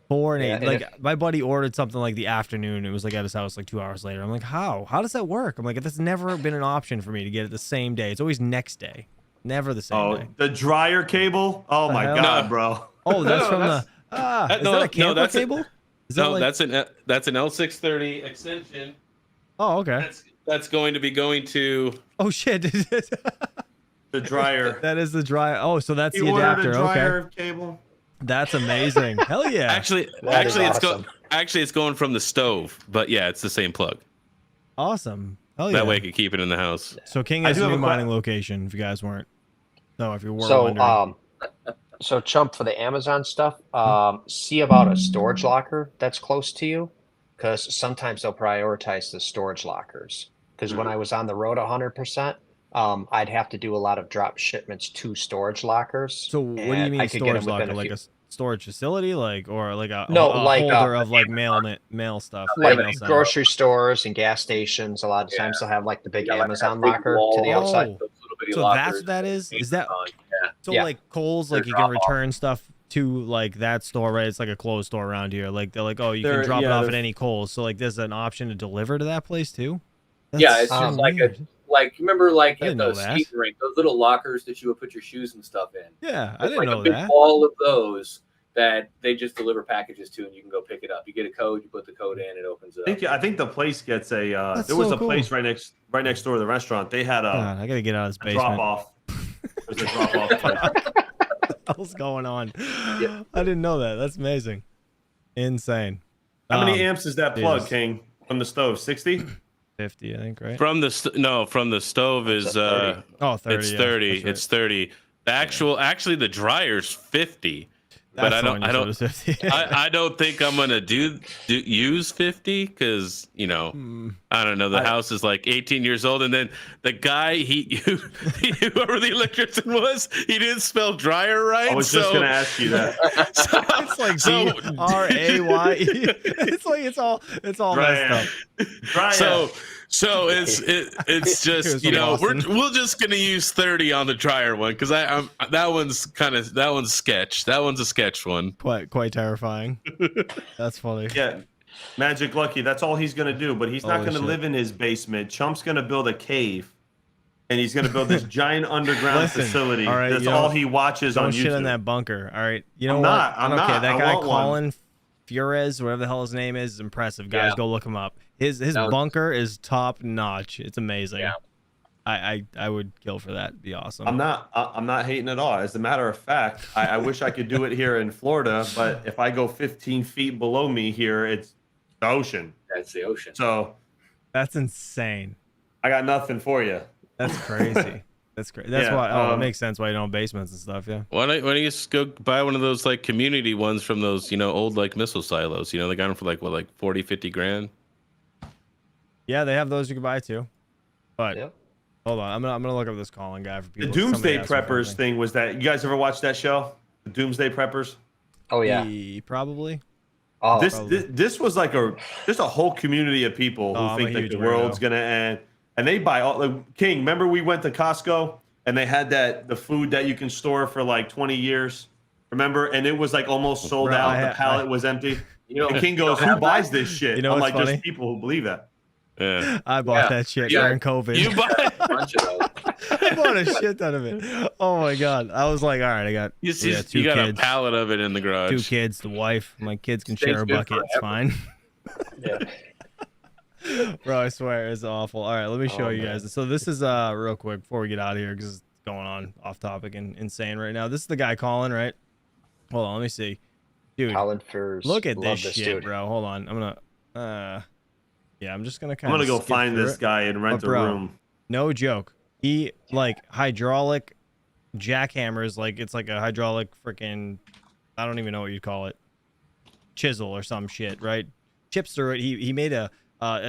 4 and 8. Yeah, and like my buddy ordered something like the afternoon. It was like at his house like 2 hours later. I'm like, how? How does that work? I'm like, that's never been an option for me to get it the same day. It's always next day. Never the same day. The dryer cable? Oh The my hell? God, bro. Oh, that's No, from that's- the is no, that a no, camper that's cable? Is that No, like, that's an L630 extension. oh, okay. That's going to be going to. Oh shit. The dryer. That is the dryer. Oh, so that's You the ordered adapter. a dryer Okay. cable? That's amazing. Hell yeah. Actually, That is it's awesome. it's going from the stove, but yeah, it's the same plug. Awesome. Hell yeah. That way I can keep it in the house. So King I has do a have new a mining location. If you guys weren't, no, if you were So wondering. so Chump, for the Amazon stuff, see about a storage locker that's close to you, because sometimes they'll prioritize the storage lockers. Because when I was on the road 100%, I'd have to do a lot of drop shipments to storage lockers. So what do you and mean I could get storage them within locker? Like few- a storage facility, like or like a, No, a like, holder of like mail stuff, like mail center. grocery stores and gas stations? A lot of times they'll have like the big Yeah, like Amazon a big locker wall. to the outside. Oh. Those little bitty So lockers that's what that is. Is that Yeah. so? Yeah. Like Kohl's, like They're you can drop-off. return stuff to like that store, right? It's like a closed store around here. Like they're like, oh, you can They're- drop it yeah, off they're- at any Kohl's. So like, there's an option to deliver to that place too. Yeah, it's so just like weird. remember like I at didn't know the that. skating rink, those little lockers that you would put your shoes and stuff in. Yeah, I There's didn't like know a big that. wall of those that they just deliver packages to, and you can go pick it up. You get a code, you put the code in, it opens it up. I think the place gets a. That's There was so a cool. place right next door to the restaurant. They had God, I gotta get out of this a basement. drop off. There's a drop off place. What the hell's going on? Yep. I didn't know that. That's amazing. Insane. How many amps is that plug, Jesus. King? From the stove? 60? 50, I think, right? From the stove is 30. Oh, 30. it's yeah, 30. that's right. It's 30. The actually the dryer's 50. but I don't think I'm gonna use 50 because I don't know. The house is like 18 years old, and then the guy whoever the electrician was, he didn't spell dryer right. I was just gonna ask you that. It's like DRAY. It's all messed up. Dryer. So it's just we're just gonna use 30 on the dryer one because that one's sketch. That one's a sketch one. Quite terrifying. That's funny. Yeah, Magic Lucky. That's all he's gonna do. But he's not gonna live in his basement. Chump's gonna build a cave, and he's gonna build this giant underground facility. All right, that's all he watches on YouTube. Shit in that bunker. All right, you know what? I'm not. That guy Colin Fures, whatever the hell his name is impressive. Guys, go look him up. His bunker is top notch. It's amazing. Yeah. I would kill for that. It'd be awesome. I'm not hating at all. As a matter of fact, I wish I could do it here in Florida, but if I go 15 feet below me here, it's the ocean. That's the ocean. So that's insane. I got nothing for you. That's crazy. That's crazy. That's why. It makes sense why you don't have basements and stuff. Yeah. Why don't you just go buy one of those like community ones from those old like missile silos? They got them for like 40, 50 grand. Yeah, they have those you can buy too. But hold on, I'm gonna look up this Colin guy for people. The Doomsday Preppers thing was that. You guys ever watched that show? The Doomsday Preppers? Oh yeah. Probably. Oh, this was like just a whole community of people who think that the world's gonna end, and they buy all. Like, King, remember we went to Costco and they had the food that you can store for like 20 years. Remember, and it was like almost sold out. The pallet was empty. And King goes, "Who buys this shit?" I'm like, "There's people who believe that." Yeah. I bought that shit during COVID. You bought a bunch of those. I bought a shit ton of it. Oh my god! I was like, all right, I got you got kids, a pallet of it in the garage. 2 kids, the wife. My kids can share a bucket. It's fine. Bro, I swear it's awful. All right, let me show you guys. So this is real quick before we get out of here because it's going on off topic and insane right now. This is the guy Colin, right? Hold on, let me see, dude. Colin Furs. Look at this shit, bro. Hold on, I'm gonna. Yeah, I'm just gonna I'm gonna go find this guy and rent a room. No joke. He like hydraulic jackhammers, like it's like a hydraulic freaking, I don't even know what you'd call it, chisel or some shit, right? Chips through it. He made a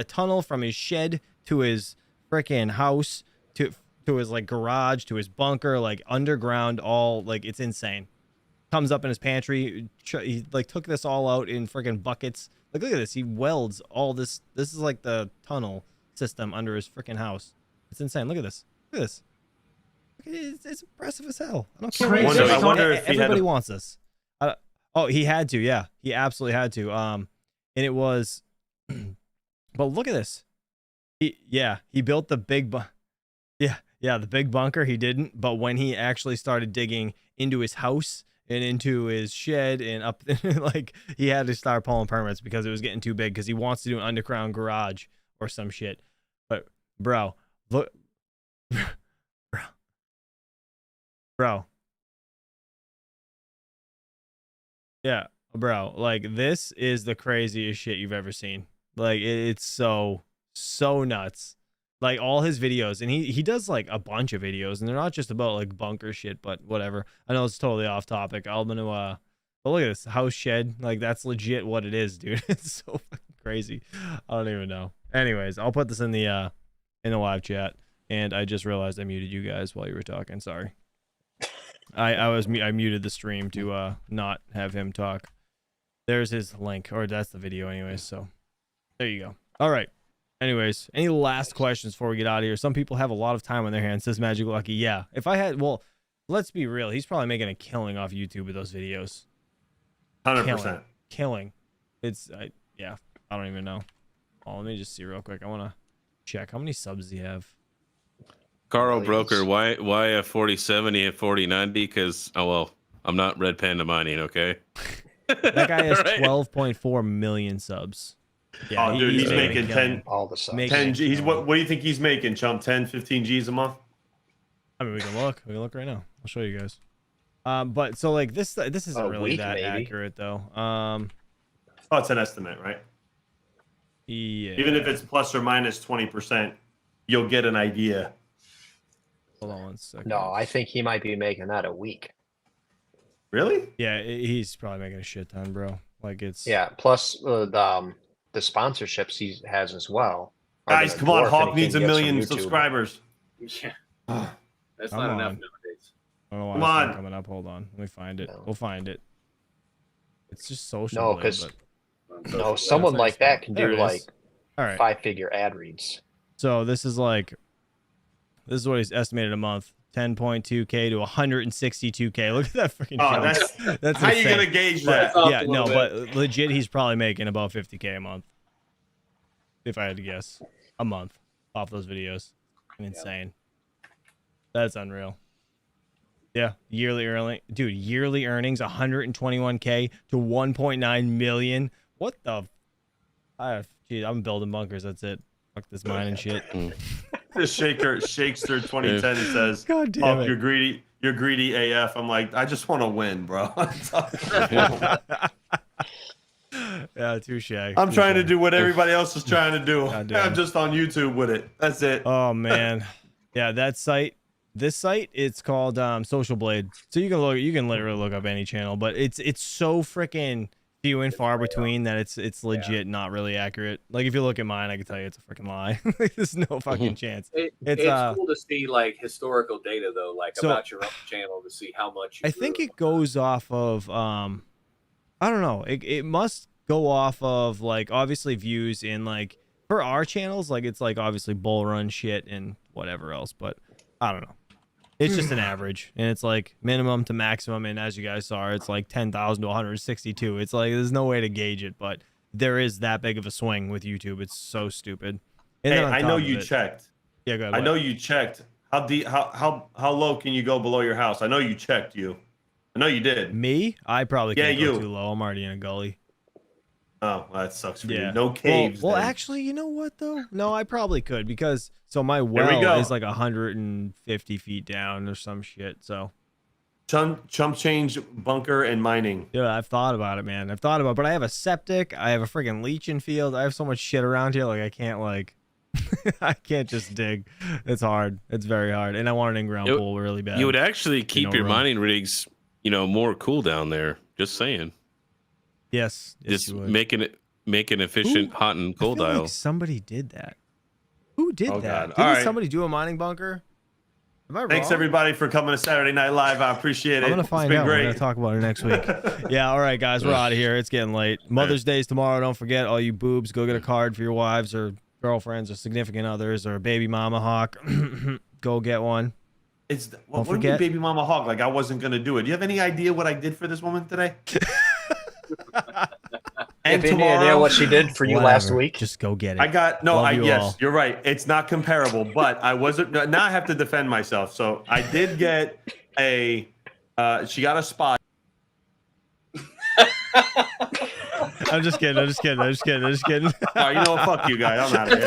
tunnel from his shed to his freaking house to his like garage to his bunker, like underground, all like it's insane. Comes up in his pantry. He like took this all out in freaking buckets. Like, look at this. He welds all this. This is like the tunnel system under his freaking house. It's insane. Look at this. Look at this. It's impressive as hell. I don't care. I wonder if everybody wants this. Oh, he had to. Yeah, he absolutely had to. And it was. But look at this. He built the big. The big bunker. He didn't. But when he actually started digging into his house and into his shed and up, like he had to start pulling permits because it was getting too big because he wants to do an underground garage or some shit. But bro, look, bro, yeah, bro, like this is the craziest shit you've ever seen. Like it's so nuts. Like all his videos, and he does like a bunch of videos, and they're not just about like bunker shit, but whatever. I know it's totally off topic. I'm gonna but look at this house shed. Like that's legit what it is, dude. It's so fucking crazy. I don't even know. Anyways, I'll put this in the live chat, and I just realized I muted you guys while you were talking. Sorry. I muted the stream to not have him talk. There's his link, or that's the video anyways. So there you go. All right. Anyways, any last questions before we get out of here? Some people have a lot of time on their hands, says Magic Lucky. Yeah, if I had, well, let's be real. He's probably making a killing off YouTube with those videos. 100%. Killing. It's, I don't even know. Oh, let me just see real quick. I want to check. How many subs does he have? Carl Broker, why a 4070 and 4090? Because, I'm not Red Panda mining, okay? That guy has 12.4 million subs. Yeah, dude, he's making 10 all the subs. 10 G. What do you think he's making, Chump? 10, 15 G's a month? I mean, we can look right now. I'll show you guys. But so like this isn't really that accurate though. It's an estimate, right? Yeah. Even if it's plus or minus 20%, you'll get an idea. Hold on one second. No, I think he might be making that a week. Really? Yeah, he's probably making a shit ton, bro. Like it's Plus the sponsorships he has as well. Guys, come on, Hawk needs 1 million subscribers. Yeah, that's Come not on. enough nowadays. I don't know why Come it's not on. coming up. Hold on, let me find it. No. We'll find it. It's just social. No, blade, because but someone like that can There do it is. like all right. 5-figure ad reads. So this is what he's estimated a month. 10.2K to 162K. Look at that freaking jump. That's how insane. you gonna gauge that? Yeah, no, but legit, he's probably making about 50K a month. If I had to guess, a month off those videos. Insane. That's unreal. Yeah, yearly earnings 121K to 1.9 million. What the? Geez, I'm building bunkers. That's it. Fuck this mining shit. The Shakester 2010 says, God damn it. You're greedy AF. I'm like, I just want to win, bro. Yeah, touche. I'm trying to do what everybody else is trying to do. Goddamn. I'm just on YouTube with it. That's it. Oh man. Yeah, that site. This site, it's called Social Blade. So you can literally look up any channel, but it's so freaking few and far between that it's legit not really accurate. Like if you look at mine, I can tell you it's a freaking lie. There's no fucking chance. It's cool to see like historical data though, like about your own channel to see how much you I think it goes off of I don't know. It must go off of like obviously views in like for our channels, like it's like obviously bull run shit and whatever else, but I don't know. It's just an average, and it's like minimum to maximum, and as you guys saw, it's like 10,000 to 162. It's like there's no way to gauge it, but there is that big of a swing with YouTube. It's so stupid. And hey, I know you checked. Yeah, go ahead. I know you checked. How deep? How low can you go below your house? I know you checked. I know you did. Me? I probably can't you. go too low. I'm already in a gully. Oh, well, that sucks for Yeah. you. No caves. Well, then. actually, you know what though? No, I probably could because my well is like 150 feet down or some shit. So chump change bunker and mining. Yeah, I've thought about it, man. But I have a septic. I have a freaking leaching field. I have so much shit around here. Like I can't I can't just dig. It's hard. It's very hard. And I want an in-ground pool really bad. You would actually keep your room. mining rigs, more cool down there. Just saying. Yes. Just make an efficient hot and cold I feel dial. like somebody did that. Who did that? God. Didn't somebody do a mining bunker? Am I wrong? Thanks everybody for coming to Saturday Night Live. I appreciate it. I'm gonna find out. We're gonna talk about it next week. Yeah. All right, guys. We're out of here. It's getting late. Mother's Day is tomorrow. Don't forget, all you boobs, go get a card for your wives or girlfriends or significant others or baby mama Hawk. Go get one. What do you mean, baby mama Hawk? Like I wasn't gonna do it. Do you have any idea what I did for this woman today? And any idea what she did for you last week? Just go get it. I got yes, you're right. It's not comparable, but I wasn't. Now I have to defend myself. So I did get a. She got a spot. I'm just kidding. All right, you know what? Fuck you guys. I'm out of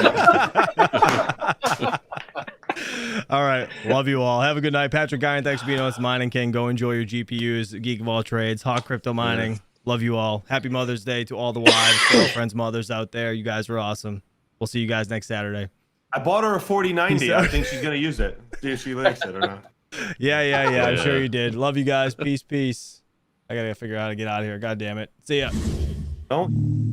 here. All right. Love you all. Have a good night. Patrick Guyan, thanks for being on this Mining King. Go enjoy your GPUs. Geek of all trades. Hawk Crypto Mining. Yeah. Love you all. Happy Mother's Day to all the wives, girlfriends, mothers out there. You guys were awesome. We'll see you guys next Saturday. I bought her a 4090. I think she's going to use it. See if she likes it or not. Yeah. I'm sure you did. Love you guys. Peace. I got to figure out how to get out of here. God damn it. See ya. Don't.